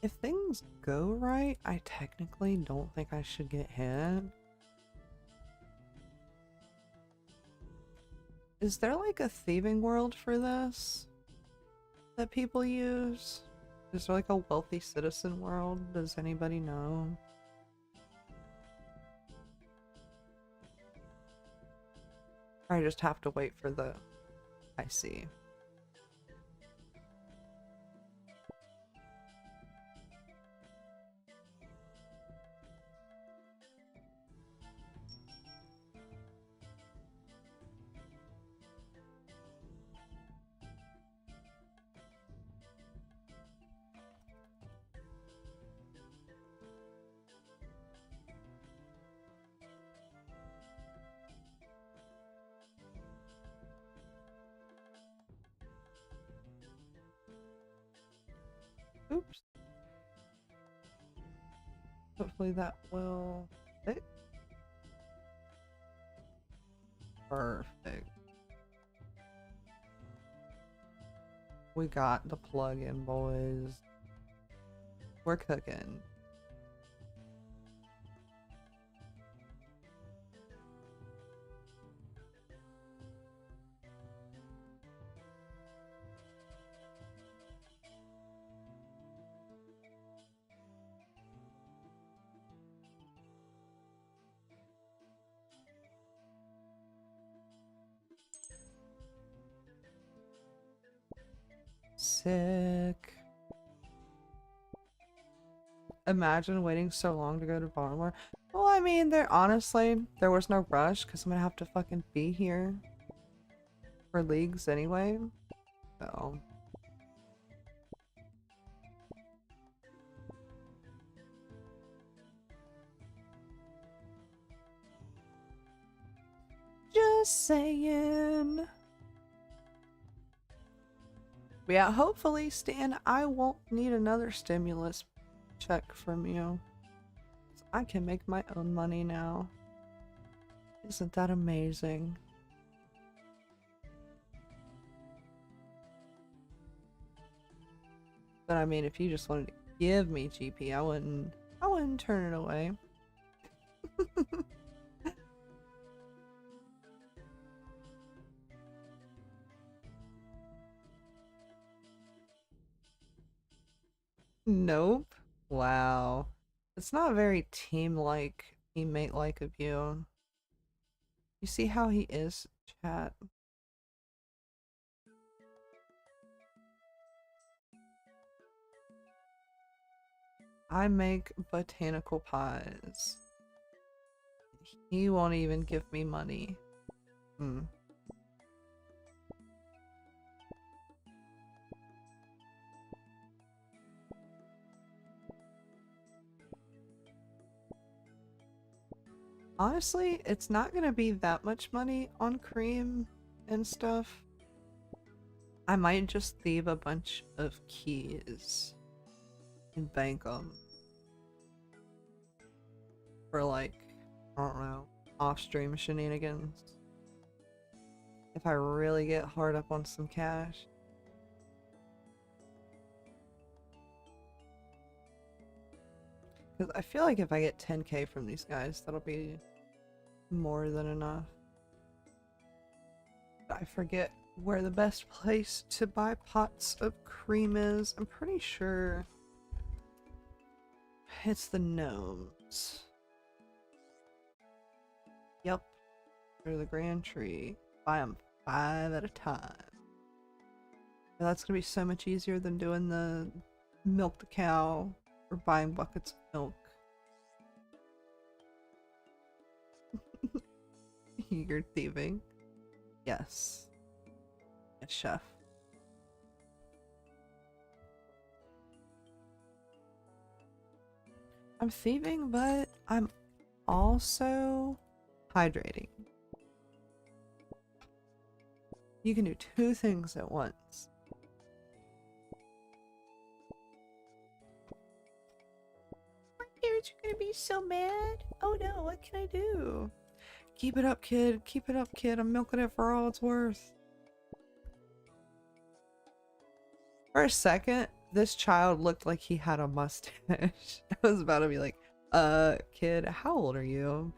If things go right, I technically don't think I should get hit. Is there like a thieving world for this that people use? Is there like a wealthy citizen world? Does anybody know? Or I just have to wait for the... I see. Oops. Hopefully that will fit. Perfect. We got the plug-in, boys. We're cooking. Sick. Imagine waiting so long to go to Baltimore. Well, I mean, there was no rush because I'm gonna have to fucking be here for leagues anyway. So. Just saying. But yeah, hopefully, Stan, I won't need another stimulus check from you. I can make my own money now. Isn't that amazing? But I mean, if you just wanted to give me GP, I wouldn't turn it away. Nope. Wow. It's not very team-like, teammate-like of you. You see how he is, chat? I make botanical pies. He won't even give me money. Hmm. Honestly, it's not gonna be that much money on cream and stuff. I might just leave a bunch of keys and bank them for like, I don't know, off-stream shenanigans. If I really get hard up on some cash. Because I feel like if I get 10k from these guys, that'll be more than enough. But I forget where the best place to buy pots of cream is. I'm pretty sure it's the gnomes. Yep. They're the Grand Tree. Buy them 5 at a time. But that's gonna be so much easier than doing the milk the cow or buying buckets of milk. You're thieving. Yes. Yes, chef. I'm thieving, but I'm also hydrating. You can do 2 things at once. My parents are gonna be so mad. Oh no, what can I do? Keep it up, kid. Keep it up, kid. I'm milking it for all it's worth. For a second, this child looked like he had a mustache. I was about to be like, kid, how old are you?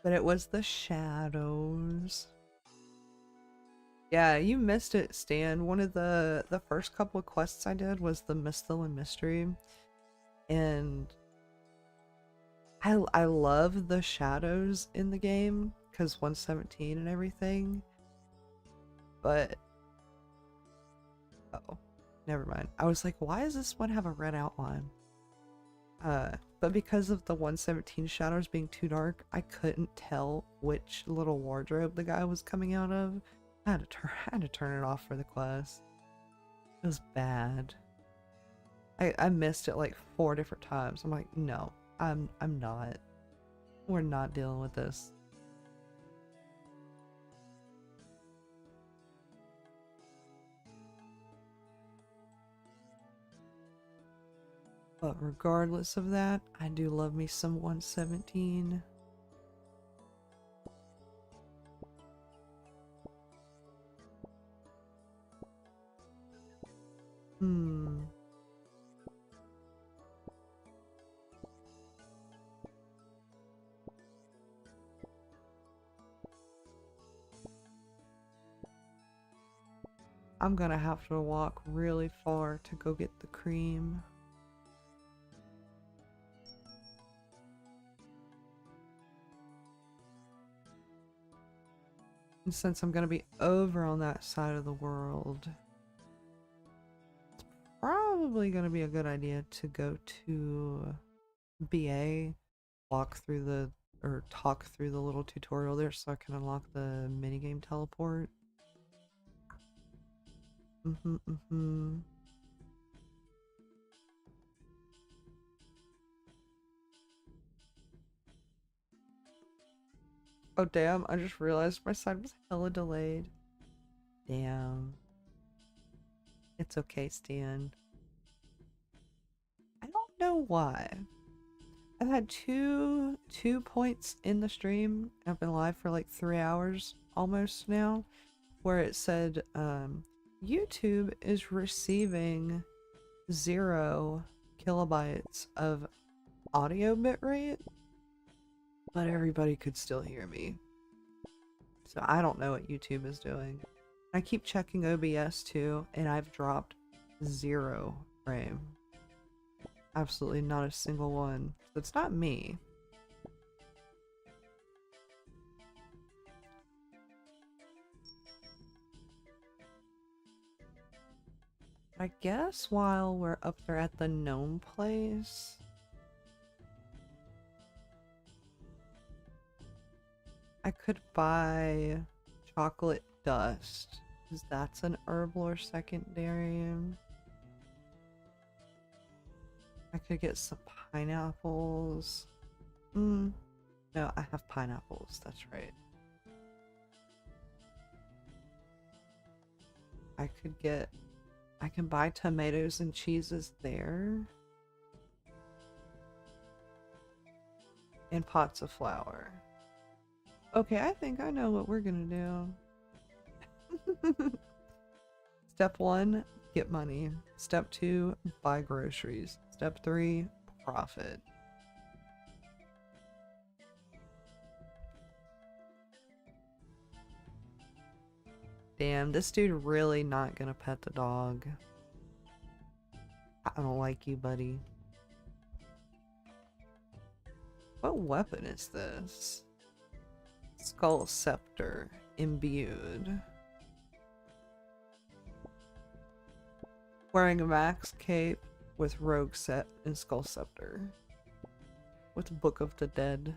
But it was the shadows. Yeah, you missed it, Stan. One of the first couple of quests I did was the Mistle and Mystery. And I love the shadows in the game because 117 and everything. But oh, never mind. I was like, why does this one have a red outline? But because of the 117 shadows being too dark, I couldn't tell which little wardrobe the guy was coming out of. I had to turn it off for the quest. It was bad. I missed it like 4 different times. I'm like, no, I'm not. We're not dealing with this. But regardless of that, I do love me some 117. Hmm. I'm gonna have to walk really far to go get the cream. And since I'm gonna be over on that side of the world, it's probably gonna be a good idea to go to BA, walk through the, or talk through the little tutorial there so I can unlock the minigame teleport. Oh damn, I just realized my side was hella delayed. Damn. It's okay, Stan. I don't know why. I've had two points in the stream. I've been live for like 3 hours almost now, where it said YouTube is receiving 0 kilobytes of audio bitrate, but everybody could still hear me. So I don't know what YouTube is doing. I keep checking OBS too, and I've dropped 0 frame. Absolutely not a single one. So it's not me. I guess while we're up there at the gnome place, I could buy chocolate dust, because that's an herblore secondary. I could get some pineapples. No, I have pineapples, that's right. I can buy tomatoes and cheeses there. And pots of flour. Okay, I think I know what we're gonna do. Step 1, get money. Step 2, buy groceries. Step 3, profit. Damn, this dude really not gonna pet the dog. I don't like you, buddy. What weapon is this? Skull Scepter. Imbued. Wearing a max cape with rogue set and Skull Scepter. With Book of the Dead.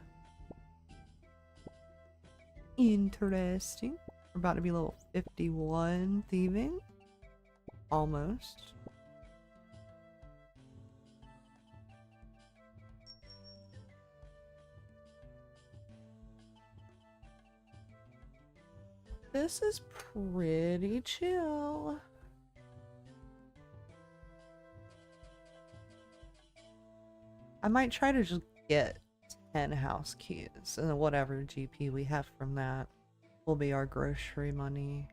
Interesting. We're about to be level 51 thieving. Almost. This is pretty chill. I might try to just get 10 house keys, and whatever GP we have from that will be our grocery money.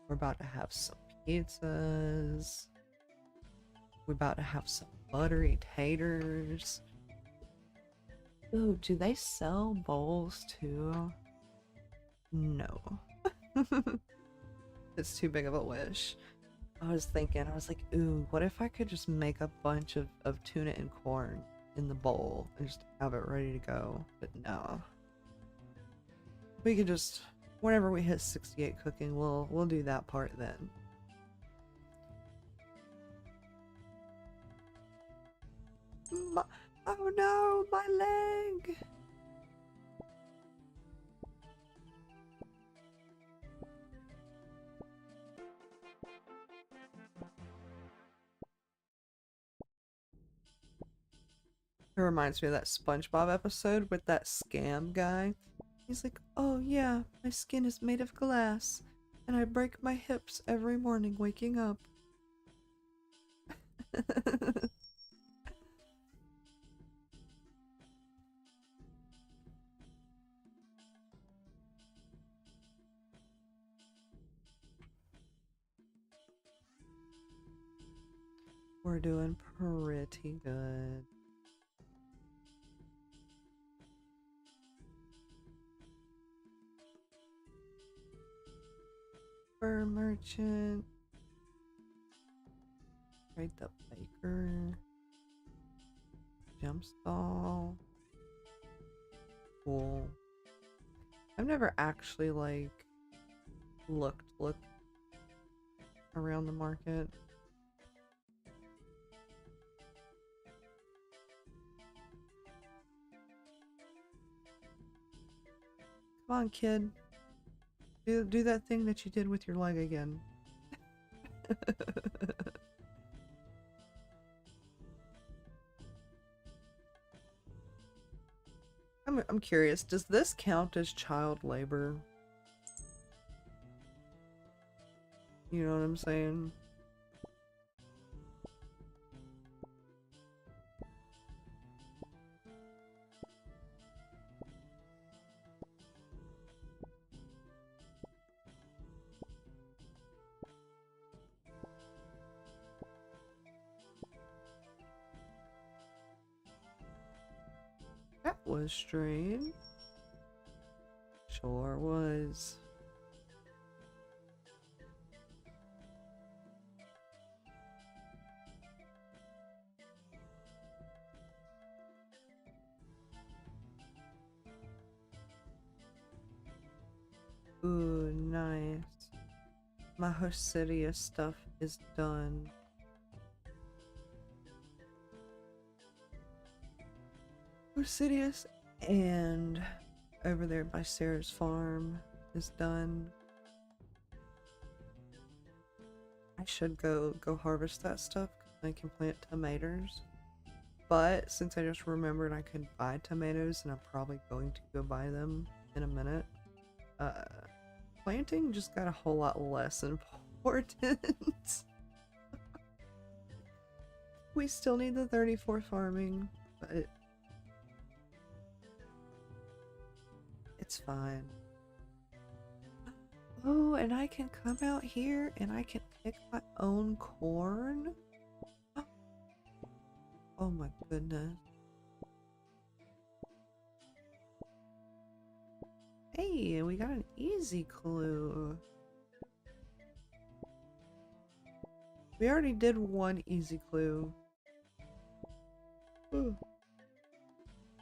We're about to have some pizzas. We're about to have some buttery taters. Ooh, do they sell bowls too? No. It's too big of a wish. I was like, ooh, what if I could just make a bunch of tuna and corn in the bowl and just have it ready to go? But no. We could just, whenever we hit 68 cooking, we'll do that part then. Oh no, my leg! It reminds me of that SpongeBob episode with that scam guy He's like, oh yeah, my skin is made of glass, and I break my hips every morning waking up. We're doing pretty good. Fur merchant. Trade the baker. Jump stall. Cool. I've never actually like looked around the market. Come on, kid. Do that thing that you did with your leg again. I'm curious, does this count as child labor? You know what I'm saying? That was strange. Sure was. Ooh, nice. My Hosidia stuff is done. Hosidius and over there by Sarah's farm is done. I should go harvest that stuff because I can plant tomatoes. But since I just remembered I could buy tomatoes and I'm probably going to go buy them in a minute, planting just got a whole lot less important. We still need the 34 farming, but it's fine. Oh, and I can come out here and I can pick my own corn? Oh my goodness. Hey, we got an easy clue. We already did one easy clue. Ooh.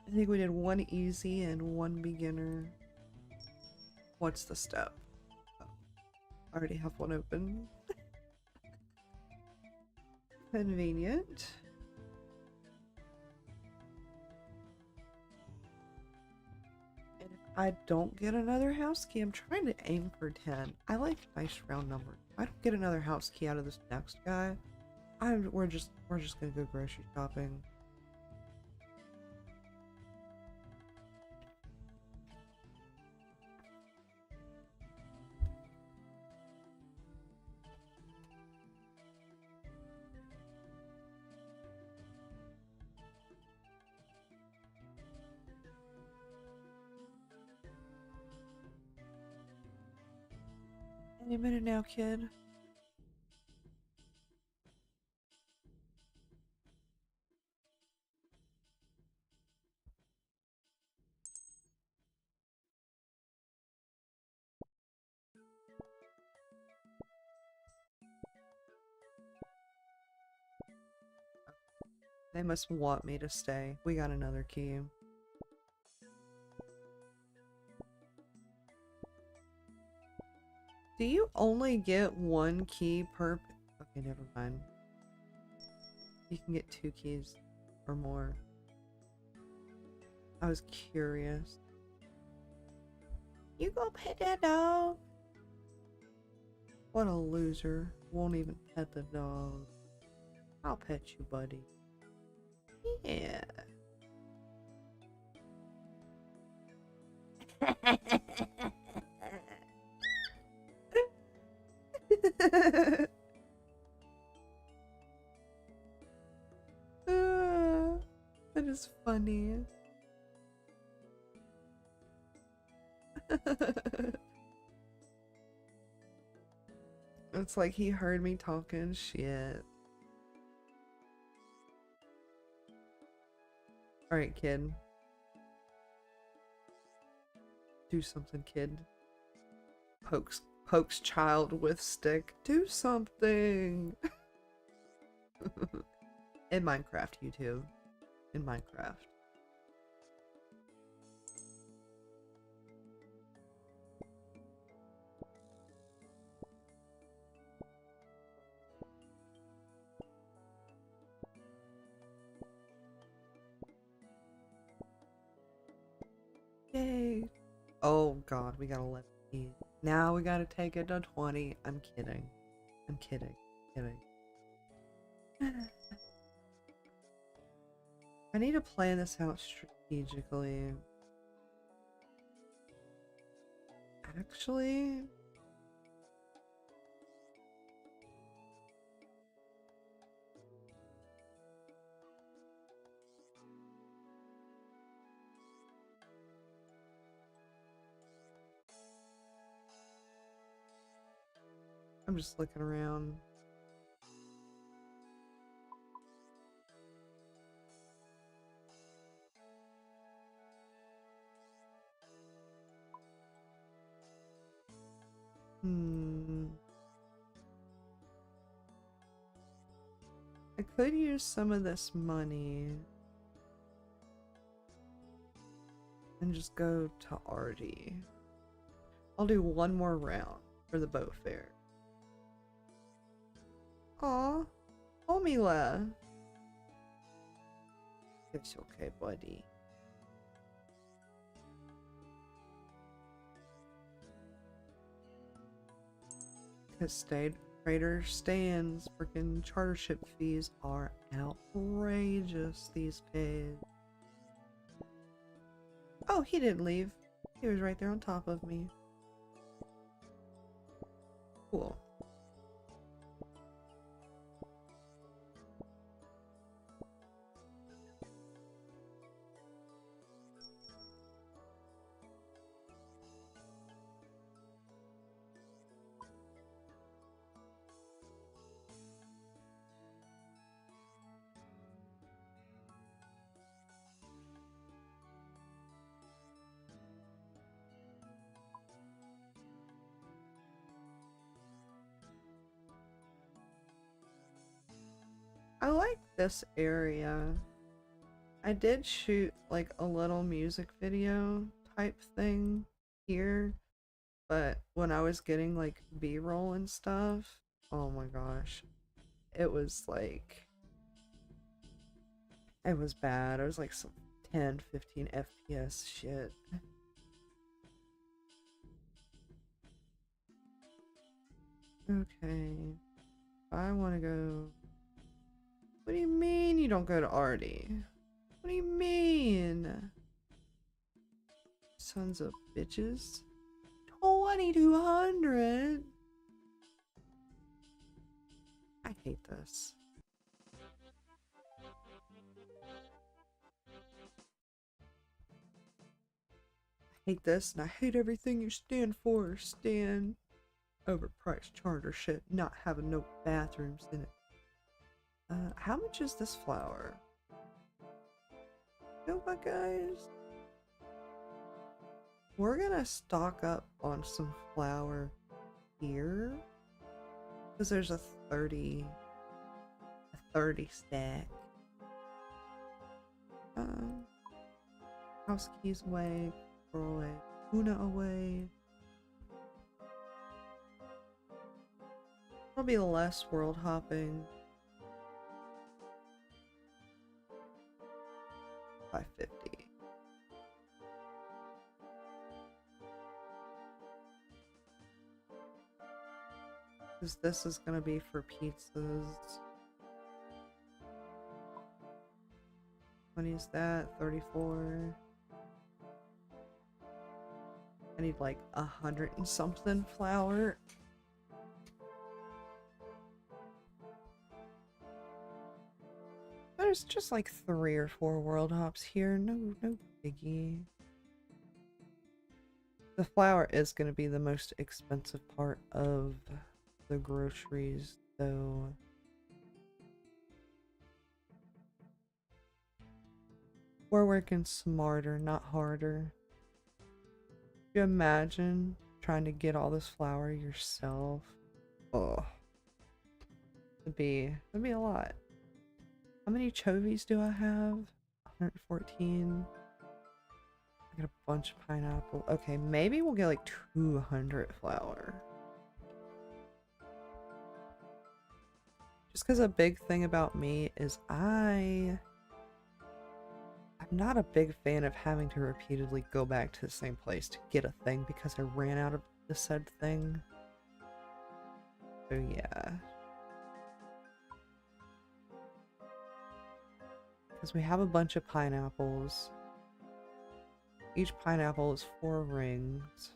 I think we did one easy and one beginner. What's the step? Oh, I already have one open. Convenient. And if I don't get another house key, I'm trying to aim for 10. I like nice round numbers. If I don't get another house key out of this next guy, we're just gonna go grocery shopping. Any minute now, kid. They must want me to stay. We got another key. Do you only get one key per... Okay, never mind. You can get 2 keys or more. I was curious. You go pet that dog. What a loser. Won't even pet the dog. I'll pet you, buddy. Yeah. That is funny. It's like he heard me talking shit. Alright, kid. Do something, kid. Pokes child with stick. Do something! In Minecraft, YouTube. In Minecraft. Yay! Oh god, we got 11. Now we gotta take it to 20. I'm kidding. I'm kidding. Kidding. I need to plan this out strategically. Actually... I'm just looking around. I could use some of this money and just go to Artie. I'll do one more round for the boat fair. Aw, Omila. It's okay, buddy. Because Trader Stan's freaking charter ship fees are outrageous these days. Oh, he didn't leave. He was right there on top of me. Cool. I like this area. I did shoot like a little music video type thing here, but when I was getting like B-roll and stuff, oh my gosh, it was like, it was bad. It was like some 10, 15 FPS shit. Okay, I want to go. What do you mean you don't go to Artie? What do you mean? Sons of bitches. 2200. I hate this. I hate this, and I hate everything you stand for, Stan. Overpriced charter shit, not having no bathrooms in it. How much is this flour? You know what, guys? We're gonna stock up on some flour here. Because there's a 30 stack. House keys away, throw away, Una away. Probably less world hopping. 550. Because this is gonna be for pizzas. 20 is that, 34. I need like 100 and something flour. there's just like 3 or 4 world hops here. No biggie. The flour is going to be the most expensive part of the groceries, though. We're working smarter, not harder. Can you imagine trying to get all this flour yourself? Oh, it'd be a lot. How many chovies do I have? 114. I got a bunch of pineapple. Okay, maybe we'll get like 200 flour. Just because a big thing about me is I'm not a big fan of having to repeatedly go back to the same place to get a thing because I ran out of the said thing. So yeah. Because we have a bunch of pineapples. Each pineapple is 4 rings.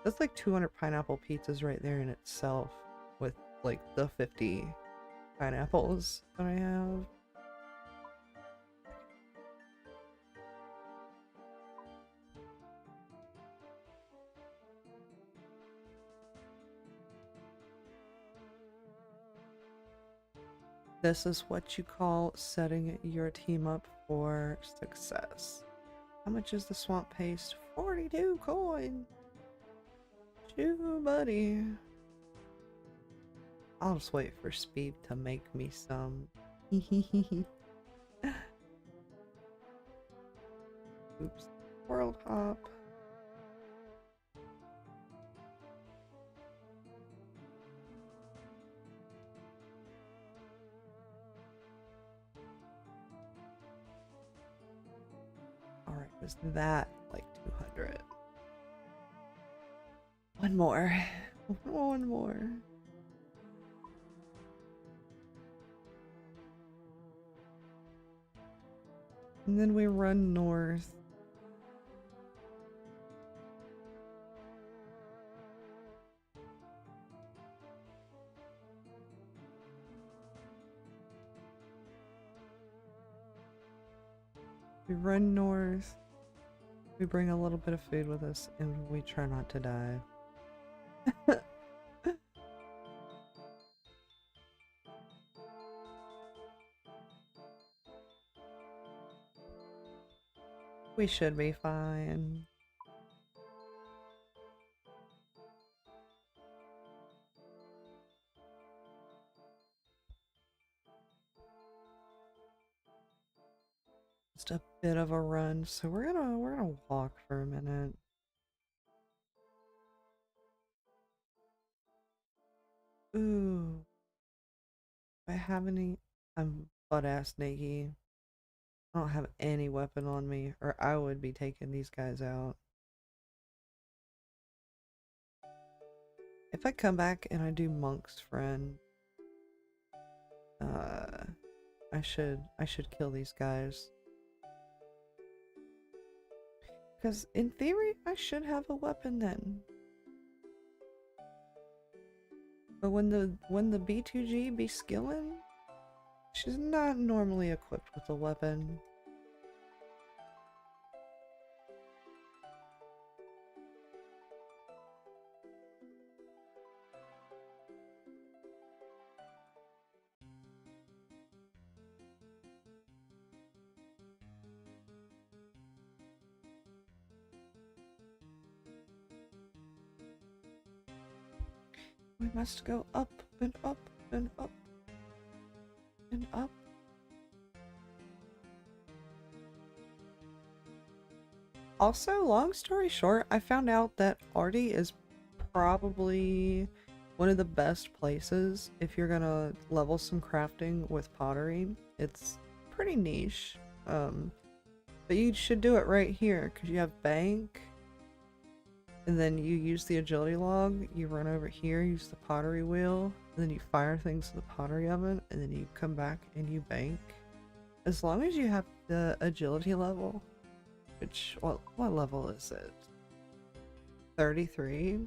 That's like 200 pineapple pizzas right there in itself with like the 50 pineapples that I have. This is what you call setting your team up for success. How much is the swamp paste? 42 coin. Chew, buddy. I'll just wait for Speed to make me some. Oops. World hop. Alright, was that like 200? One more. One more. And then we run north. We run north. We bring a little bit of food with us and we try not to die. We should be fine. Just a bit of a run, so we're gonna walk for a minute. Ooh. Do I have any? I'm butt-ass naked. I don't have any weapon on me, or I would be taking these guys out. If I come back and I do Monk's friend, I should kill these guys. Because in theory, I should have a weapon then. But when the B2G be skilling, she's not normally equipped with a weapon. We must go up and up and up and up. Also, long story short, I found out that Artie is probably one of the best places if you're gonna level some crafting with pottery. It's pretty niche, but you should do it right here because you have bank. And then you use the agility log, you run over here, use the pottery wheel, and then you fire things to the pottery oven, and then you come back and you bank. As long as you have the agility level, which, what level is it? 33?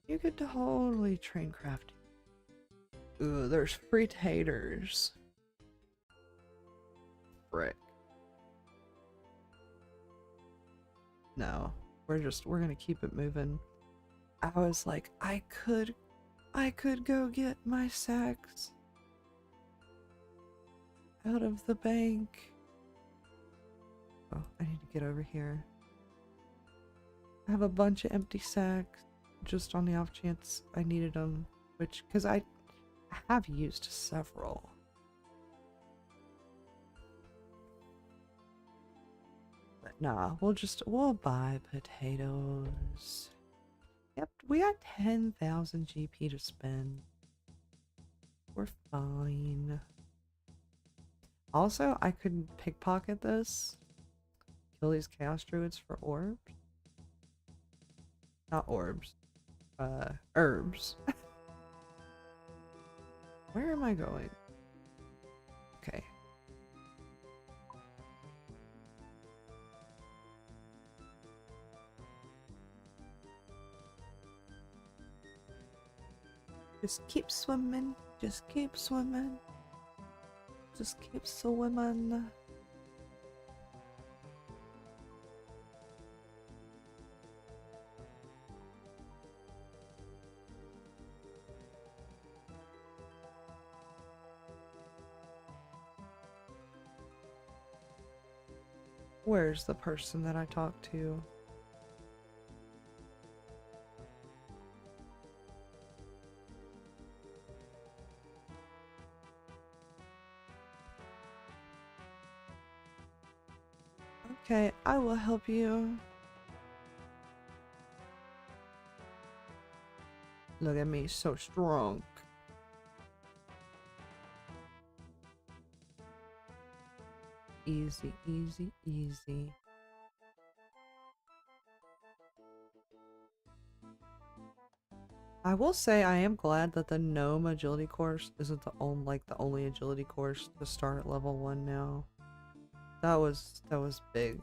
You could totally train crafting. Ooh, there's free taters. frick. No, we're gonna keep it moving. I was like, I could go get my sacks out of the bank. Oh, I need to get over here. I have a bunch of empty sacks just on the off chance I needed them, which, because I have used several. But nah, we'll buy potatoes. Yep, we got 10,000 GP to spend. We're fine. Also, I could pickpocket this. Kill these chaos druids for orbs. Not orbs. Herbs. Where am I going? Okay. Just keep swimming. Just keep swimming. Just keep swimming. Where's the person that I talked to? Okay, I will help you. Look at me, so strong. Easy, easy, easy. I will say I am glad that the gnome agility course isn't the only agility course to start at level 1 now. That was big.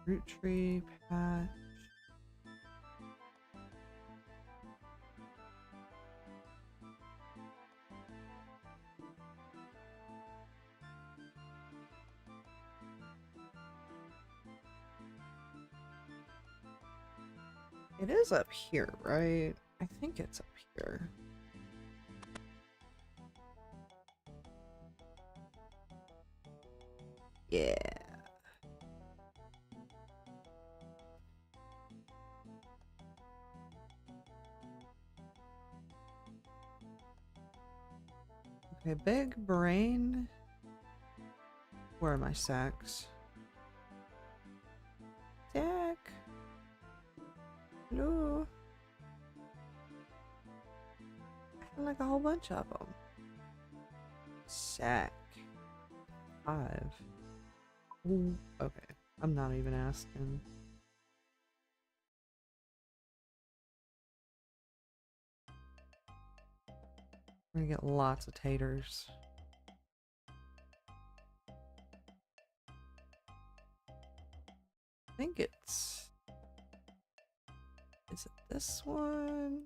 Root tree patch. It is up here, right? I think it's up here. Yeah. Okay, big brain. Where are my sacks? Sack. Hello. I had like a whole bunch of them. Sack. 5. Ooh, okay. I'm not even asking. We're gonna get lots of taters. I think it's... Is it this one?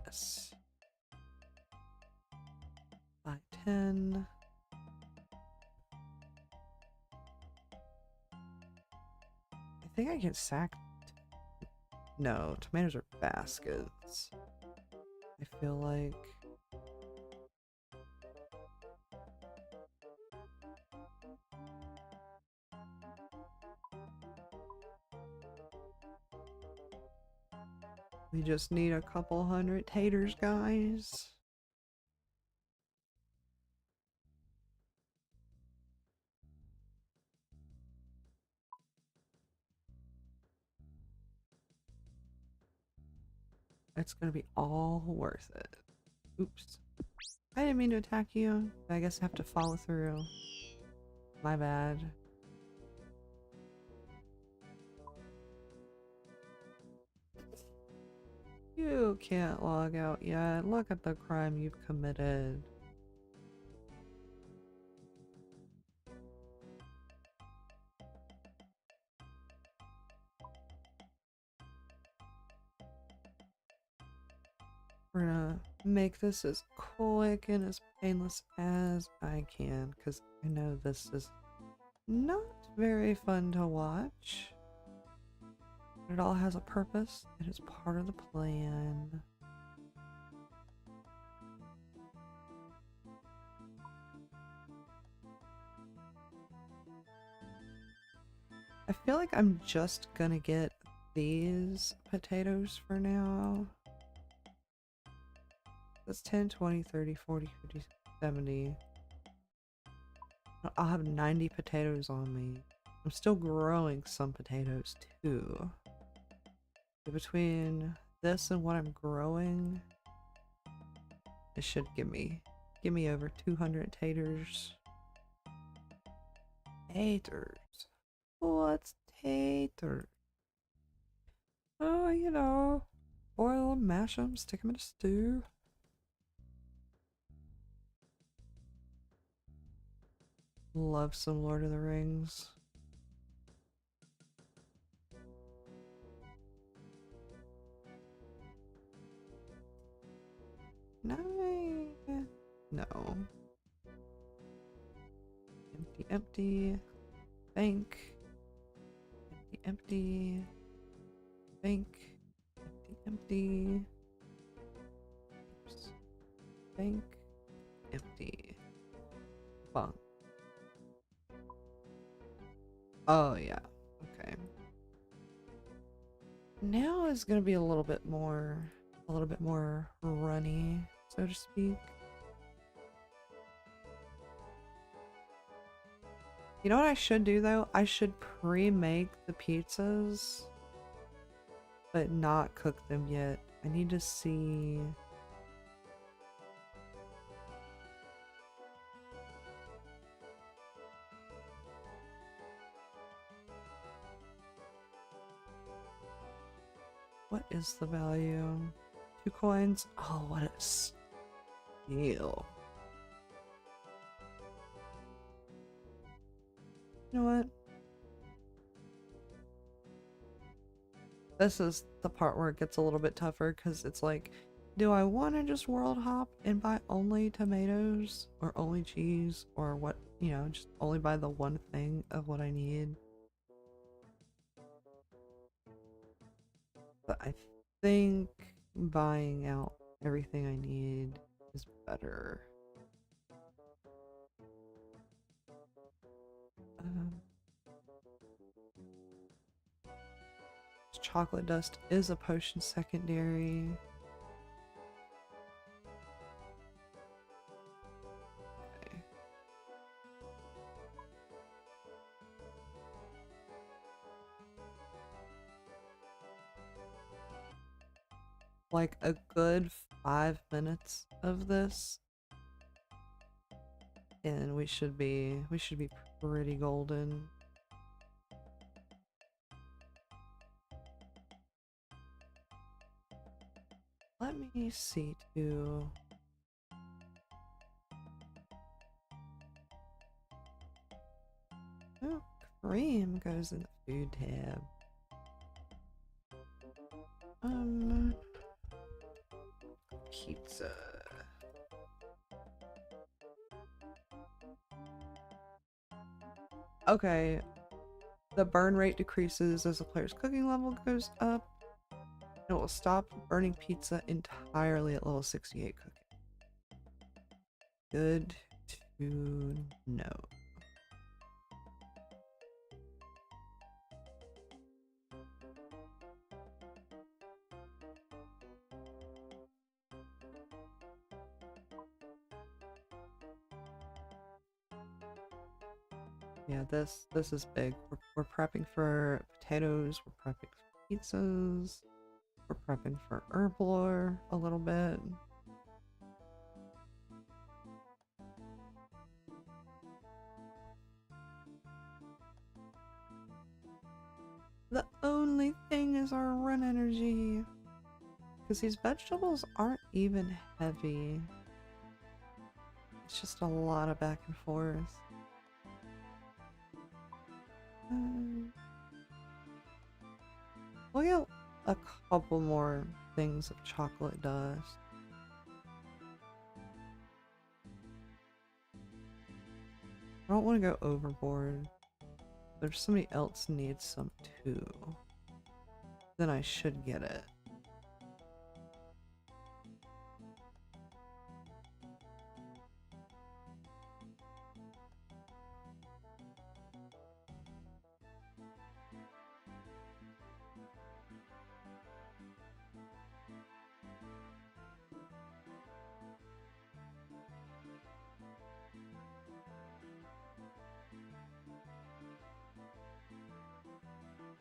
Yes. By 10. I think I get sacked. No, tomatoes are baskets. I feel like... We just need a couple hundred taters, guys. It's gonna be all worth it. Oops. I didn't mean to attack you, but I guess I have to follow through. My bad. You can't log out yet. Look at the crime you've committed. We're gonna make this as quick and as painless as I can, because I know this is not very fun to watch. But it all has a purpose. It is part of the plan. I feel like I'm just gonna get these potatoes for now. That's 10, 20, 30, 40, 50, 70. I'll have 90 potatoes on me. I'm still growing some potatoes too. But between this and what I'm growing, it should give me over 200 taters. Taters. What's taters? Oh, you know, boil them, mash them, stick them in a stew. Love some Lord of the Rings. No. No. Empty, empty. Bank. Empty, empty. Bank. Empty, empty. Oops. Bank. Empty. Bonk. Oh, yeah. Okay. Now is gonna be a little bit more runny, so to speak. You know what I should do though? I should pre-make the pizzas, but not cook them yet. I need to see. What is the value? 2 coins? Oh, what a steal. You know what? This is the part where it gets a little bit tougher because it's like, do I want to just world hop and buy only tomatoes or only cheese or what, you know, just only buy the one thing of what I need? But I think buying out everything I need is better. Chocolate dust is a potion secondary. Okay. Like a good 5 minutes of this, and we should be pretty golden. Let me see too. Oh, cream goes in the food tab. Pizza. Okay, the burn rate decreases as the player's cooking level goes up. It will stop burning pizza entirely at level 68 cooking. Good to know. Yeah, this is big. We're prepping for potatoes, we're prepping for pizzas, we're prepping for herblore a little bit. The only thing is our run energy. Because these vegetables aren't even heavy. It's just a lot of back and forth. We'll get a couple more things of chocolate dust. I don't want to go overboard. But if somebody else needs some too, then I should get it.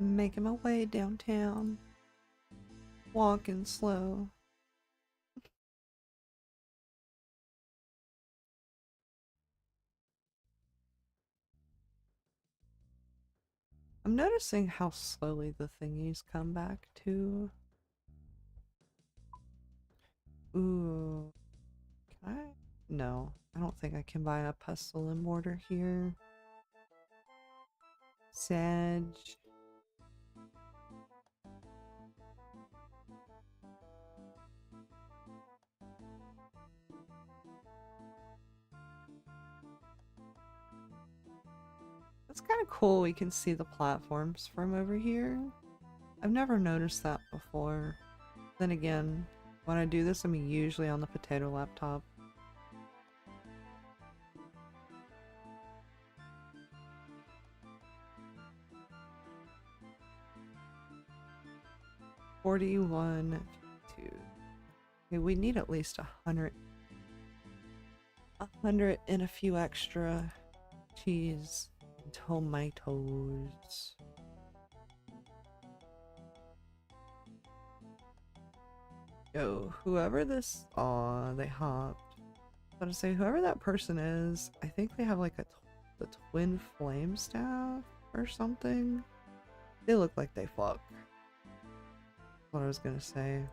Making my way downtown. Walking slow. I'm noticing how slowly the thingies come back too. Ooh. Can I? No. I don't think I can buy a pestle and mortar here. Sag. It's kind of cool we can see the platforms from over here. I've never noticed that before. Then again, when I do this, I'm usually on the potato laptop. $41.52. Okay, we need at least 100. 100 and a few extra cheese and tomatoes. Yo, whoever this, aw, they hopped. I was gonna say, whoever that person is, I think they have like the twin flame staff or something. They look like they fuck. What I was gonna say.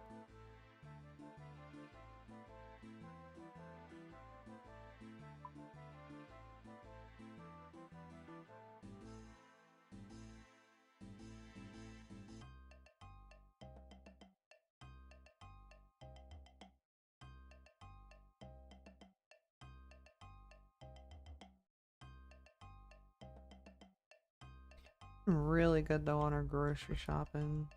Really good though on our grocery shopping.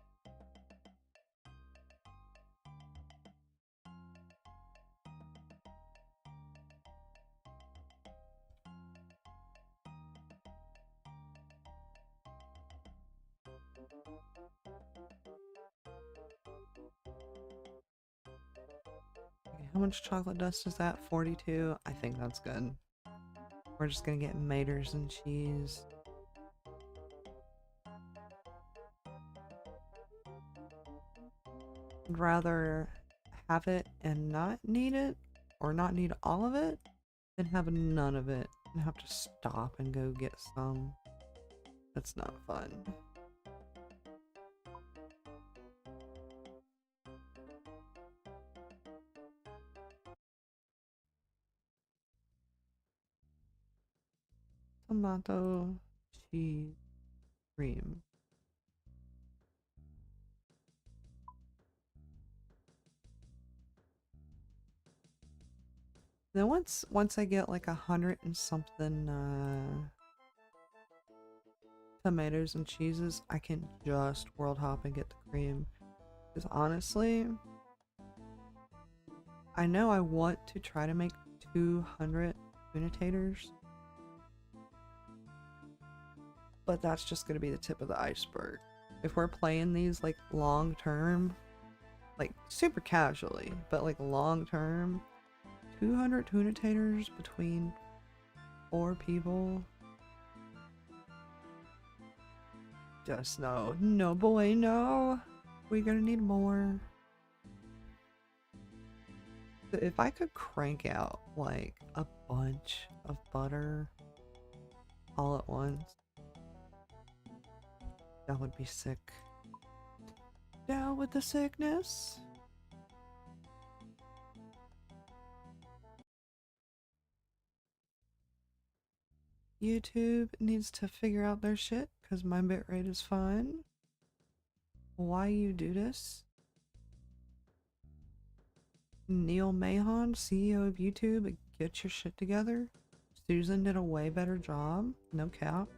Okay, how much chocolate dust is that? 42? I think that's good. We're just gonna get maters and cheese. I'd rather have it and not need it, or not need all of it, than have none of it and have to stop and go get some. That's not fun. Tomato, cheese, cream. Then once I get like 100 and something tomatoes and cheeses, I can just world hop and get the cream. Because honestly, I know I want to try to make 200 unitators, but that's just going to be the tip of the iceberg. If we're playing these like long term, like super casually, but like long term, 200 unitators between 4 people. Just no. No boy, no. We're gonna need more. If I could crank out like a bunch of butter all at once, that would be sick. Down with the sickness. YouTube needs to figure out their shit because my bitrate is fine. Why you do this? Neil Mahon, CEO of YouTube, get your shit together. Susan did a way better job. No cap.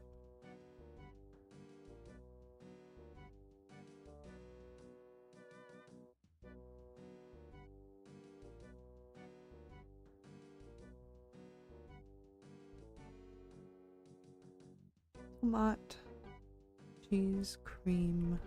Tomato, cheese, cream.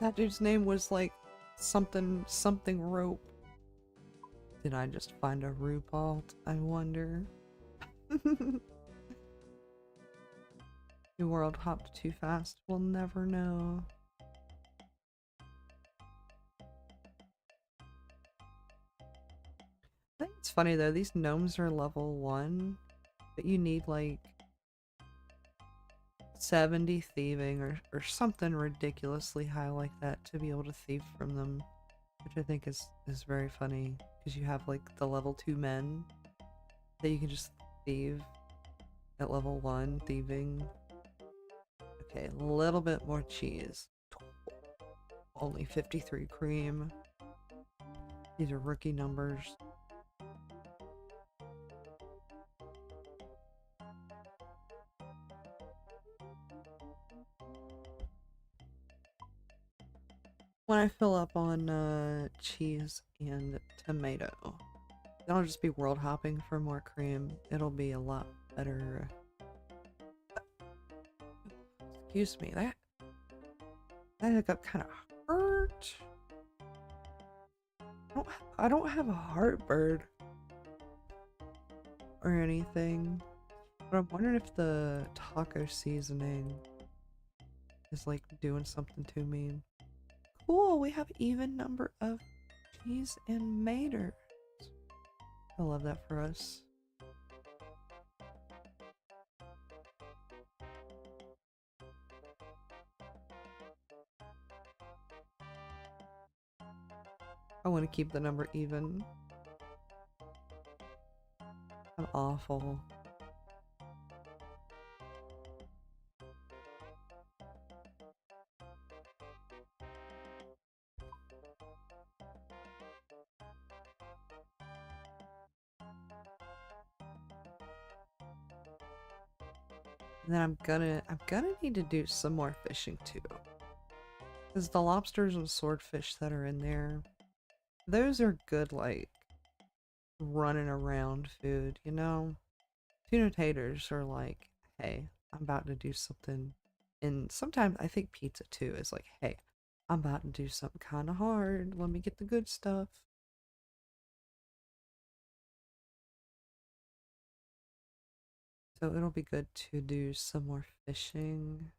That dude's name was like something rope. Did I just find a RuPaul? I wonder. Your world hopped too fast. We'll never know. I think it's funny though, these gnomes are level 1, but you need like 70 thieving or something ridiculously high like that to be able to thieve from them, which I think is very funny because you have like the level 2 men that you can just thieve at level 1 thieving. Okay, a little bit more cheese. Only 53 cream. These are rookie numbers. When I fill up on cheese and tomato, then I'll just be world hopping for more cream. It'll be a lot better. Excuse me, that hiccup kind of hurt. I don't have a heartburn or anything, but I'm wondering if the taco seasoning is like doing something to me. Cool, we have even number of cheese and maters. I love that for us. I want to keep the number even. I'm awful. And then I'm gonna need to do some more fishing too. Because the lobsters and swordfish that are in there, those are good like running around food, you know? Tuna taters are like, hey, I'm about to do something. And sometimes I think pizza too is like, hey, I'm about to do something kind of hard. Let me get the good stuff. So it'll be good to do some more fishing.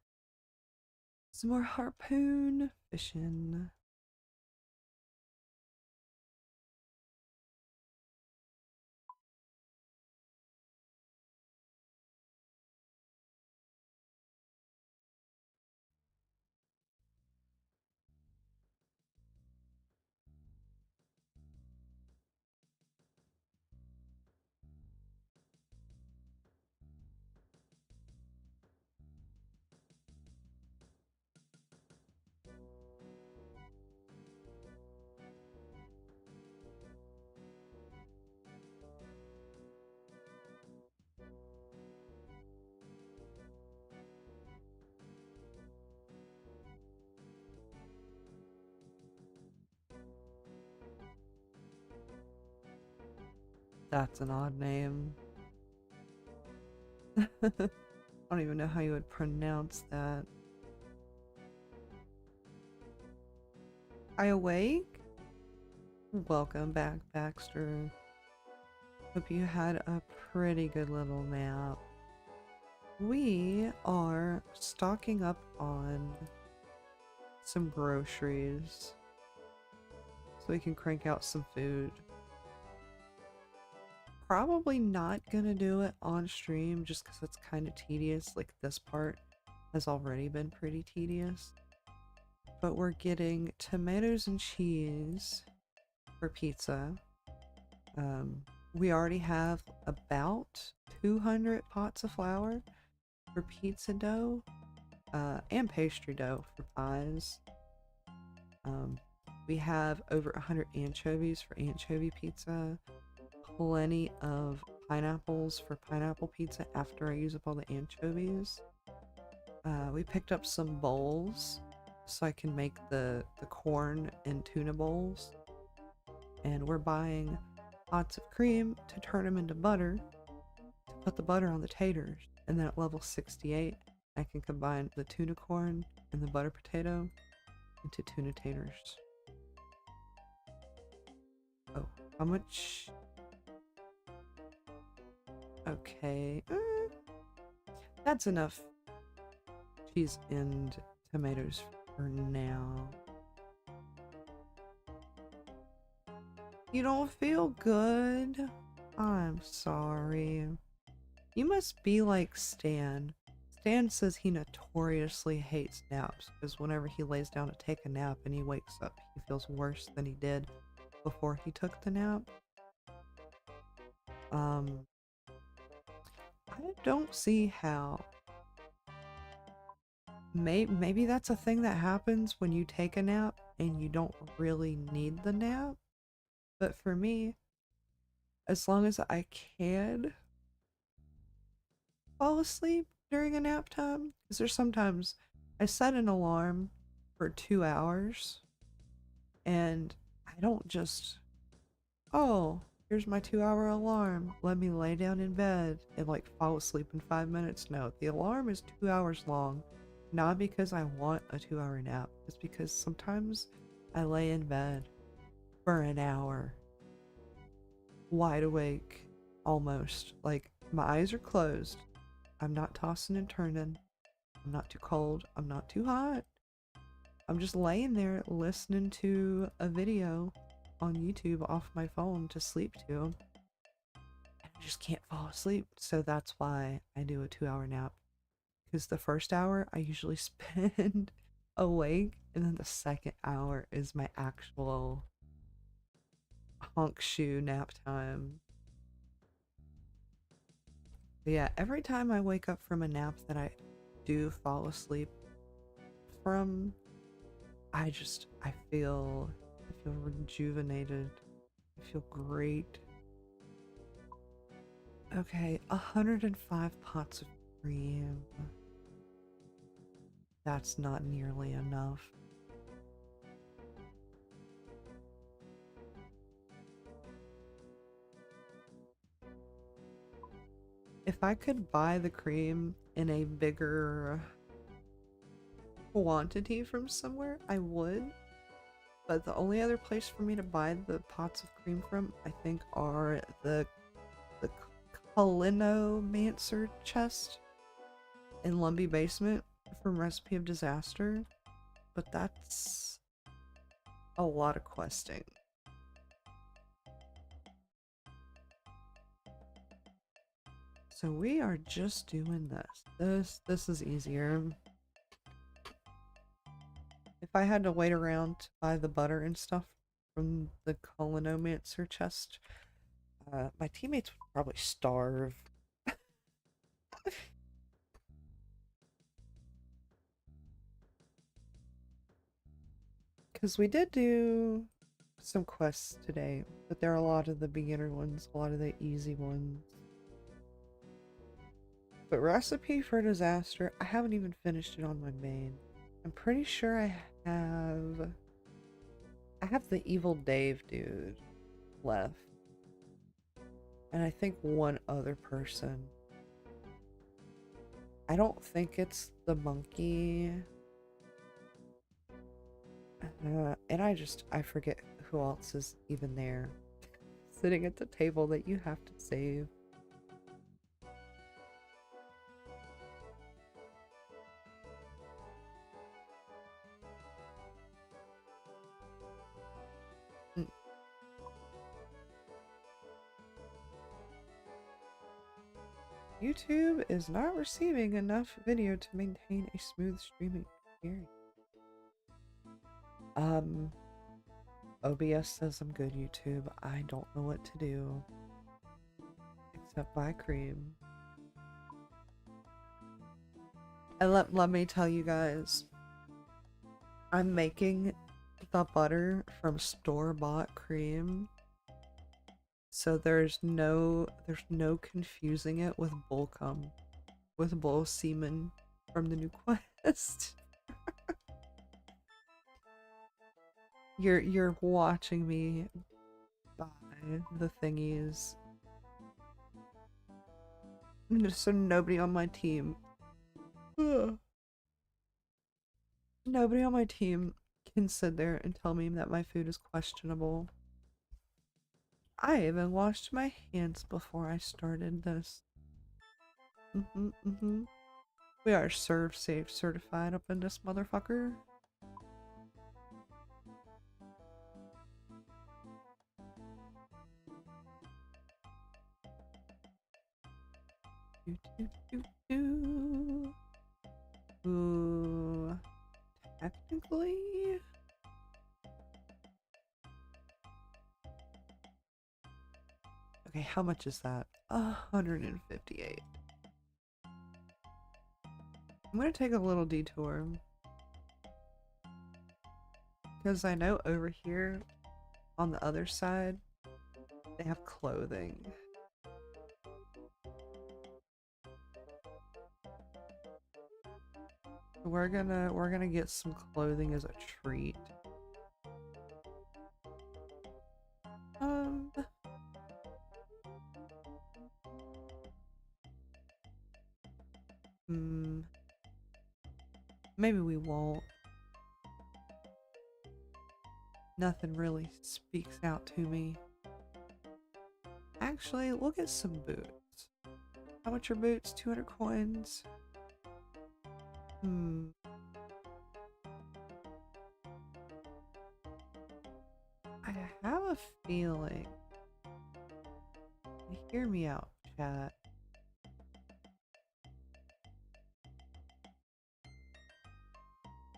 Some more harpoon fishing. That's an odd name. I don't even know how you would pronounce that. I awake? Welcome back, Baxter. Hope you had a pretty good little nap. We are stocking up on some groceries so we can crank out some food. Probably not gonna do it on stream just because it's kind of tedious. Like, this part has already been pretty tedious. But we're getting tomatoes and cheese for pizza. We already have about 200 pots of flour for pizza dough, and pastry dough for pies. We have over 100 anchovies for anchovy pizza, plenty of pineapples for pineapple pizza after I use up all the anchovies. We picked up some bowls so I can make the corn and tuna bowls. And we're buying pots of cream to turn them into butter, to put the butter on the taters. And then at level 68, I can combine the tuna corn and the butter potato into tuna taters. Oh, how much? Okay, that's enough cheese and tomatoes for now. You don't feel good? I'm sorry. You must be like Stan. Stan says he notoriously hates naps because whenever he lays down to take a nap and he wakes up, he feels worse than he did before he took the nap. I don't see how. Maybe that's a thing that happens when you take a nap and you don't really need the nap. But for me, as long as I can fall asleep during a nap time, because there's sometimes I set an alarm for 2 hours and I don't just, oh, here's my 2-hour alarm, let me lay down in bed and like fall asleep in 5 minutes. No, the alarm is 2 hours long, not because I want a 2-hour nap. It's because sometimes I lay in bed for an hour, wide awake, almost. Like, my eyes are closed. I'm not tossing and turning. I'm not too cold. I'm not too hot. I'm just laying there listening to a video on YouTube off my phone to sleep to. And I just can't fall asleep. So that's why I do a 2-hour nap. Because the first hour I usually spend awake, and then the second hour is my actual honk shoe nap time. But yeah, every time I wake up from a nap that I do fall asleep from, I feel rejuvenated. I feel great. Okay, 105 pots of cream. That's not nearly enough. If I could buy the cream in a bigger quantity from somewhere, I would. But the only other place for me to buy the pots of cream from, I think, are the Culinomancer chest in Lumbee Basement from Recipe of Disaster. But that's a lot of questing. So we are just doing this. This is easier. If I had to wait around to buy the butter and stuff from the Culinomancer chest, my teammates would probably starve. Because we did do some quests today, but there are a lot of the beginner ones, a lot of the easy ones. But Recipe for Disaster, I haven't even finished it on my main. I'm pretty sure I have the Evil Dave dude left. And I think one other person. I don't think it's the monkey. And I forget who else is even there. sitting at the table that you have to save. Mm. YouTube is not receiving enough video to maintain a smooth streaming experience. OBS says I'm good, YouTube. I don't know what to do. Except buy cream. And let me tell you guys, I'm making the butter from store-bought cream. So there's no confusing it with bull cum. With bull semen from the new quest. You're watching me buy the thingies. So nobody on my team nobody on my team can sit there and tell me that my food is questionable. I even washed my hands before I started this. We are serve safe certified up in this motherfucker. Ooh, technically. Okay, how much is that? 158. I'm gonna take a little detour. Because I know over here on the other side, they have clothing. We're gonna get some clothing as a treat. Maybe we won't. Nothing really speaks out to me. Actually, we'll get some boots. How much are boots? 200 coins. I have a feeling. Hear me out, chat.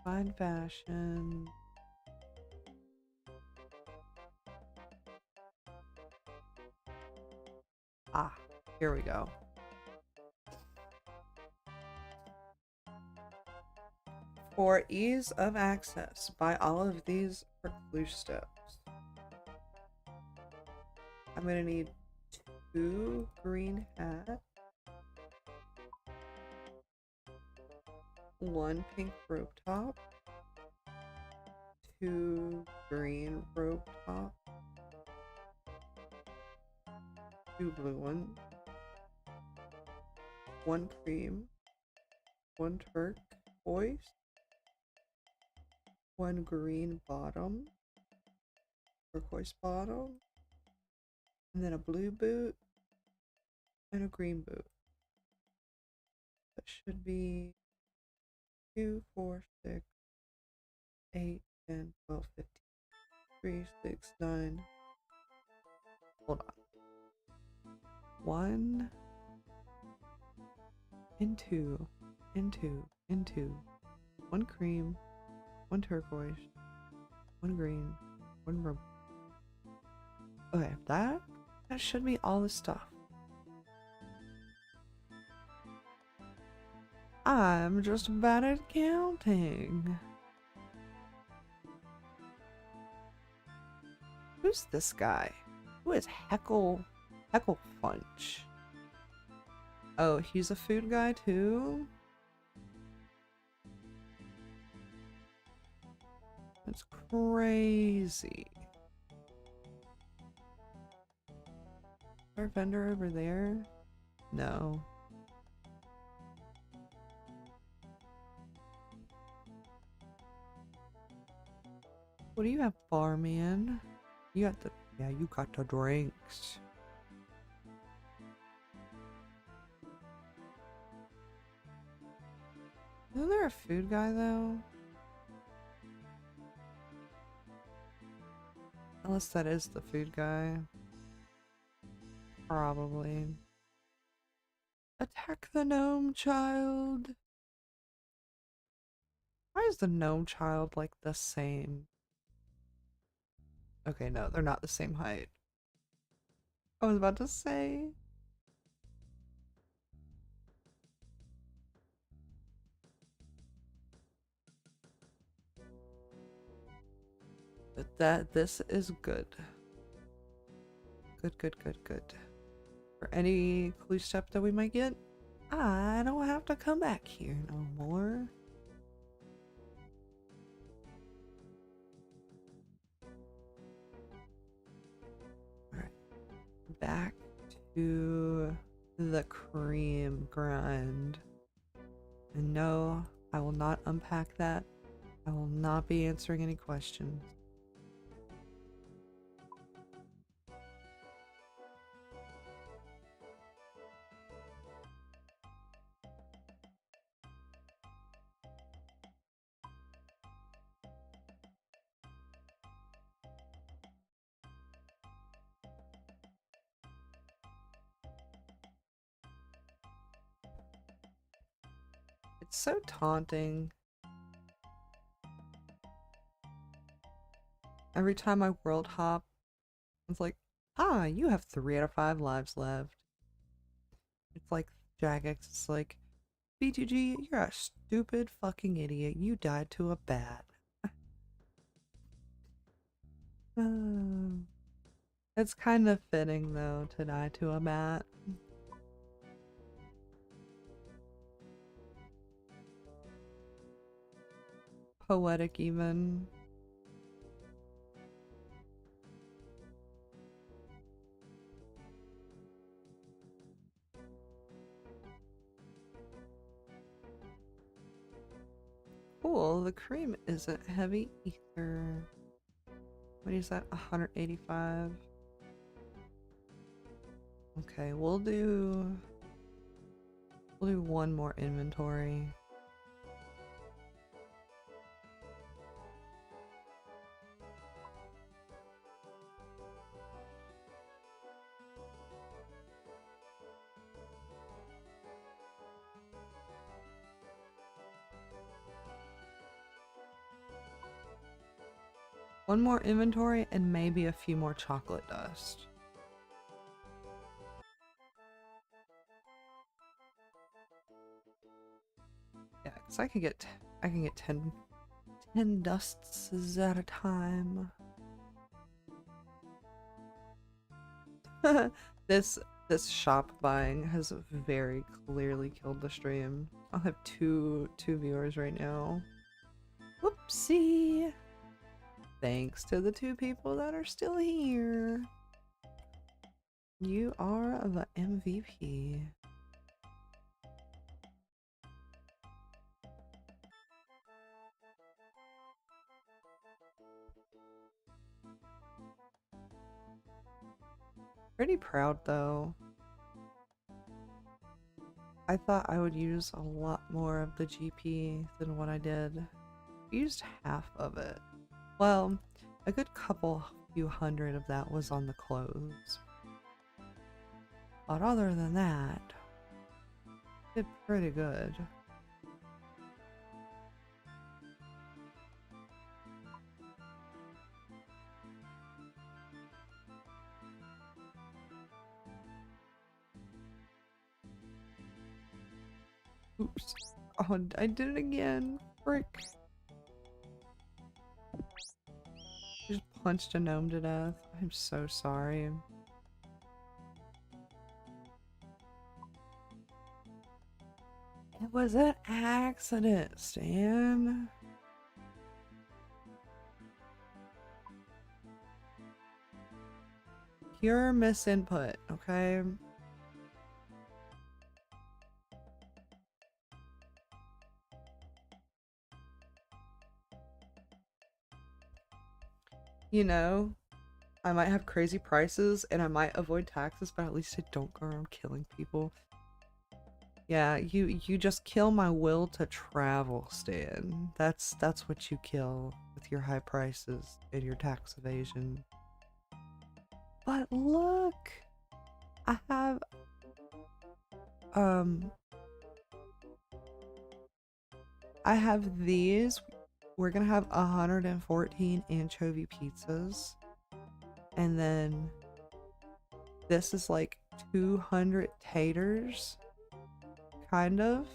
Fine fashion. Ah, here we go. For ease of access, buy all of these preclude steps. I'm gonna need 2 green hats, 1 pink rope top, 2 green rope top, 2 blue ones, 1 cream, 1 turquoise, 1 green bottom, turquoise bottom, and then a blue boot and a green boot. That should be 2, 4, 6, 8, 10, 12, 15, 3, 6, 9. Hold on. 1 and 2 and 2 and 2. 1 cream, 1 turquoise, 1 green, 1 rum. Okay, that should be all the stuff. I'm just bad at counting. Who's this guy? Who is Heckle Funch? Oh, he's a food guy too? That's crazy. Our vendor over there? No. What do you have, barman? You got the Yeah, you got the drinks. Isn't there a food guy though? Unless that is the food guy. Probably. Attack the gnome child! Why is the gnome child like the same? Okay, no, they're not the same height. I was about to say. But this is good. Good, good, good, good. For any clue step that we might get, I don't have to come back here no more. Alright. Back to the cream grind. And no, I will not unpack that. I will not be answering any questions. It's so taunting. Every time I world hop, it's like, ah, you have 3 out of 5 lives left. It's like Jagex, it's like, B2G, you're a stupid fucking idiot. You died to a bat. It's kind of fitting, though, to die to a bat. Poetic, even. Cool, the cream isn't heavy either. What is that? 185? Okay, we'll do one more inventory. One more inventory and maybe a few more chocolate dust. Yeah, because I can get 10 dusts at a time. This shop buying has very clearly killed the stream. I'll have two viewers right now. Whoopsie! Thanks to the 2 people that are still here. You are the MVP. Pretty proud though. I thought I would use a lot more of the GP than what I did. I used half of it. Well, a good few hundred of that was on the clothes. But other than that, did pretty good. Oops. Oh, I did it again. Frick. Just punched a gnome to death. I'm so sorry. It was an accident, Stan. Pure misinput, okay? You know, I might have crazy prices and I might avoid taxes, but at least I don't go around killing people. Yeah, you just kill my will to travel, Stan. That's what you kill with your high prices and your tax evasion. But look, I have um I have these. We're gonna have 114 anchovy pizzas. And then this is like 200 taters. Kind of.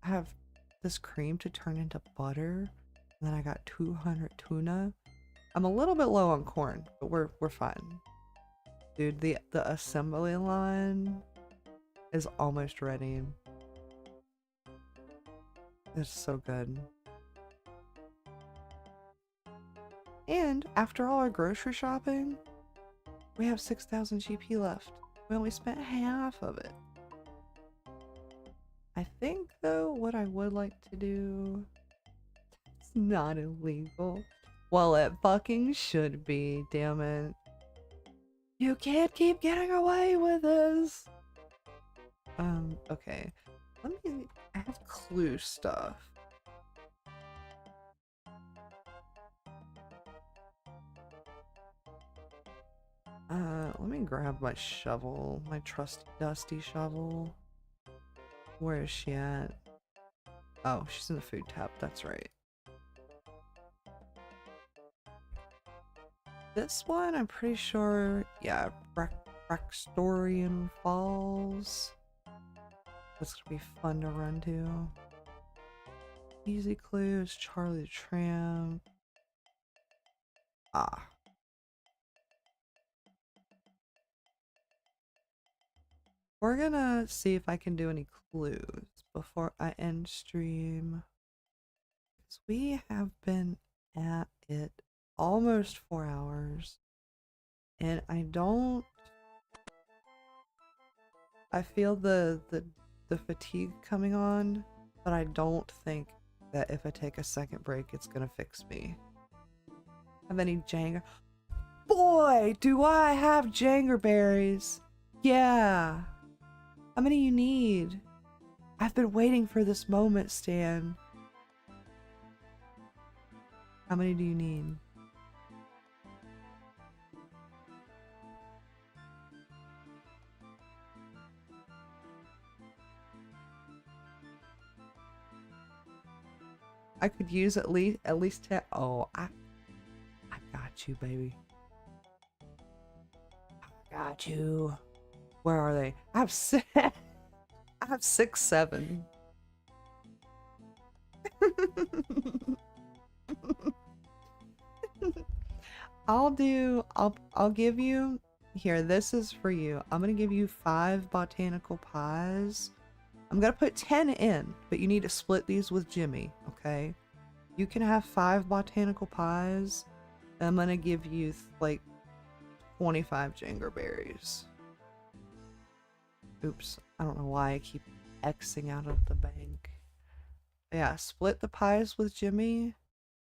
I have this cream to turn into butter. And then I got 200 tuna. I'm a little bit low on corn, but we're fine. Dude, the assembly line is almost ready. It's so good. And after all our grocery shopping, we have 6,000 GP left. We only spent half of it. I think, though, what I would like to do... It's not illegal. Well, it fucking should be, damn it. You can't keep getting away with this! Okay. Let me... I have clue stuff. Let me grab my shovel. My trusty dusty shovel. Where is she at? Oh, she's in the food tab, that's right. This one, I'm pretty sure, yeah, Braxtorian Falls. That's gonna be fun to run to. Easy clues, Charlie the Tramp. Ah. We're gonna see if I can do any clues before I end stream. Because we have been at it almost 4 hours. And I feel the fatigue coming on, but I don't think that if I take a second break, it's gonna fix me. Have any Janger? Boy, do I have Janger berries! Yeah! How many you need? I've been waiting for this moment, Stan. How many do you need? I could use at least 10. Oh, I got you, baby. I got you. Where are they? I have 6. I have 6, 7. I'll give you here, this is for you. I'm gonna give you 5 botanical pies. I'm gonna put 10 in, but you need to split these with Jimmy, okay? You can have 5 botanical pies. And I'm gonna give you like 25 Janger berries. Oops, I don't know why I keep Xing out of the bank. Yeah, split the pies with Jimmy,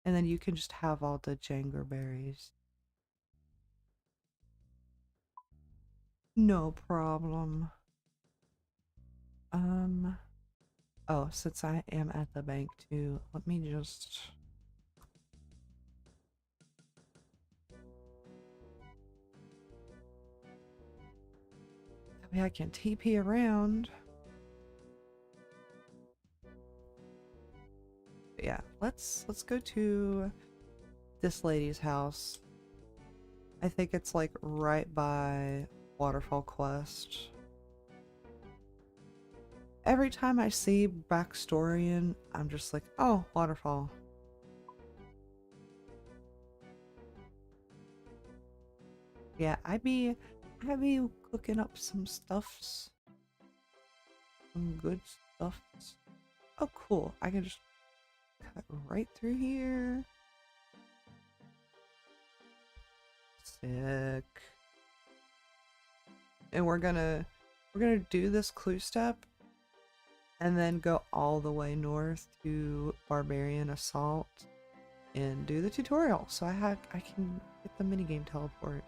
and then you can just have all the Janger berries. No problem. Oh, since I am at the bank too, let me just... That way I can TP around. But yeah, let's go to this lady's house. I think it's like right by Waterfall Quest. Every time I see Backstorian, I'm just like, oh, Waterfall. Yeah, I be cooking up some stuffs. Some good stuffs. Oh, cool. I can just cut right through here. Sick. And we're gonna do this clue step and then go all the way north to Barbarian Assault and do the tutorial. So I can get the minigame teleport.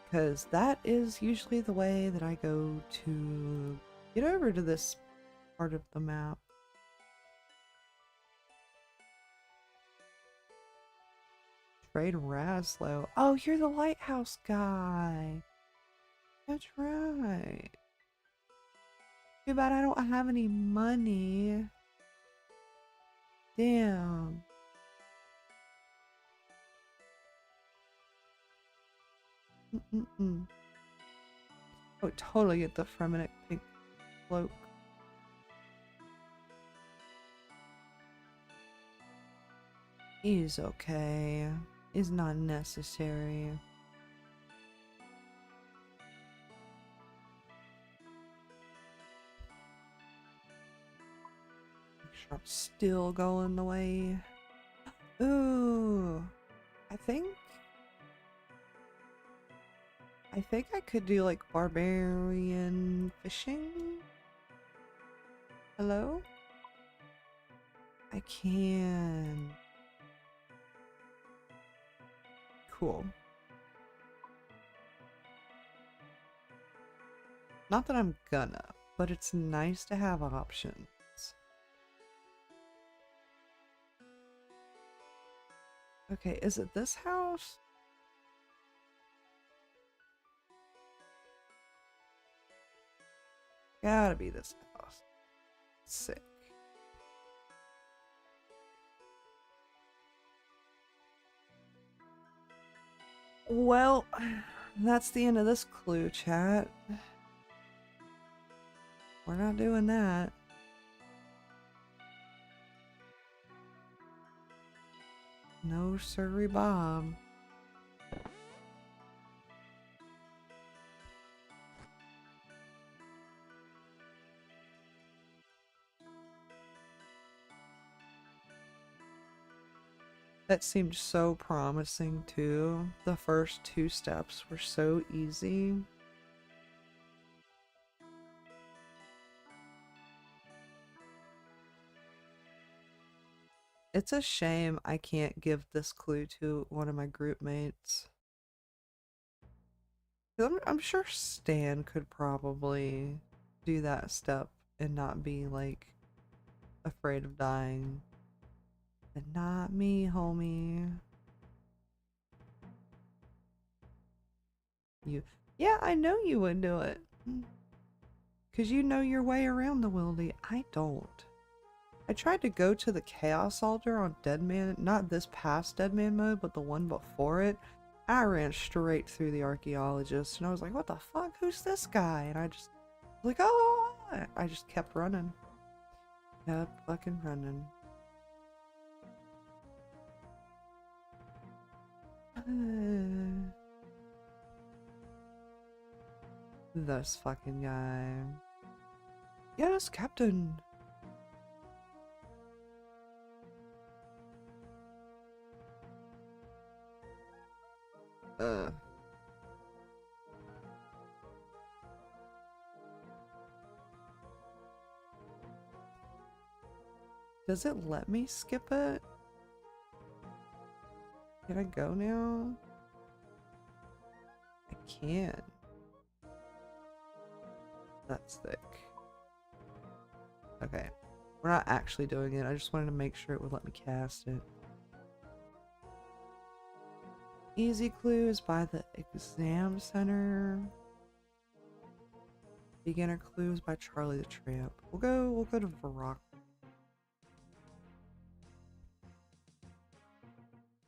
because that is usually the way that I go to get over to this part of the map. Trade Raslo. Oh, you're the lighthouse guy. That's right. Too bad I don't have any money. Damn. I would totally get the Fremennik pink cloak. He's okay. It's not necessary. Make sure I'm still going the way. Ooh. I think I could do like barbarian fishing. Hello? I can. Cool. Not that I'm gonna, but it's nice to have options. Okay, is it this house? Gotta be this house. Sick. Well, that's the end of this clue, chat. We're not doing that. No sirree Bob. That seemed so promising too. The first two steps were so easy. It's a shame I can't give this clue to one of my group mates. I'm sure Stan could probably do that step and not be like afraid of dying. But not me, homie. Yeah, I know you would do it. Cause you know your way around the wildy. I don't. I tried to go to the Chaos Altar on Deadman, not this past Deadman mode, but the one before it. I ran straight through the archaeologist and I was like, what the fuck? Who's this guy? And I just like, oh, I just kept running. Kept fucking running. This fucking guy. Yes, Captain. Does it let me skip it? Can I go now? I can. That's thick. Okay. We're not actually doing it. I just wanted to make sure it would let me cast it. Easy clues by the exam center. Beginner clues by Charlie the Tramp. We'll go to Varrock.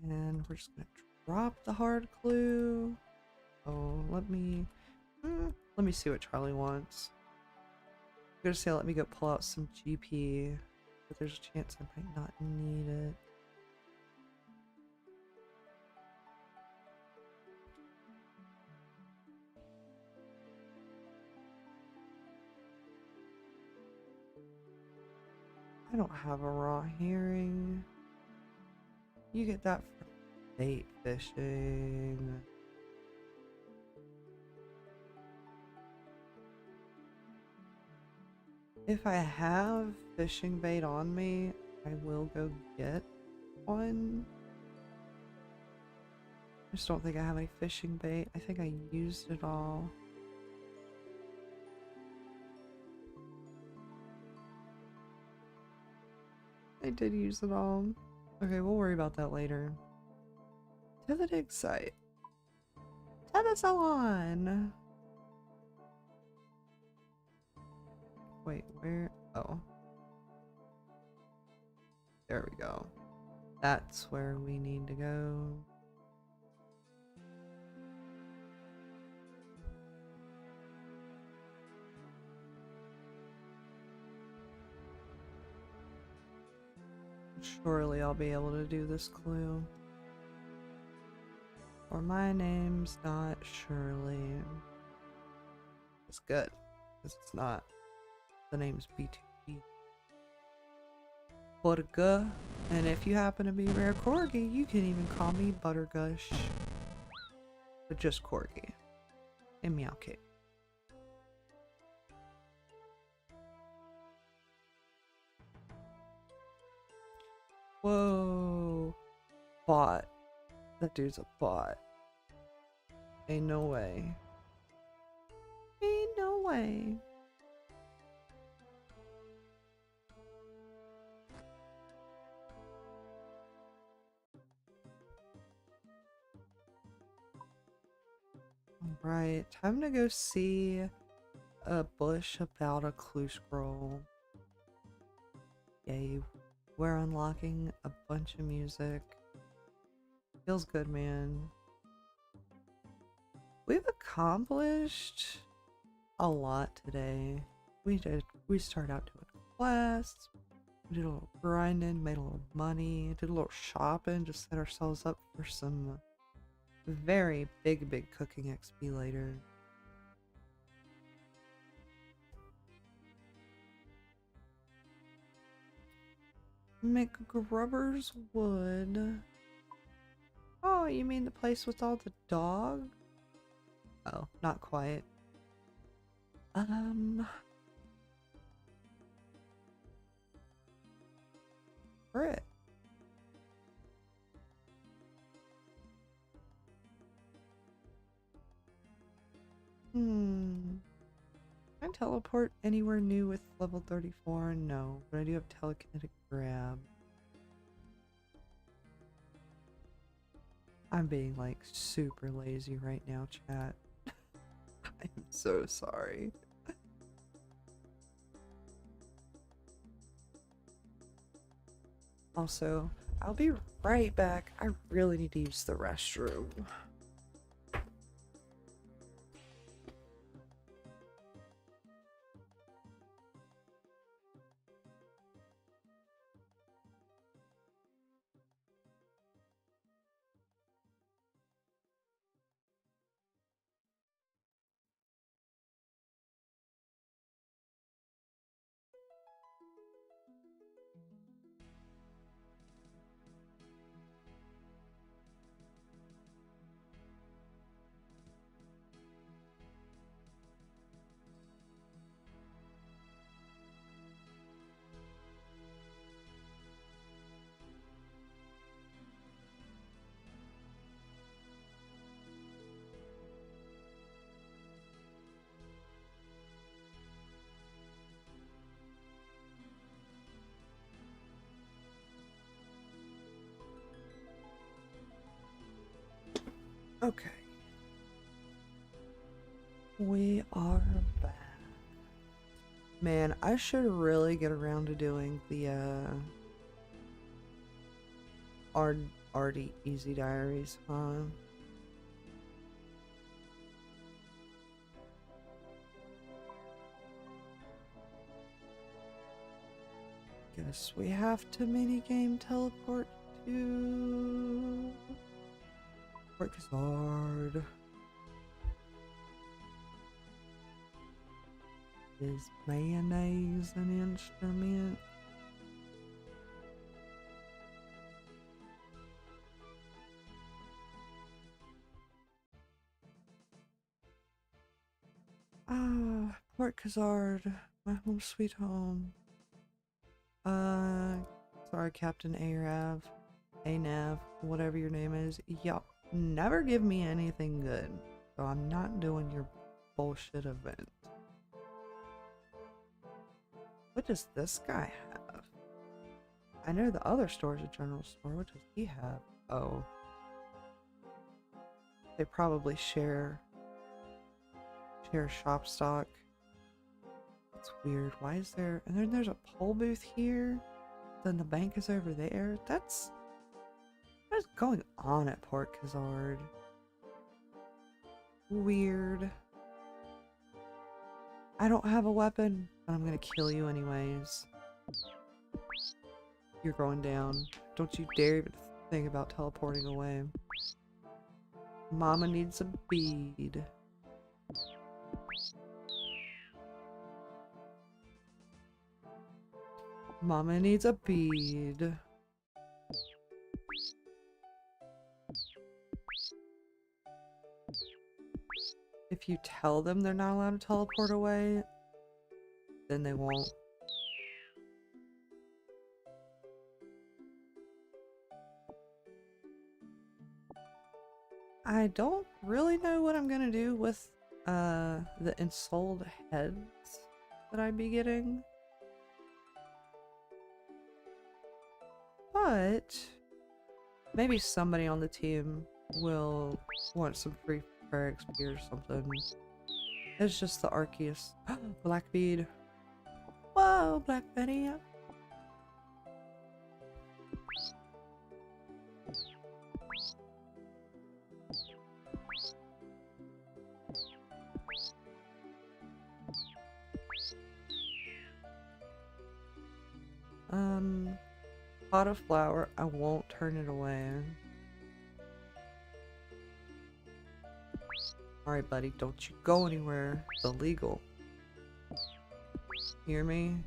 And we're just gonna drop the hard clue. Oh, let me see what Charlie wants. I'm gonna say let me go pull out some GP, but there's a chance I might not need it. I don't have a raw herring. You get that for bait fishing. If I have fishing bait on me, I will go get one. I just don't think I have any fishing bait. I think I used it all. I did use it all. Okay, we'll worry about that later. To the dig site. To the salon! Wait, where? Oh. There we go. That's where we need to go. Surely I'll be able to do this clue. Or my name's not Shirley. It's good, because it's not. The name's B2B. Buttergush. And if you happen to be rare corgi, you can even call me Buttergush. But just corgi. And meow cake. Whoa. Bot. That dude's a bot. Ain't no way. Ain't no way. Alright, time to go see a bush about a clue scroll. Yay. We're unlocking a bunch of music. Feels good, man. We've accomplished a lot today. We started out doing quests, we did a little grinding, made a little money, did a little shopping, just set ourselves up for some very big cooking XP later. McGrubber's Wood. Oh, you mean the place with all the dogs? Oh, not quite. Brit. Can I teleport anywhere new with level 34? No, but I do have telekinetic grab. I'm being like super lazy right now, chat. I'm so sorry. Also, I'll be right back. I really need to use the restroom. Okay. We are back. Man, I should really get around to doing the Artie Easy Diaries, huh? Guess we have to minigame teleport to Work is hard. Is mayonnaise an instrument? Ah, Port Khazard, my home sweet home. Sorry, Captain Arav, Anav, whatever your name is. Yup. never give me anything good. So I'm not doing your bullshit event. What does this guy have? I know the other store's a general store. What does he have? Oh. They probably share shop stock. That's weird. Why is there... And then there's a poll booth here. Then the bank is over there. That's... What is going on at Port Khazard? Weird. I don't have a weapon, but I'm gonna kill you anyways. You're going down. Don't you dare even think about teleporting away. Mama needs a bead. Mama needs a bead. If you tell them they're not allowed to teleport away, then they won't. I don't really know what I'm gonna do with the ensouled heads that I'd be getting. But maybe somebody on the team will want some free prayer XP or something. It's just the Arceus. Blackbeard. Whoa, Black Betty. Pot of flour. I won't turn it away. Alright, buddy. Don't you go anywhere. It's illegal. Hear me?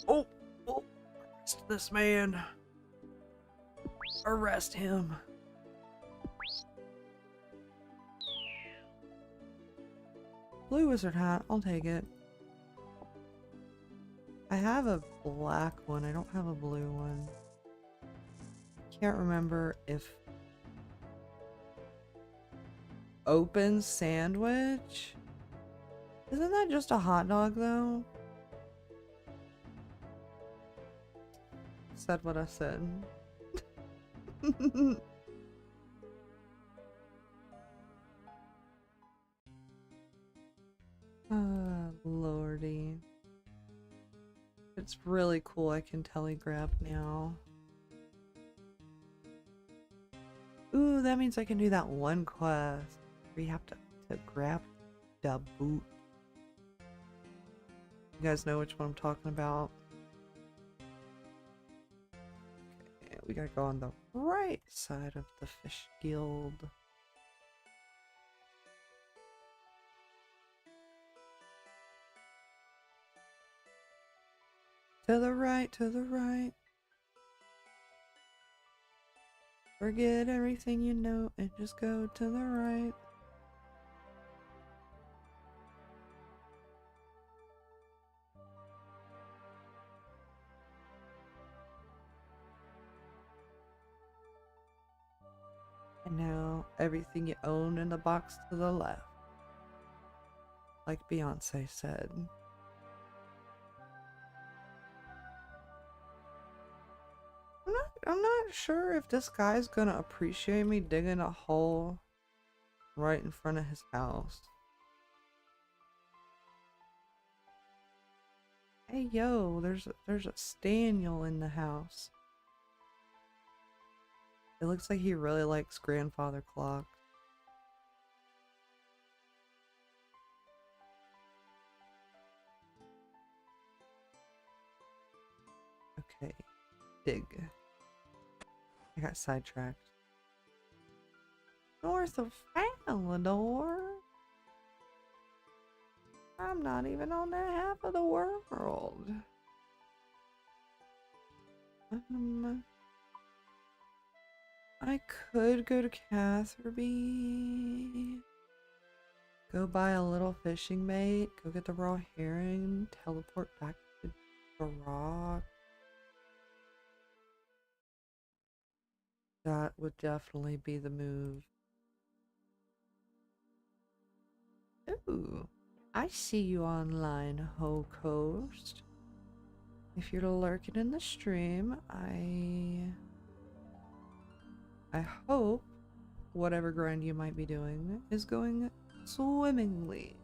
Oh! Oh! Arrest this man. Arrest him. Blue wizard hat. I'll take it. I have a black one. I don't have a blue one. Can't remember if... Open sandwich? Isn't that just a hot dog though? Said what I said. Lordy. It's really cool I can telegraph now. Ooh, that means I can do that one quest where you have to grab the boot. You guys know which one I'm talking about? Okay, we gotta go on the right side of the fish guild. To the right, to the right. Forget everything you know and just go to the right. And now everything you own in the box to the left. Like Beyonce said. I'm not sure if this guy's gonna appreciate me digging a hole right in front of his house. Hey yo, there's a Staniel in the house. It looks like he really likes grandfather clock. Okay, dig. I got sidetracked. North of Falador? I'm not even on that half of the world. I could go to Catherby. Go buy a little fishing bait. Go get the raw herring. Teleport back to the rock. That would definitely be the move. Ooh, I see you online, Ho Coast. If you're lurking in the stream, I hope whatever grind you might be doing is going swimmingly.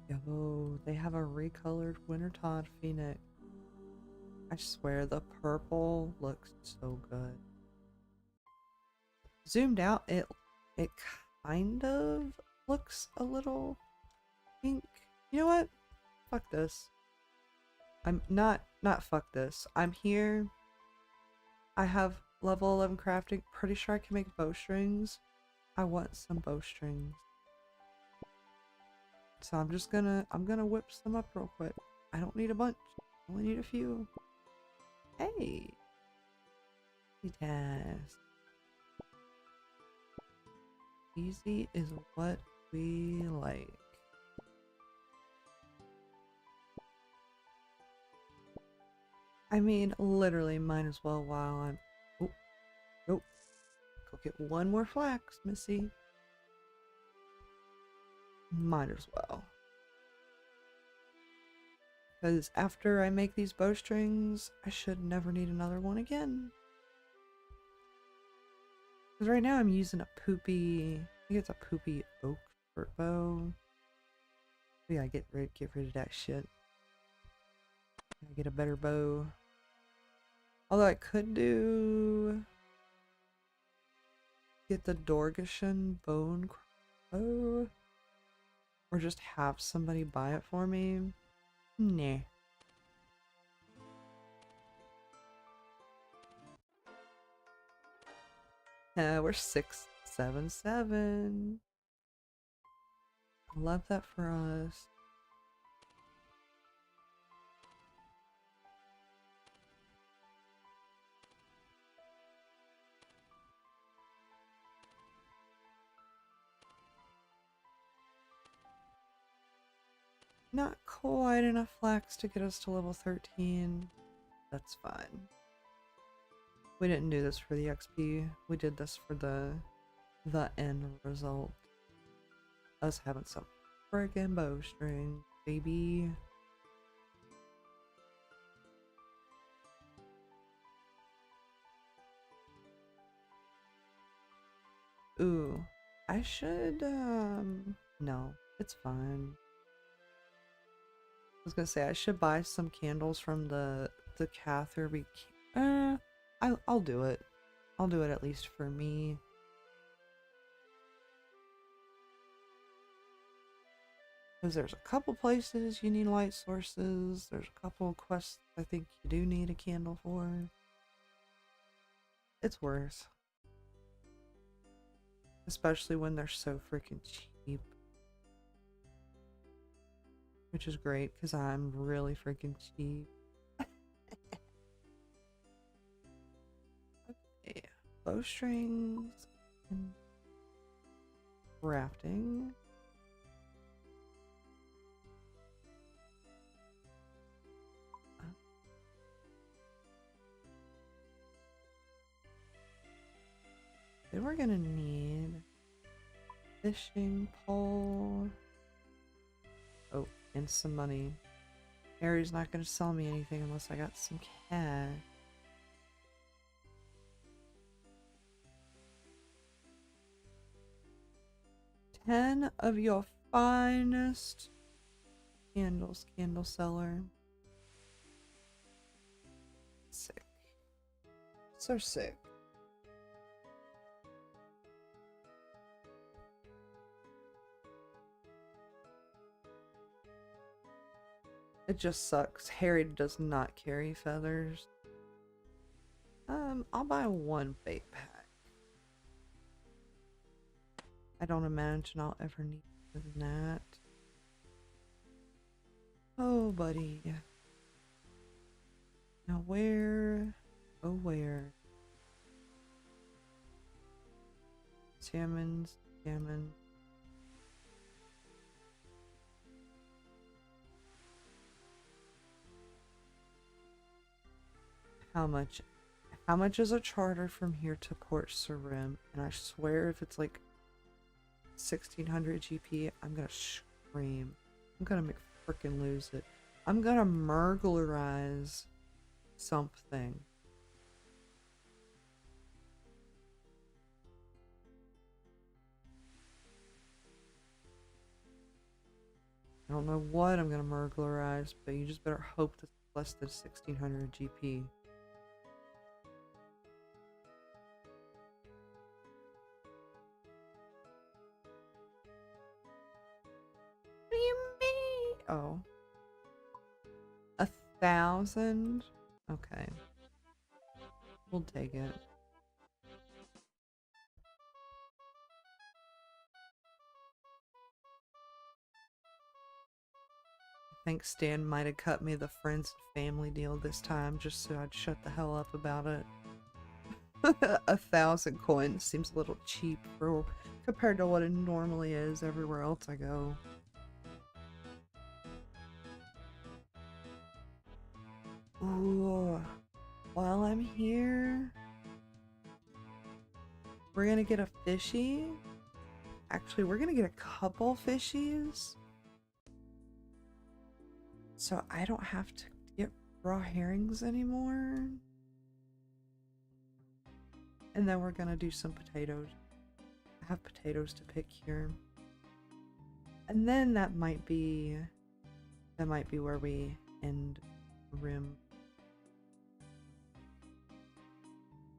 Yo, they have a recolored Winter Todd Phoenix. I swear the purple looks so good. Zoomed out, it kind of looks a little pink. You know what? Fuck this. I'm not fuck this. I'm here. I have level 11 crafting. Pretty sure I can make bowstrings. I want some bowstrings. So I'm gonna whip some up real quick. I don't need a bunch. I only need a few. Hey. Task. Easy is what we like. I mean, literally might as well while I'm... Oh, oh. Go get one more flax, Missy. Might as well. Because after I make these bowstrings, I should never need another one again. Because right now I'm using a poopy... I think it's a poopy oak short bow. We gotta get rid of that shit. Gotta get a better bow. Although I could do... Get the Dorgashan bone crow. Or just have somebody buy it for me. Nah. We're 677. I love that for us. Not quite enough flax to get us to level 13. That's fine. We didn't do this for the XP. We did this for the end result. Us having some friggin' bowstring, baby. Ooh, I should, no, it's fine. I was gonna say I should buy some candles from the Cather. I'll do it. I'll do it at least for me. Because there's a couple places you need light sources. There's a couple quests I think you do need a candle for. It's worth. Especially when they're so freaking cheap. Which is great because I'm really freaking cheap. Okay, bowstrings and crafting. Then we're gonna need fishing pole. Oh, and some money. Harry's not gonna sell me anything unless I got some cash. "10 of your finest candles, candle seller." Sick. So sick. It just sucks. Harry does not carry feathers. I'll buy one bait pack. I don't imagine I'll ever need more than that. Oh, buddy. Now where? Oh, where? Salmon. How much? How much is a charter from here to Port Sarim? And I swear if it's like 1600 GP, I'm gonna scream. I'm gonna make frickin' lose it. I'm gonna burglarize something. I don't know what I'm gonna burglarize, but you just better hope that it's less than 1600 GP. What do you mean? Oh. 1,000? Okay. We'll take it. I think Stan might have cut me the friends and family deal this time just so I'd shut the hell up about it. 1,000 coins seems a little cheap for compared to what it normally is everywhere else I go. Ooh, while I'm here, we're gonna get a fishy. Actually, we're gonna get a couple fishies. So I don't have to get raw herrings anymore. And then we're gonna do some potatoes. I have potatoes to pick here. And then that might be where we end Rim.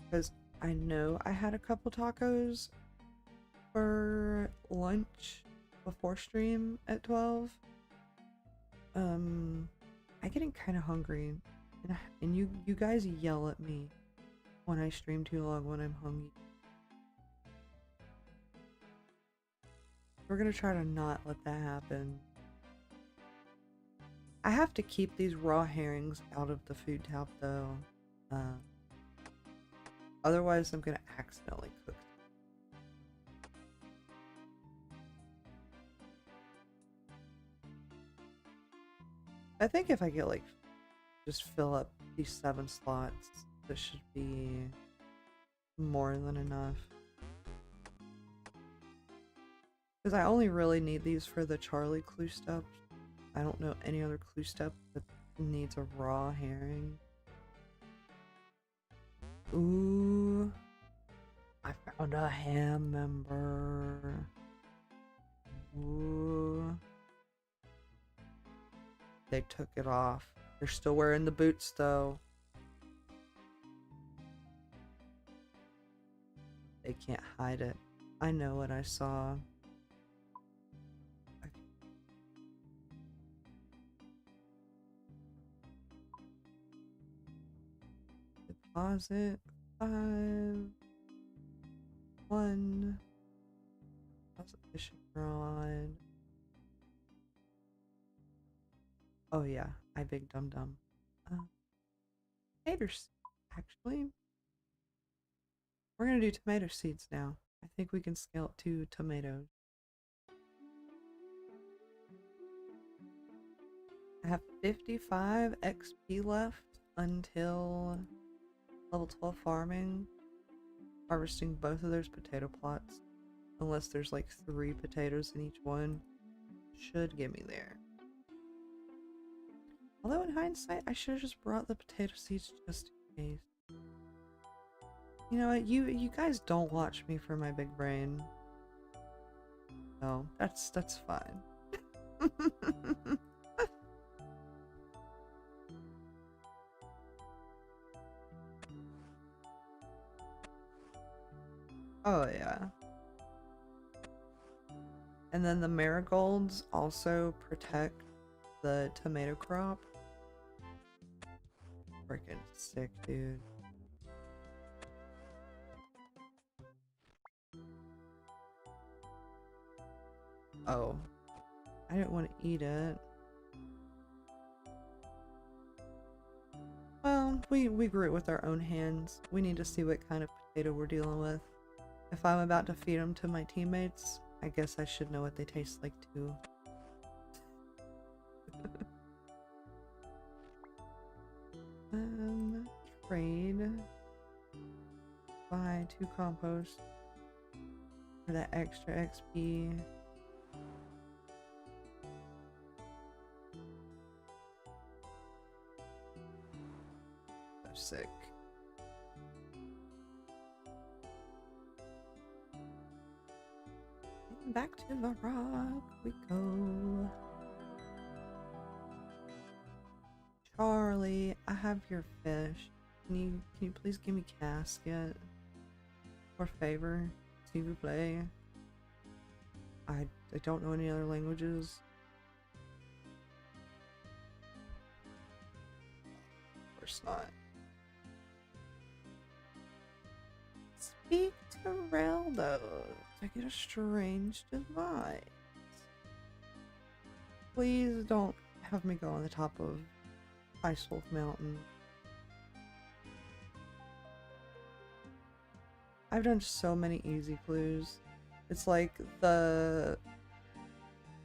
Because I know I had a couple tacos for lunch before stream at 12. I'm getting kind of hungry, and you guys yell at me when I stream too long when I'm hungry. We're gonna try to not let that happen. I have to keep these raw herrings out of the food tab though. Otherwise I'm gonna accidentally cook. I think if I get like, just fill up these 7 slots, this should be more than enough. Because I only really need these for the Charlie clue step. I don't know any other clue step that needs a raw herring. Ooh. I found a ham member. Ooh. They took it off. They're still wearing the boots though. They can't hide it. I know what I saw. Deposit 5 1. That's a fishing rod. Oh yeah, I big dum dum. Taters, actually. We're gonna do tomato seeds now. I think we can scale up to tomatoes. I have 55 XP left until level 12 farming. Harvesting both of those potato plots. Unless there's like 3 potatoes in each one. Should get me there. Although in hindsight, I should have just brought the potato seeds just in case. You know what? You guys don't watch me for my big brain. No, that's fine. Oh yeah. And then the marigolds also protect the tomato crop. Freaking sick, dude. Oh. I didn't want to eat it. Well, we grew it with our own hands. We need to see what kind of potato we're dealing with. If I'm about to feed them to my teammates, I guess I should know what they taste like too. Trade. Buy 2 compost for that extra XP. So sick. And back to the rock we go. Charlie, I have your fish. Can you please give me casket? For favor, s'il vous plaît. I don't know any other languages. Of course not. Speak to Reldo to get a strange device. Please don't have me go on the top of Ice Wolf Mountain. I've done so many easy clues. It's like the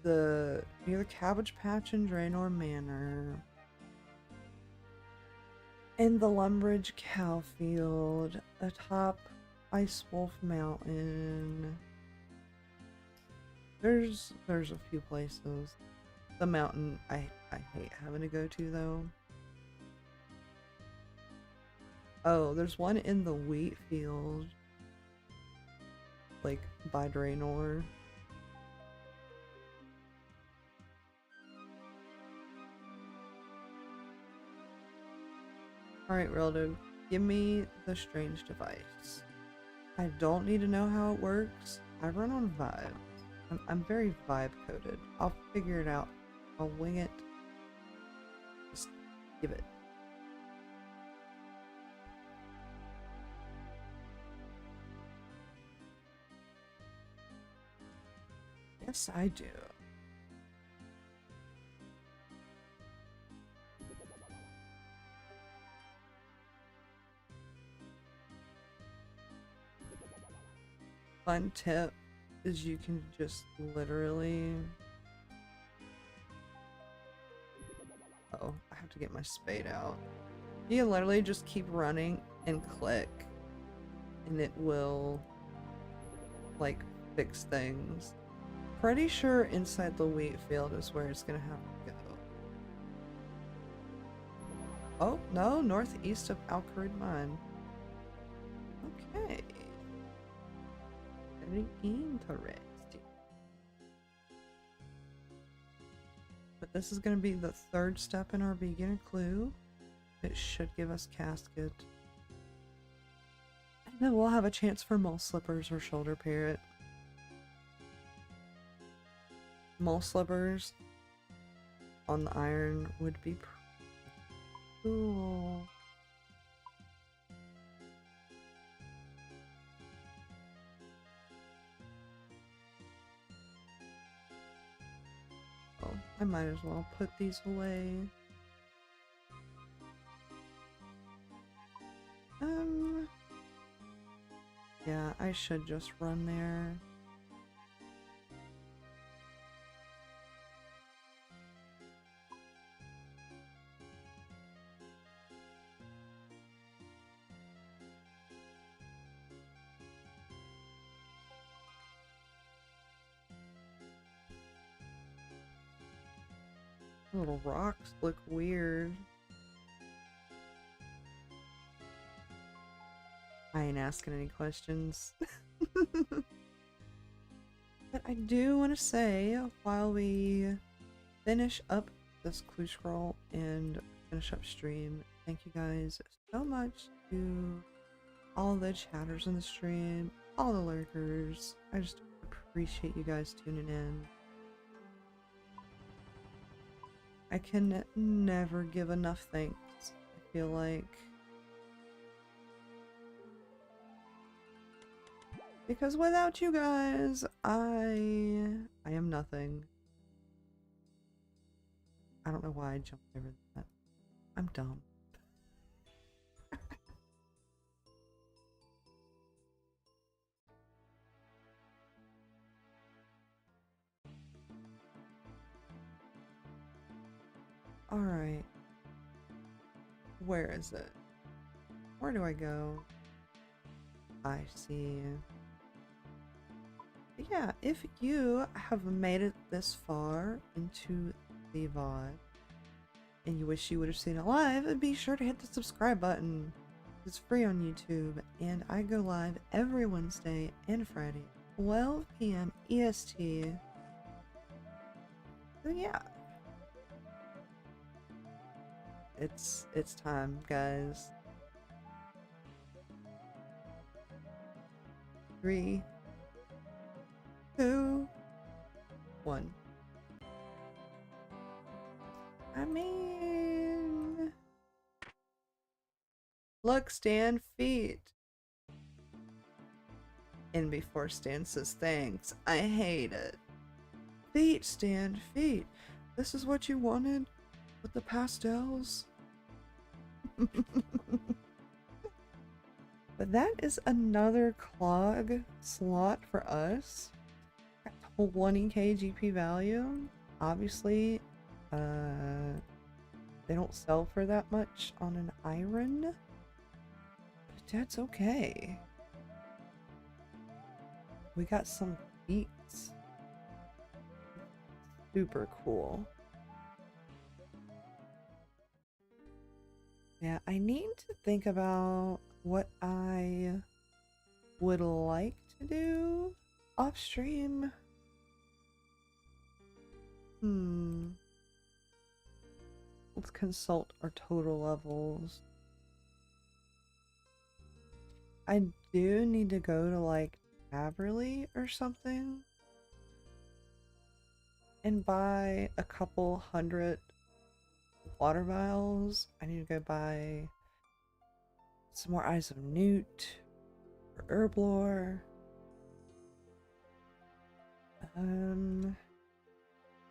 near the Cabbage Patch in Draenor Manor, in the Lumbridge Cowfield, atop Ice Wolf Mountain. There's a few places. The mountain I hate having to go to though. Oh, there's one in the wheat field. Like, by Draenor. Alright, Reldo, give me the strange device. I don't need to know how it works. I run on vibe. I'm very vibe coded. I'll figure it out. I'll wing it. Just give it. Yes, I do. Fun tip is you can just literally... Oh, I have to get my spade out. You can literally just keep running and click, and it will, like, fix things. Pretty sure inside the wheat field is where it's gonna have to go. Oh, no, northeast of Alcarid Mine. Okay. Very interesting. But this is gonna be the 3rd step in our beginner clue. It should give us casket. And then we'll have a chance for mole slippers or shoulder parrot. Mole slippers on the iron would be cool. Oh, I might as well put these away. Yeah, I should just run there. Little rocks look weird. I ain't asking any questions. But I do want to say, while we finish up this clue scroll and finish up stream, thank you guys so much to all the chatters in the stream, all the lurkers. I just appreciate you guys tuning in. I can never give enough thanks, I feel like. Because without you guys, I am nothing. I don't know why I jumped over that. I'm dumb. Alright. Where is it? Where do I go? I see. But yeah, if you have made it this far into the VOD and you wish you would have seen it live, be sure to hit the subscribe button. It's free on YouTube, and I go live every Wednesday and Friday, 12 p.m. EST. So yeah. It's time, guys. 3, 2, 1. I mean, look, Stan, feet. And before Stan says thanks, I hate it. Feet, Stan, feet. This is what you wanted with the pastels? But that is another clog slot for us. 20k GP value. Obviously, they don't sell for that much on an iron, but that's okay. We got some beats. Super cool. Yeah, I need to think about what I would like to do off stream. Let's consult our total levels. I do need to go to like Haverly or something and buy a couple hundred water vials. I need to go buy some more Eyes of Newt or Herblore.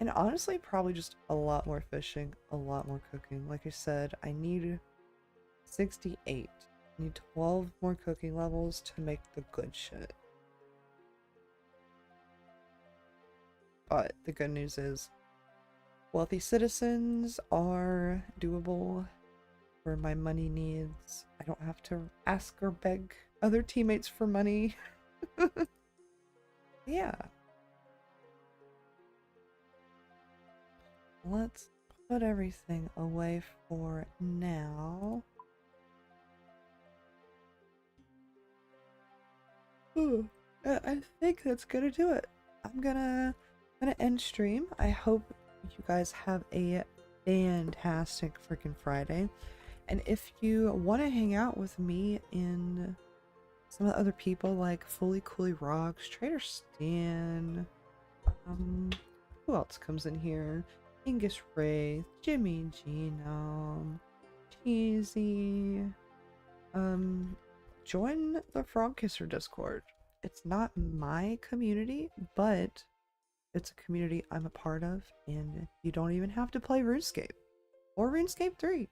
And honestly, probably just a lot more fishing, a lot more cooking. Like I said, I need 68. I need 12 more cooking levels to make the good shit. But the good news is, wealthy citizens are doable for my money needs. I don't have to ask or beg other teammates for money. Yeah. Let's put everything away for now. Ooh, I think that's gonna do it. I'm gonna end stream. I hope you guys have a fantastic freaking Friday. And if you want to hang out with me and some of the other people like Fully Coolly Rocks, Trader Stan, who else comes in here? Angus Wraith, Jimmy Genome, Cheesy. Join the Frog Kisser Discord. It's not my community, but it's a community I'm a part of, and you don't even have to play RuneScape or RuneScape 3.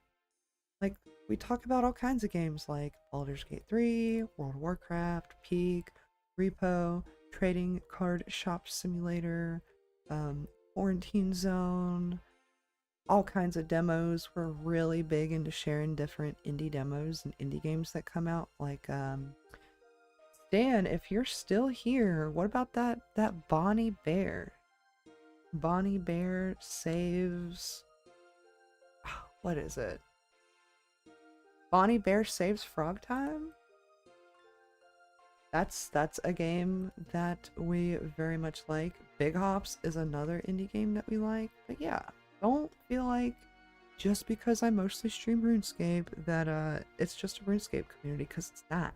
Like, we talk about all kinds of games like Baldur's Gate 3, World of Warcraft, Peak, Repo, Trading Card Shop Simulator, Quarantine Zone, all kinds of demos. We're really big into sharing different indie demos and indie games that come out. Like, Stan, if you're still here, what about that Bonnie Bear? Bonnie Bear saves... What is it? Bonnie Bear Saves Frog Time? That's a game that we very much like. Big Hops is another indie game that we like. But yeah, don't feel like just because I mostly stream RuneScape that it's just a RuneScape community, because it's not.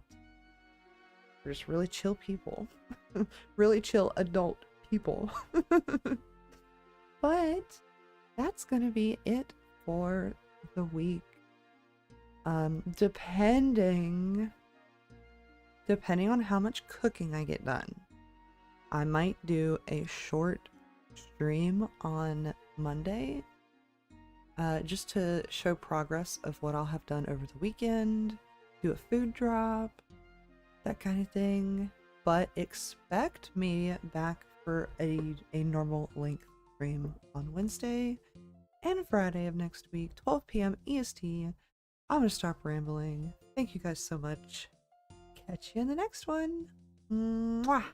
They're just really chill people. Really chill adult people. But that's gonna be it for the week. Depending on how much cooking I get done, I might do a short stream on Monday, just to show progress of what I'll have done over the weekend, do a food drop, that kind of thing. But expect me back for a normal length stream on Wednesday, and Friday of next week, 12 p.m. EST. I'm gonna stop rambling. Thank you guys so much. Catch you in the next one. Mwah.